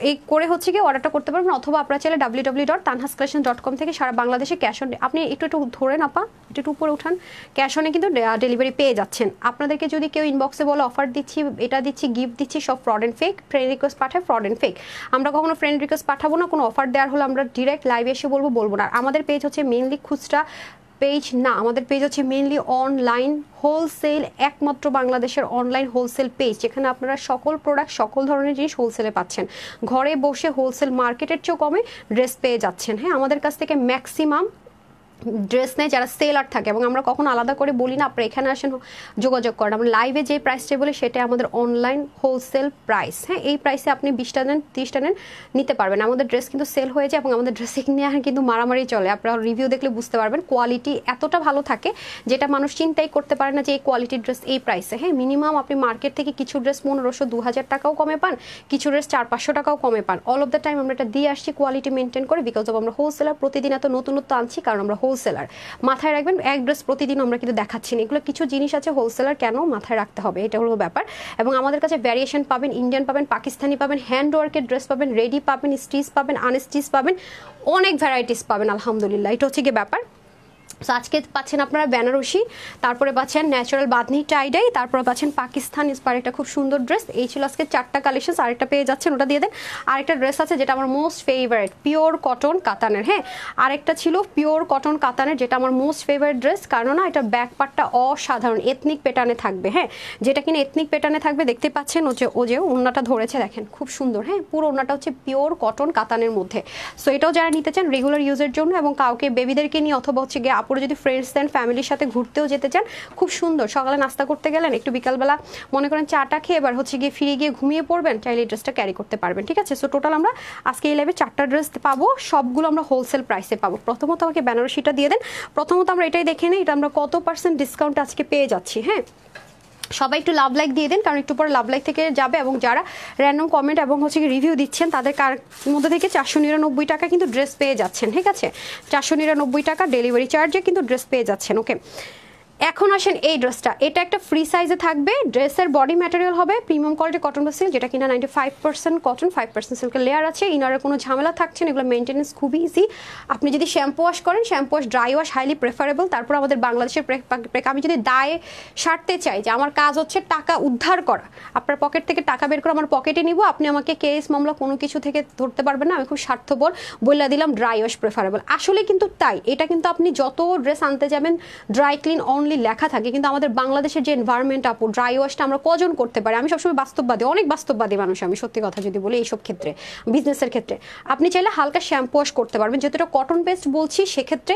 এই করে হচ্ছে কি অর্ডারটা করতে পারবেন। অথবা আপনারা চাইলে www.tanhascollection.com থেকে সারা বাংলাদেশে ক্যাশ অন, আপনি একটু একটু ধরেন আপা, একটু উপরে উঠান, ক্যাশ অনে কিন্তু ডেলিভারি পেয়ে যাচ্ছেন। আপনাদেরকে যদি কেউ ইনবক্সে বলে অফার দিচ্ছি, এটা দিচ্ছি, গিফট দিচ্ছি, সব fraud and fake. Friend request পাঠায়, ফ্রড অ্যান্ড ফেক। আমরা কখনো ফ্রেন্ড রিকোয়েস্ট পাঠাবো না, কোনো অফার দেওয়ার হলে আমরা ডিরেক্ট লাইভে এসে বলবো না। আমাদের পেজ হচ্ছে মেইনলি খুচরা পেজ না, আমাদের পেজ হচ্ছে মেইনলি অনলাইন হোলসেল, একমাত্র বাংলাদেশের অনলাইন হোলসেল পেজ, যেখানে আপনারা সকল প্রোডাক্ট, সকল ধরনের জিনিস হোলসেলে পাচ্ছেন। ঘরে বসে হোলসেল মার্কেটের চেয়েও কমে ড্রেস পেয়ে যাচ্ছেন। হ্যাঁ, আমাদের কাছ থেকে ম্যাক্সিমাম ড্রেস নেয় যারা সেলার থাকে, এবং আমরা কখনো আলাদা করে বলি না আপনারা এখানে আসেন যোগাযোগ করেন। আমরা লাইভে যে প্রাইসটা বলি সেটা আমাদের অনলাইন হোলসেল প্রাইস। হ্যাঁ, এই প্রাইসে আপনি 20টা নেন, 30টা নেন, নিতে পারবেন। আমাদের ড্রেস কিন্তু সেল হয়ে যায়, এবং আমাদের ড্রেস নিয়ে কিন্তু মারামারি চলে। আপনারা রিভিউ দেখলে বুঝতে পারবেন, কোয়ালিটি এতটা ভালো থাকে যেটা মানুষ চিন্তাই করতে পারে না যে এই কোয়ালিটির ড্রেস এই প্রাইসে। হ্যাঁ, মিনিমাম আপনি মার্কেট থেকে কিছু ড্রেস 1500-2000 টাকাও কমে পান, কিছু ড্রেস 400-500 টাকাও কমে পান। অল অফ দ্য টাইম আমরা এটা দিয়ে আসছি কোয়ালিটি মেনটেন করে, বিকজ অফ আমরা হোলসেলার, প্রতিদিন এত নতুনত্ব আনছি কারণ আমরা হোলসেলার। মাথায় রাখবেন, এক ড্রেস প্রতিদিন আমরা কিন্তু দেখাচ্ছি না, এগুলো কিছু জিনিস আছে হোলসেলার কেন মাথায় রাখতে হবে, এটা হলো ব্যাপার। এবং আমাদের কাছে ভ্যারিয়েশন পাবেন, ইন্ডিয়ান পাবেন, পাকিস্তানি পাবেন, হ্যান্ড ওয়ার্কের ড্রেস পাবেন, রেডি পাবেন, স্টিচ পাবেন, আনস্টিচ পাবেন, অনেক ভ্যারাইটিস পাবেন আলহামদুলিল্লাহ। এটা হচ্ছে গিয়ে ব্যাপার। সো আজকে পাচ্ছেন আপনারা বেনারসি, তারপরে পাচ্ছেন ন্যাচারাল বাঁধনি টাইডাই, তারপরে পাচ্ছেন পাকিস্তান ইন্সপায়ার একটা খুব সুন্দর ড্রেস। এই ছিল আজকে 4টা কালেকশন, আরেকটা পেয়ে যাচ্ছেন, ওটা দিয়ে দেন। আরেকটা ড্রেস আছে যেটা আমার মোস্ট ফেভারিট, পিওর কটন কাতানের। হ্যাঁ, আরেকটা ছিল পিওর কটন কাতানের, যেটা আমার মোস্ট ফেভারিট ড্রেস, কারণ এটা ব্যাক পার্টটা অসাধারণ এথনিক প্যাটার্নে থাকবে। হ্যাঁ, যেটা কিনা এথনিক প্যাটার্নে থাকবে, দেখতে পাচ্ছেন ও যে ওড়নাটা ধরেছে দেখেন খুব সুন্দর। হ্যাঁ, পুরো ওড়নাটা হচ্ছে পিওর কটন কাতানের মধ্যে। সো এটাও যারা নিতে চান রেগুলার ইউজের জন্য, এবং কাউকে বেবিদেরকে নিয়ে অথবা হচ্ছে গিয়ে আপুরে যদি ফ্রেন্ডস দেন, ফ্যামিলির সাথে ঘুরতেও যেতে চান, খুব সুন্দর। সকালে নাস্তা করতে গেলেন, একটু বিকালবেলা মনে করেন চাটা খেয়ে এবার হচ্ছে গিয়ে ফিরে গিয়ে ঘুমিয়ে পড়বেন, চাইলে এই ড্রেসটা ক্যারি করতে পারবেন, ঠিক আছে। সো টোটাল আমরা আজকে এই লাইভে 4টা ড্রেস পাবো, সবগুলো আমরা হোলসেল প্রাইসে পাবো। প্রথমত আমাকে বেনারসিটা দিয়ে দেন। প্রথমত আমরা এটাই দেখে নিই, এটা আমরা কত % ডিসকাউন্ট আজকে পেয়ে যাচ্ছি। হ্যাঁ, সবাই একটু লাভ লাইক দিয়ে দেন, কারণ একটু পরে লাভ লাইক থেকে যাবে, এবং যারা র্যান্ডম কমেন্ট এবং হচ্ছে রিভিউ দিচ্ছেন তাদের মধ্যে থেকে 499 টাকা কিন্তু ড্রেস পেয়ে যাচ্ছেন, ঠিক আছে। 499 টাকা ডেলিভারি চার্জে কিন্তু ড্রেস পেয়ে যাচ্ছেন। ওকে, এখন আসেন এই ড্রেসটা, এটা একটা ফ্রি সাইজে থাকবে। ড্রেসের বডি ম্যাটেরিয়াল হবে প্রিমিয়াম কোয়ালিটি কটন বা সিল্ক, যেটা কিনা 95% কটন, 5% সিল্কের লেয়ার আছে। ইনারের কোনো ঝামেলা থাকছে না, এগুলো মেনটেন্যান্স খুবই ইজি। আপনি যদি শ্যাম্পু ওয়াশ করেন, shampoo wash, dry wash highly preferable. তারপর আমাদের বাংলাদেশের আমি যদি দায়ে সারতে চাই যে আমার কাজ হচ্ছে টাকা উদ্ধার করা, আপনার পকেট থেকে টাকা বের করে আমার পকেটে নিব, আপনি আমাকে কেস মামলা কোনো কিছু থেকে ধরতে পারবেন না, আমি খুব স্বার্থপর বলে দিলাম ড্রাই ওয়াশ প্রেফারেবল। আসলে কিন্তু তাই, এটা কিন্তু আপনি যত ড্রেস আনতে যাবেন ড্রাই ক্লিন অনলি লেখা থাকে, কিন্তু আমাদের বাংলাদেশের যে এনভায়রনমেন্ট আপু, ড্রাই ওয়াশটা আমরা কজন করতে পারি। আমি সবসময় বাস্তববাদী, অনেক বাস্তববাদী মানুষ আমি, সত্যি কথা যদি বলি এইসব ক্ষেত্রে, বিজনেসের ক্ষেত্রে আপনি চাইলে হালকা শ্যাম্পু ওয়াশ করতে পারবেন, যেহেতু এটা কটন পেস্ট বলছি, সেক্ষেত্রে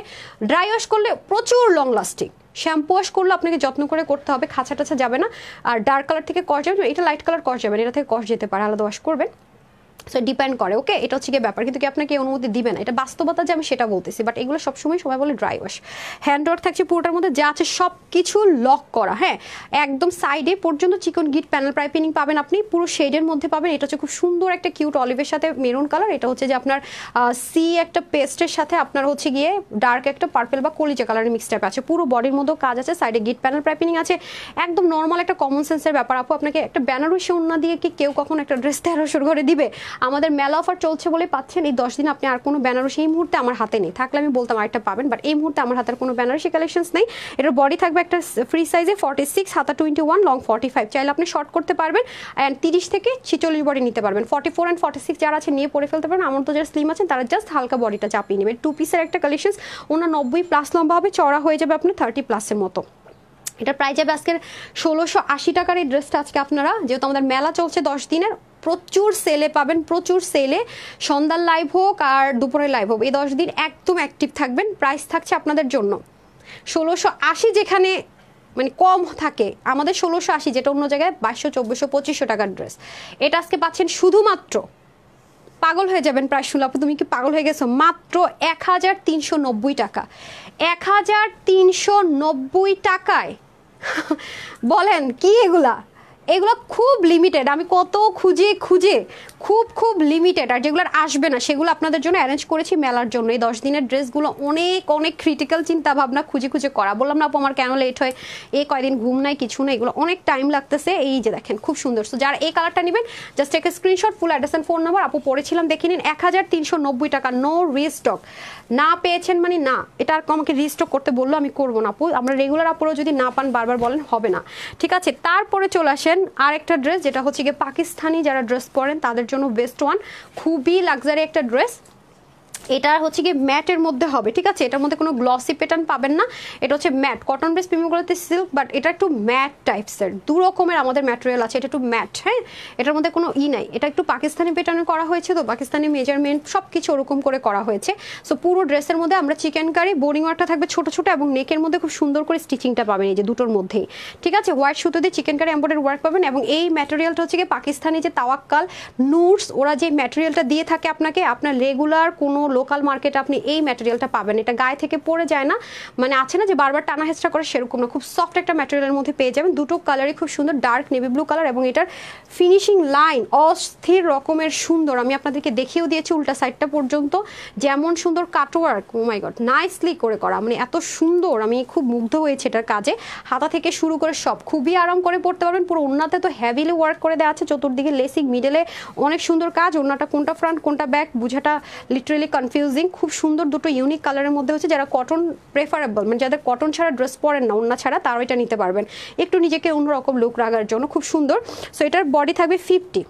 ড্রাই ওয়াশ করলে প্রচুর লং লাস্টিং। শ্যাম্পু ওয়াশ করলে আপনাকে যত্ন করে করতে হবে, খাঁচা টাছা যাবে না। আর ডার্ক কালার থেকে কস যাবে, এটা লাইট কালার কস যাবে, এটা থেকে কস যেতে পারে, আলাদা ওয়াশ করবেন। সো ডিপেন্ড করে, ওকে? এটা হচ্ছে গিয়ে ব্যাপার, কিন্তু কি আপনাকে অনুমতি দিবে না, এটা বাস্তবতা যে আমি সেটা বলতেছি। বাট এগুলো সবসময় সবাই বলে ড্রাই ওয়াশ। হ্যান্ড ওয়াশ থাকছে পুরোটার মধ্যে, যা আছে সব কিছু লক করা, হ্যাঁ, একদম সাইডে পর্যন্ত চিকন গিট প্যানেল পাইপিং পাবেন আপনি, পুরো শেডের মধ্যে পাবেন। এটা হচ্ছে খুব সুন্দর একটা কিউট অলিভের সাথে মেরুন কালার, এটা হচ্ছে যে আপনার সি একটা পেস্টের সাথে আপনার হচ্ছে গিয়ে ডার্ক একটা পার্পেল বা কলিজা কালারের মিক্স টাইপ আছে। পুরো বডির মধ্যেও কাজ আছে, সাইডে গিট প্যানেল পাইপিং আছে, একদম নর্মাল একটা কমন সেন্সের ব্যাপার। আপু আপনাকে একটা বেনারসি ওড়না দিয়ে কি কেউ কখন একটা ড্রেস 1300 করে দিবে? আমাদের মেলা অফার চলছে বলে পাচ্ছেন এই 10 দিন। আপনি আর কোনো বেনারসি এই মুহূর্তে আমার হাতে নেই, থাকলে আমি বলতাম আরেকটা পাবেন, বাট এই মুহূর্তে আমার হাতের কোনো বেনারসি কালেকশনস নেই। এটার বডি থাকবে একটা ফ্রি সাইজে 46, হাতা 21, লং 45, চাইলে আপনি শর্ট করতে পারবেন অ্যান্ড 30 থেকে 46 বডি নিতে পারবেন। 44 অ্যান্ড 46 যারা আছে নিয়ে পরে ফেলতে পারেন। আমার তো যারা স্লিম আছেন তারা জাস্ট হালকা বডিটা চাপিয়ে নেবেন। 2 পিসের একটা কালেকশন, ওনার 90+ লম্বা হবে, চড়া হয়ে যাবে আপনার 30+ মতো। এটা প্রায় যাবে আজকের 1680 টাকার এই ড্রেসটা আজকে আপনারা, যেহেতু আমাদের মেলা চলছে 10 দিনের, প্রচুর সেলে পাবেন, প্রচুর সেলে। সন্ধ্যার লাইভ হোক আর দুপুরের লাইভ হোক, এই 10 দিন একদম অ্যাক্টিভ থাকবেন। প্রাইস থাকছে আপনাদের জন্য 1680, যেখানে মানে কম থাকে আমাদের 1680, যেটা অন্য জায়গায় 2200, 2400, 2500 টাকার ড্রেস, এটা আজকে পাচ্ছেন শুধুমাত্র, পাগল হয়ে যাবেন প্রায় শুনলে, তুমি কি পাগল হয়ে গেছো, মাত্র 1390 টাকা। 1390 টাকায় বলেন কি এগুলা? এগুলো খুব লিমিটেড, আমি কত খুঁজে খুঁজে খুব লিমিটেড, আর যেগুলো আসবে না সেগুলো আপনাদের জন্য অ্যারেঞ্জ করেছি মেলার জন্য। এই 10 দিনের ড্রেসগুলো অনেক ক্রিটিক্যাল চিন্তা ভাবনা খুঁজে করা। বললাম না আপু আমার কেন লেট হয়, এই কয়দিন ঘুম নাই কিছু না, এগুলো অনেক টাইম লাগতেছে। এই যে দেখেন খুব সুন্দর। সো যারা এই কালারটা নেবেন জাস্ট একটা screenshot, full address and phone number. আপু পড়েছিলাম দেখে নিন, 1390 টাকা, নো রিস্টক। না পেয়েছেন মানে না, এটা আর আমাকে রিস্টক করতে বললো আমি করবো না আপু, আমরা রেগুলার আপুরও যদি না পান বারবার বলেন হবে না, ঠিক আছে? তারপরে চলে আসেন আরেকটা ড্রেস, যেটা হচ্ছে গিয়ে পাকিস্তানি যারা ড্রেস পরেন তাদের জন্য বেস্ট ওয়ান, খুবই লাক্সারি একটা ড্রেস। এটা হচ্ছে কি ম্যাটের মধ্যে হবে, ঠিক আছে? এটার মধ্যে কোনো গ্লসি প্যাটার্ন পাবেন না, এটা হচ্ছে ম্যাট। কটন বেস প্রিমিয়ামগুলোতে সিল্ক, বাট এটা একটু ম্যাট টাইপসের, দু রকমের আমাদের ম্যাটেরিয়াল আছে। এটা একটু ম্যাট, হ্যাঁ, এটার মধ্যে কোনো নাই, এটা একটু পাকিস্তানি প্যাটার্নে করা হয়েছে, তো পাকিস্তানি মেজারমেন্ট সব কিছু ওরকম করে করা হয়েছে। সো পুরো ড্রেসের মধ্যে আমরা চিকেন কারি বোরিং ওয়ার্কটা থাকবে ছোট ছোট, এবং নেকের মধ্যে খুব সুন্দর করে স্টিচিংটা পাবেন এই যে দুটোর মধ্যেই, ঠিক আছে? হোয়াইট সুতো দিয়ে চিকেন কারি এমব্রয়ডারি ওয়ার্ক পাবেন, এবং এই ম্যাটেরিয়ালটা হচ্ছে কি পাকিস্তানি যে তাওয়াক্কাল নুটস, ওরা যে ম্যাটেরিয়ালটা দিয়ে থাকে আপনাকে, আপনার রেগুলার কোনো লোকাল মার্কেটে আপনি এই ম্যাটেরিয়ালটা পাবেন। এটা গায়ে থেকে পড়ে যায় না, মানে আছে না যে বারবার টানা হেঁচড়া করে, সেরকম না, খুব সফট একটা ম্যাটেরিয়ালের মধ্যে পেয়ে যাবেন। দুটো কালারই খুব সুন্দর, ডার্ক নেভি ব্লু কালার, এবং এটার ফিনিশিং লাইন অস্থির রকমের সুন্দর। আমি আপনাদেরকে দেখিয়েও দিয়েছি উল্টা সাইডটা পর্যন্ত, যেমন সুন্দর কাটওয়ার্ক, ও মাই গড, নাইসলি করে করা, মানে এত সুন্দর, আমি খুব মুগ্ধ হয়েছে এটার কাজে। হাতা থেকে শুরু করে সব খুবই আরাম করে পড়তে পারবেন। পুরো ওড়নাতে তো হেভিলি ওয়ার্ক করে দেওয়া আছে, চতুর্দিকে লেসিং, মিডলে অনেক সুন্দর কাজ। ওড়নাটা কোনটা ফ্রন্ট কোনটা ব্যাক বুঝাটা লিটারেলি কনফিউজিং। খুব সুন্দর দুটো ইউনিক কালারের মধ্যে হচ্ছে, যারা কটন প্রেফারেবল, মানে যাদের কটন ছাড়া ড্রেস পরেন না, ওড়না ছাড়া, তারাও এটা নিতে পারবেন একটু নিজেকে অন্যরকম লুক রাখার জন্য, খুব সুন্দর। সো এটার বডি থাকবে 50,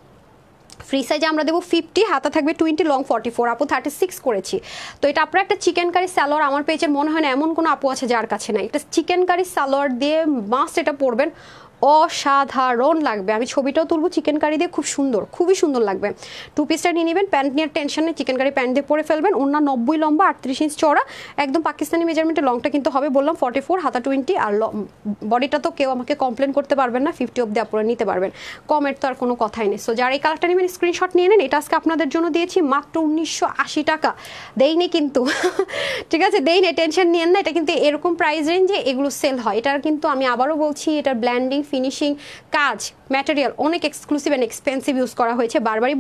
ফ্রি সাইজে আমরা দেবো 50, হাতা থাকবে 20, লং 44, আপু 36 করেছি। তো এটা আপনার একটা চিকেন কারি সালোয়ার, আমার পেজের মনে হয় না এমন কোনো আপু আছে যার কাছে নাই। এটা চিকেন কারি সালোয়ার দিয়ে মাস্ট এটা পরবেন, অসাধারণ লাগবে। আমি ছবিটাও তুলবো চিকেন কারি দিয়ে, খুব সুন্দর, খুবই সুন্দর লাগবে। 2 পিসটা নিয়ে নেবেন, প্যান্ট নিয়ে টেনশন নেই, চিকেন কারি প্যান্ট দিয়ে পরে ফেলবেন। ওনার 90 লম্বা, 38 ইঞ্চ চড়া, একদম পাকিস্তানি মেজারমেন্টে। লংটা কিন্তু হবে বললাম 44, হাতা 20, আর বডিটা তো কেউ আমাকে কমপ্লেন করতে পারবেন না, 50 অব্দি আপনারা নিতে পারবেন, কমের তো আর কোনো কথাই নেই। সো যারা এই কালারটা নেবেন স্ক্রিনশট নিয়ে নেন। এটা আজকে আপনাদের জন্য দিয়েছি মাত্র 1980 টাকা, দেইনি কিন্তু ঠিক আছে, দেইনি, টেনশন নিয়েন না। এটা কিন্তু এরকম প্রাইস রেঞ্জে এগুলো সেল হয়। এটার কিন্তু আমি আবারও বলছি, এটার ব্ল্যান্ডিং, ফিনিশিং, কাজ, ম্যাটেরিয়াল অনেক এক্সক্লুসিভ এন্ড এক্সপেন্সিভ ইউজ করা হয়েছে, বারবারই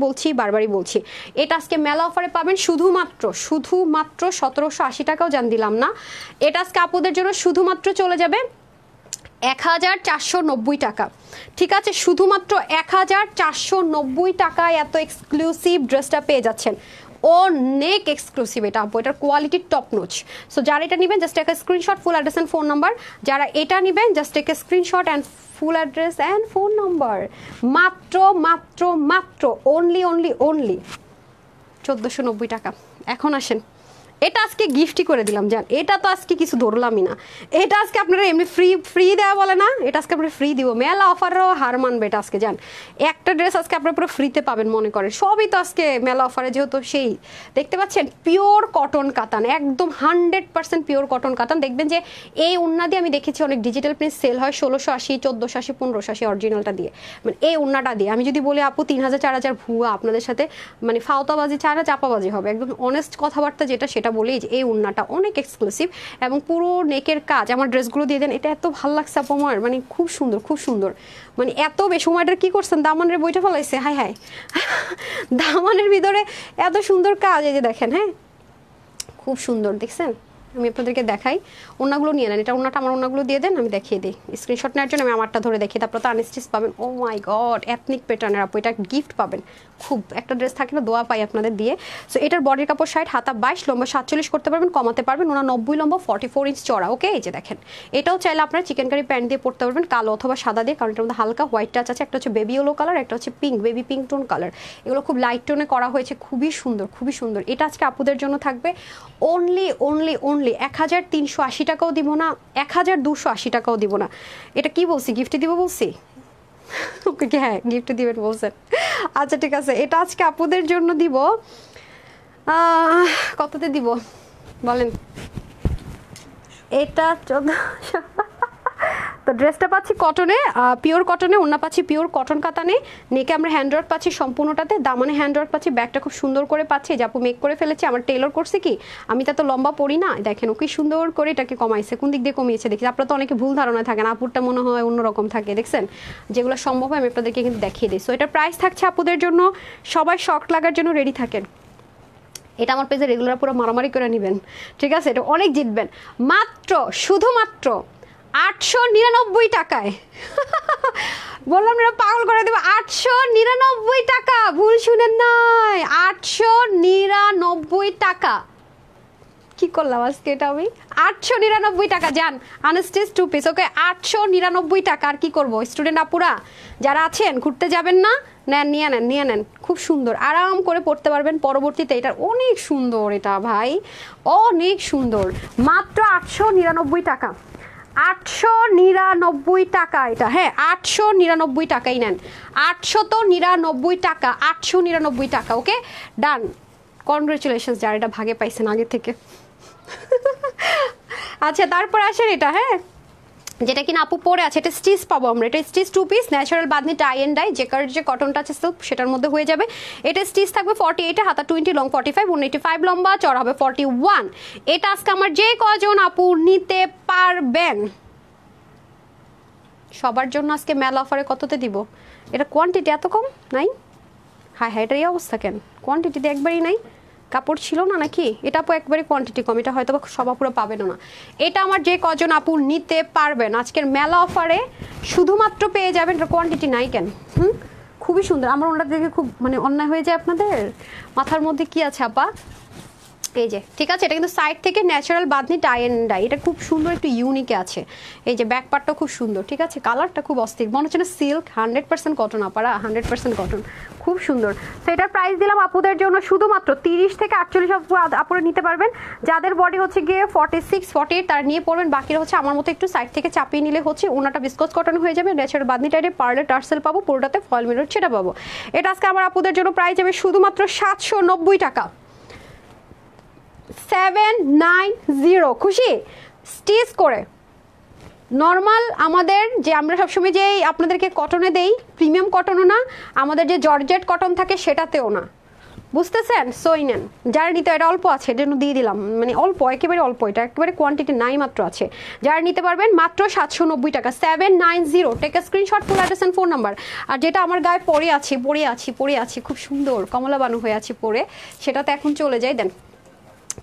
বলছি। এটা আজকে মেলা অফারে পাবেন শুধুমাত্র 1780 টাকাও জান দিলাম না। এটা আজকে আপুদের জন্য শুধুমাত্র চলে যাবে 1490 টাকা, ঠিক আছে? শুধুমাত্র 1490 টাকায় এত এক্সক্লুসিভ ড্রেসটা পেয়ে যাচ্ছেন, অনেক এক্সক্লুসিভ এটা আপু, এটার কোয়ালিটি টপ নোচ। সো যারা এটা নেবেন জাস্ট একটা screenshot, full address and phone number. যারা এটা নেবেন জাস্ট একটা screenshot and full address and phone number. মাত্র অনলি 1490 টাকা। এখন আসেন, এটা আজকে গিফটই করে দিলাম জান, এটা তো আজকে কিছু ধরলামই না, এটা আজকে আপনারা এমনি ফ্রি দেওয়া বলে না, এটা আজকে আপনারা ফ্রি দিব, মেলা অফারও হার মানবে এটা আজকে জান। একটা ড্রেস আজকে আপনারা পুরো ফ্রিতে পাবেন মনে করেন, সবই তো আজকে মেলা অফারে, যেহেতু সেই দেখতে পাচ্ছেন পিওর কটন কাতান, একদম 100% পিওর কটন কাতান। দেখবেন যে এই ওড়না দিয়ে আমি দেখেছি অনেক ডিজিটাল প্রিন্ট সেল হয় 1680, 1480, 1580 অরিজিনালটা দিয়ে, মানে এই ওড়নাটা দিয়ে আমি যদি বলি আপু 3000 4000 ভুয়া আপনাদের সাথে মানে ফাওতাবাজি ছাড়া চাপাবাজি হবে, একদম অনেস্ট কথাবার্তা যেটা সেটা বলেই যে এই ওড়নাটা অনেক এক্সক্লুসিভ এবং পুরো নেকের কাজ। আমার ড্রেসগুলো দিয়ে দেন, এটা এত ভালো লাগছে আপু আমার, মানে খুব সুন্দর খুব সুন্দর, মানে এত বেশি সময়টা কি করছেন দামানের বইটা ফেলাইছে, হাই হাই দামানের ভিতরে এত সুন্দর কাজ, এই যে দেখেন, হ্যাঁ খুব সুন্দর দেখছেন। আমি আপনাদেরকে দেখাই, ওড়নাগুলো নিয়ে নেন, এটা ওড়নাটা আমার ওড়নাগুলো দিয়ে দেন, আমি দেখিয়ে দিই স্ক্রিনশট নেওয়ার জন্য। আমি আমারটা ধরে দেখি, তারপর তো আনস্টিচ পাবেন। ও মাই গড, এথনিক প্যাটার্নের আপু, এটা গিফট পাবেন, খুব একটা ড্রেস থাকে না দোয়া পাই আপনাদের দিয়ে। সো এটার বডির কাপড় 60, হাতা 22, লম্বা 47 করতে পারবেন, কমাতে পারবেন, ওনা 90 লম্বা 44 ইঞ্চ চড়া। ওকে, এই যে দেখেন, এটাও চাইলে আপনারা চিকেন কারি প্যান্ট দিয়ে পরতে পারবেন, কালো অথবা সাদা দিয়ে, কারণ এটার মধ্যে হালকা হোয়াইট টাচ আছে, একটা হচ্ছে বেবি ইয়েলো কালার, একটা হচ্ছে pink, baby pink tone colour, এগুলো খুব লাইট টোনে করা হয়েছে, খুবই সুন্দর খুবই সুন্দর। এটা আজকে আপুদের জন্য থাকবে অনলি 1380 টাকাও দিব না, 1280 টাকাও দিব না। এটা কি বলছি, গিফটে দিব বলছি? ওকে, হ্যাঁ গিফটে দিবেন বলছেন, আচ্ছা ঠিক আছে। এটা আজকে আপুদের জন্য দিব কততে দিব বলেন? এটা 1400। তো ড্রেসটা পাচ্ছি কটনে, পিওর কটনে, ওড়না পাচ্ছি পিওর কটন কাতানে, নেকে আমরা হ্যান্ডওয়ার্ক পাচ্ছি সম্পূর্ণটাতে, দামানে হ্যান্ডওয়ার্ক পাচ্ছি, ব্যাগটা খুব সুন্দর করে পাচ্ছি, যে আপু মেক করে ফেলেছে, আমার টেলর করছে কি, আমি তা তো লম্বা পড়ি না, দেখেন ও কি সুন্দর করে এটাকে কমাইছে, কোন দিক দিয়ে কমিয়েছে দেখি। আপনারা তো অনেকে ভুল ধারণায় থাকেন, আপুরটা মনে হয় অন্যরকম থাকে, দেখছেন, যেগুলো সম্ভব হয় আমি আপনাদেরকে কিন্তু দেখিয়ে দিই। সো এটার প্রাইস থাকছে আপুদের জন্য, সবাই শক লাগার জন্য রেডি থাকেন। এটা আমার পেজে রেগুলার পুরো মারামারি করে নেবেন, ঠিক আছে, এটা অনেক জিতবেন। মাত্র শুধুমাত্র 899 টাকায় বললাম না পাগল করে দেবো, 899 টাকা, ভুল শুনেন নাই, 899 টাকা। কি করলাম আজকে এটা আমি, 899 টাকা যান, আনস্টিচ 2 পিস। ওকে, 899 টাকা। আর কি করবো স্টুডেন্ট আপুরা যারা আছেন, ঘুরতে যাবেন না, নেন, নিয়ে নেন, খুব সুন্দর, আরাম করে পড়তে পারবেন পরবর্তীতে। এটার অনেক সুন্দর, এটা ভাই অনেক সুন্দর, মাত্র 899 টাকা, 899 টাকা এটা, হ্যাঁ 899 টাকাই নেন, 899 টাকা, 899 টাকা। ওকে ডান, কনগ্রেচুলেশন যারা এটা ভাগে পাইছেন আগে থেকে। আচ্ছা তারপর আসেন এটা, হ্যাঁ যেটা কিনা আপু পরে আছে, এটা স্টিচ পাবো আমরা, এটা stitch 2 piece, natural bandhani tie and dye, যে কার যে কটনটা আছে সিল্ক সেটার মধ্যে হয়ে যাবে। এটা স্টিচ থাকবে 48, হাতা 20, লং 45, 185 লম্বা, চড়া হবে 41। এটা আজকে আমার যে কজন আপু নিতে পারবেন সবার জন্য আজকে মেলা অফারে কততে দিব? এটা কোয়ান্টিটি এত কম নাই, হ্যাঁ হ্যাঁ, এটার এই অবস্থা কেন, কোয়ান্টিটিতে একবারই নাই, কাপড় ছিল না নাকি? এটা আপু একবারে কোয়ান্টিটি কম, এটা হয়তো সব আপুরা পাবেন না। এটা আমার যে কজন আপু নিতে পারবেন আজকের মেলা অফারে শুধুমাত্র পেয়ে যাবেন, এটা কোয়ান্টিটি নাই কেন। খুবই সুন্দর, আমার ওনার দেখে খুব মানে অন্যায় হয়ে যায় আপনাদের মাথার মধ্যে কি আছে আপা, এই যে ঠিক আছে, এটা কিন্তু সাইড থেকে natural bandhani tie and die, এটা খুব সুন্দর একটু ইউনিকে আছে। এই যে ব্যাক পার্টটা খুব সুন্দর, ঠিক আছে, কালারটা খুব অস্থির, মনে হচ্ছে না সিল্ক, 100% কটন আপারা, 100% কটন, খুব সুন্দর। তো এটার প্রাইস দিলাম আপুদের জন্য শুধুমাত্র 30 থেকে 48 আপুরে নিতে পারবেন, যাদের বডি হচ্ছে গিয়ে 46 48 তারা নিয়ে পড়বেন, বাকিরা হচ্ছে আমার মতো একটু সাইড থেকে চাপিয়ে নিলে হচ্ছে ওনাটা বিস্কস কটন হয়ে যাবে, ন্যাচারাল বাঁধনি টাইপের পার্লে টার্সেল পাবো, পুরোটাতে ফয়েল মিরর সেটা পাবো। এটা আজকে আমার আপুদের জন্য প্রাইস যাবে শুধুমাত্র 790 টাকা, 790। খুশি? স্টিচ করে নর্মাল আমাদের যে আমরা সবসময় যে আপনাদেরকে কটনে দেই, প্রিমিয়াম কটনও না, আমাদের যে জর্জেট কটন থাকে সেটাতেও না, বুঝতেছেন? সই নেন, যারা নিতে, এটা অল্প আছে এর জন্য দিয়ে দিলাম, মানে অল্প, একেবারে অল্প, এটা একেবারে কোয়ান্টিটি নাই মাত্র আছে, যারা নিতে পারবেন মাত্র 790 টাকা, 790। Take a screenshot, full address and phone number. আর যেটা আমার গায়ে পরে আছি খুব সুন্দর কমলা বানু হয়ে আছি পরে, সেটাতে এখন চলে যাই, দেন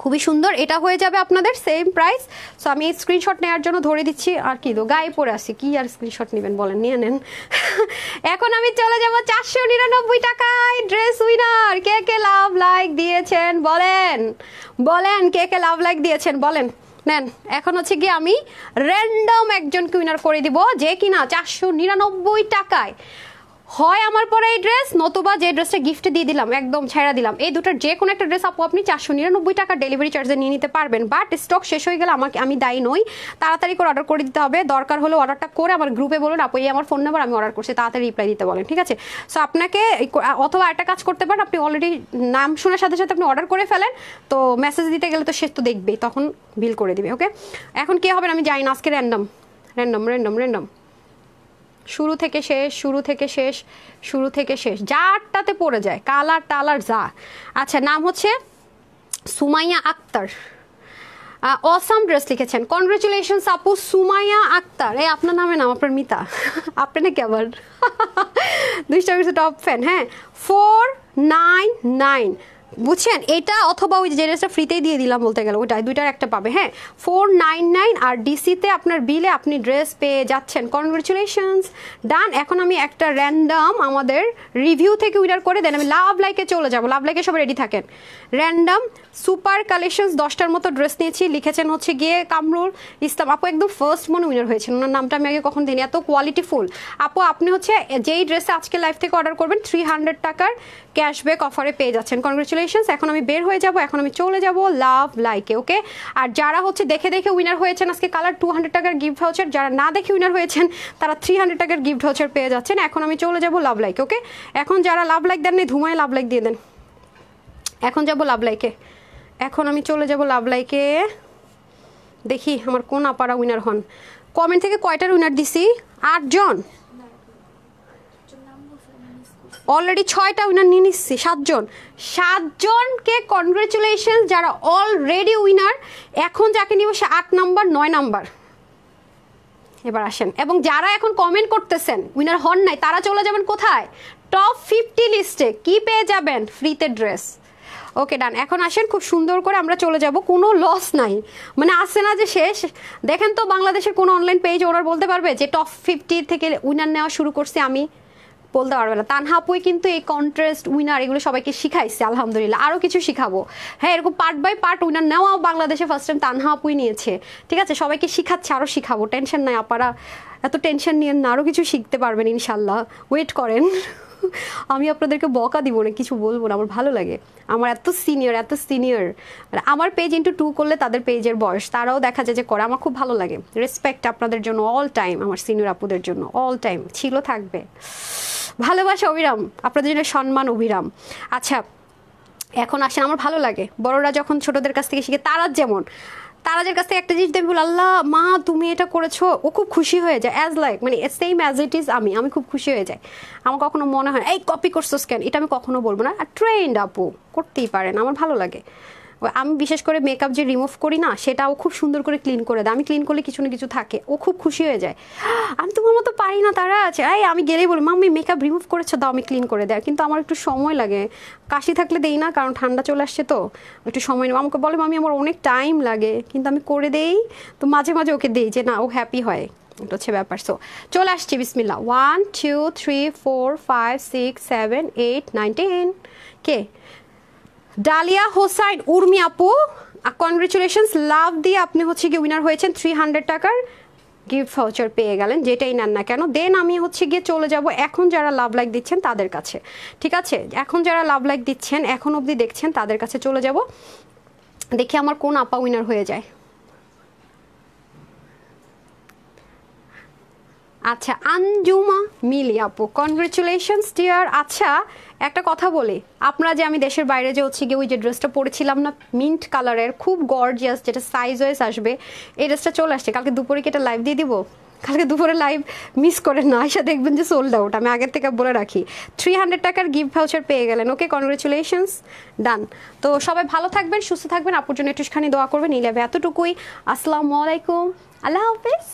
খুবই সুন্দর, এটা হয়ে যাবে আপনাদের সেম প্রাইস। সো আমি স্ক্রিনশট নেওয়ার জন্য ধরে দিচ্ছি, আর কি দো গায়ে পরে আসি, কি আর স্ক্রিনশট নেবেন বলেন, নিয়ে নেন। এখন আমি চলে যাব 499 টাকায়, ড্রেস উইনার কে কে লাভ লাইক দিয়েছেন বলেন, কে কে লাভ লাইক দিয়েছেন বলেন, নেন। এখন হচ্ছে গিয়ে আমি র্যান্ডম একজনকে উইনার করে দিব, যে কিনা 499 টাকায় হয় আমার পরে এই ড্রেস, নতুবা যে ড্রেসটা গিফটে দিয়ে দিলাম একদম ছেড়া দিলাম, এই দুটোর যে কোনো একটা ড্রেস আপু আপনি 499 টাকা ডেলিভারি চার্জে নিয়ে নিতে পারবেন। বাট স্টক শেষ হয়ে গেলে আমি দায়ী নই, তাড়াতাড়ি করে অর্ডার করে দিতে হবে। দরকার হলে অর্ডারটা করে আমার গ্রুপে বলুন আপু এই আমার ফোন নাম্বার, আমি অর্ডার করছি, তাড়াতাড়ি রিপ্লাই দিতে বলেন, ঠিক আছে? সো আপনাকে অথবা একটা কাজ করতে পারেন, আপনি অলরেডি নাম শোনার সাথে সাথে আপনি অর্ডার করে ফেলেন, তো মেসেজ দিতে গেলে তো সে তো দেখবেই, তখন বিল করে দিবে। ওকে, এখন কে হবেন আমি জানি না, আজকে র্যান্ডম র্যান্ডম র্যান্ডম র্যান্ডম, শুরু থেকে শেষ, শুরু থেকে শেষ, শুরু থেকে শেষ, যারটাতে পড়ে যায়, কালার টালার যা। আচ্ছা, নাম হচ্ছে সুমাইয়া আক্তার, অসাম ড্রেস লিখেছেন, কনগ্রেচুলেশনস আপু সুমাইয়া আক্তার। এই আপনার নামে নাম, আপনার মিতা আপনি নাকি আবার দুইটা টপ ফ্যান। হ্যাঁ, 499 বুঝছেন এটা, অথবা ওই যে ড্রেসটা ফ্রিতেই দিয়ে দিলাম বলতে গেলে, ওইটাই দুইটার একটা পাবে। হ্যাঁ, 499 আর ডিসিতে আপনার বিলে আপনি ড্রেস পেয়ে যাচ্ছেন। কনগ্রেচুলেশনস, ডান। এখন আমি একটা র্যান্ডাম আমাদের রিভিউ থেকে উইনার করে দেন, আমি লাভ লাইকে চলে যাবো। লাভ লাইকে সবাই রেডি থাকেন। র্যান্ডাম সুপার কালেকশনস 10টার মতো ড্রেস নিয়েছি, লিখেছেন হচ্ছে গিয়ে কামরুল ইসলাম আপু, একদম ফার্স্ট মনে উইনার হয়েছেন, ওনার নামটা আমি আগে কখন দিইনি, এত কোয়ালিটিফুল আপু। আপনি হচ্ছে যেই ড্রেসে আজকে লাইভ থেকে অর্ডার করবেন 300 টাকার ক্যাশব্যাক অফারে পেয়ে যাচ্ছেন। কনগ্রেচুলেশনস। এখন আমি বের হয়ে যাব, এখন আমি চলে যাব লাভ লাইকে। ওকে, আর যারা হচ্ছে দেখে দেখে উইনার হয়েছেন আজকে কালার 200 টাকার গিফট ভাউচার, যারা না দেখে উইনার হয়েছেন তারা 300 টাকার গিফট ভাউচার পেয়ে যাচ্ছেন। এখন আমি চলে যাব লাভ লাইকে। ওকে, এখন যারা লাভ লাইক দেন নাই ধুমায় লাভ লাইক দিয়ে দেন। এখন যাব লাভ লাইকে, এখন আমি চলে যাব লাভ লাইকে, দেখি আমার কোন আপারা উইনার হন। কমেন্ট থেকে কয়টার উইনার দিছি? 8 জন, অলরেডি 6টা উইনার নিয়ে নিচ্ছি। 7 জনকে কনগ্রেচুলেশন যারা অলরেডি উইনার। এখন যাকে নিব সে 8 নাম্বার 9 নাম্বার। এবার আসেন, এবং যারা এখন কমেন্ট করতেছেন উইনার হন নাই, তারা চলে যাবেন কোথায়? টপ 50 লিস্টে। কি পেয়ে যাবেন? ফ্রিতে ড্রেস। ওকে, ডান। এখন আসেন, খুব সুন্দর করে আমরা চলে যাব, কোনো লস নাই, মানে আসছে না যে শেষ। দেখেন তো বাংলাদেশের কোনো অনলাইন পেজ ওনার বলতে পারবে যে টপ 50 থেকে উইনার নেওয়া শুরু করছে? আমি বলতে পারবে না। তানহা আপুই কিন্তু এই কন্টেস্ট উইনার এগুলো সবাইকে শিখাইছে, আলহামদুলিল্লাহ। আরও কিছু শিখাবো। হ্যাঁ, এরকম পার্ট বাই পার্ট উইনার নেওয়াও বাংলাদেশে ফার্স্ট টাইম তানহা আপুই নিয়েছে, ঠিক আছে? সবাইকে শিখাচ্ছে, আরও শিখাবো, টেনশন নাই আপারা, এত টেনশন নিয়েন না, আরও কিছু শিখতে পারবেন ইনশাল্লাহ। ওয়েট করেন, আমি আপনাদেরকে বকা দিব না, কিছু বলবো না, আমার ভালো লাগে। আমার এত সিনিয়র, মানে আমার পেজ ইন্টু 2 করলে তাদের পেজের বয়স, তারাও দেখা যায় যে করে, আমার খুব ভালো লাগে। রেসপেক্ট আপনাদের জন্য অল টাইম, আমার সিনিয়র আপুদের জন্য অল টাইম ছিল, থাকবে। ভালোবাসা অবিরাম, আপনাদের জন্য সম্মান অবিরাম। আচ্ছা, এখন আসেন, আমার ভালো লাগে বড়রা যখন ছোটদের কাছ থেকে শিখে। তারাজের কাছ থেকে একটা জিনিস দেখ, বল আল্লাহ মা তুমি এটা করেছো, ও খুব খুশি হয়ে যায়, অ্যাজ লাইক মানে সেম অ্যাজ ইট ইজ আমি খুব খুশি হয়ে যাই। আমার কখনো মনে হয় এই কপি করছো কেন, এটা আমি কখনো বলবো না। আর ট্রেন্ড আপু করতেই পারেন, আমার ভালো লাগে। আমি বিশেষ করে মেকআপ যে রিমুভ করি না, সেটাও খুব সুন্দর করে ক্লিন করে দেয়। আমি ক্লিন করলে কিছু না কিছু থাকে, ও খুব খুশি হয়ে যায়। আমি তোমার মতো পারি না, তারা আছে। আমি গেলেই বলি মাম্মি মেকআপ রিমুভ করেছো, দাও আমি ক্লিন করে দেয়। কিন্তু আমার একটু সময় লাগে, কাশি থাকলে দেই না, কারণ ঠান্ডা চলে আসছে তো একটু সময় নেব। আমাকে বলে মামি আমার অনেক টাইম লাগে, কিন্তু আমি করে দেই। তো মাঝে মাঝে ওকে দেই যে না ও হ্যাপি হয়, এটা হচ্ছে ব্যাপার। সো চলে আসছি, বিসমিল্লাহ। 1 2 3 4 5 6 7 8 9 10। কে? ডালিয়া হোসাইন উর্মি আপু, কনগ্রেচুলেশনস। লাভ দিয়ে আপনি হচ্ছে গিয়ে উইনার হয়েছেন, 300 টাকার গিফট ভাউচার পেয়ে গেলেন, যেটাই নেন না কেন। দেন আমি হচ্ছে গিয়ে চলে যাব এখন যারা লাভ লাইক দিচ্ছেন তাদের কাছে, ঠিক আছে? এখন যারা লাভ লাইক দিচ্ছেন, এখন অবধি দেখছেন, তাদের কাছে চলে যাব, দেখি আমার কোন আপা উইনার হয়ে যায়। আচ্ছা, আঞ্জুমা মিলি আপু, কনগ্রেচুলেশনস ডিয়ার। আচ্ছা, একটা কথা বলি, আপনারা যে আমি দেশের বাইরে যে হচ্ছে গিয়ে ওই যে ড্রেসটা পরেছিলাম না, মিন্ট কালারের, খুব গর্জিয়াস, যেটা সাইজ ওয়াইজ আসবে, এই ড্রেসটা চলে আসছে। কালকে দুপুরে কি এটা লাইভ দিয়ে দিব? কালকে দুপুরে লাইভ মিস করেন না, এসে দেখবেন যে সোল্ড আউট। আমি আগের থেকে বলে রাখি, 300 টাকার গিফট ভাউচার পেয়ে গেলেন। ওকে, কনগ্রেচুলেশনস, ডান। তো সবাই ভালো থাকবেন, সুস্থ থাকবেন, আপুর জন্য একটুখানি দোয়া করবেন। এই লাইভে এতটুকুই। আসসালামু আলাইকুম, আল্লাহ হাফেজ।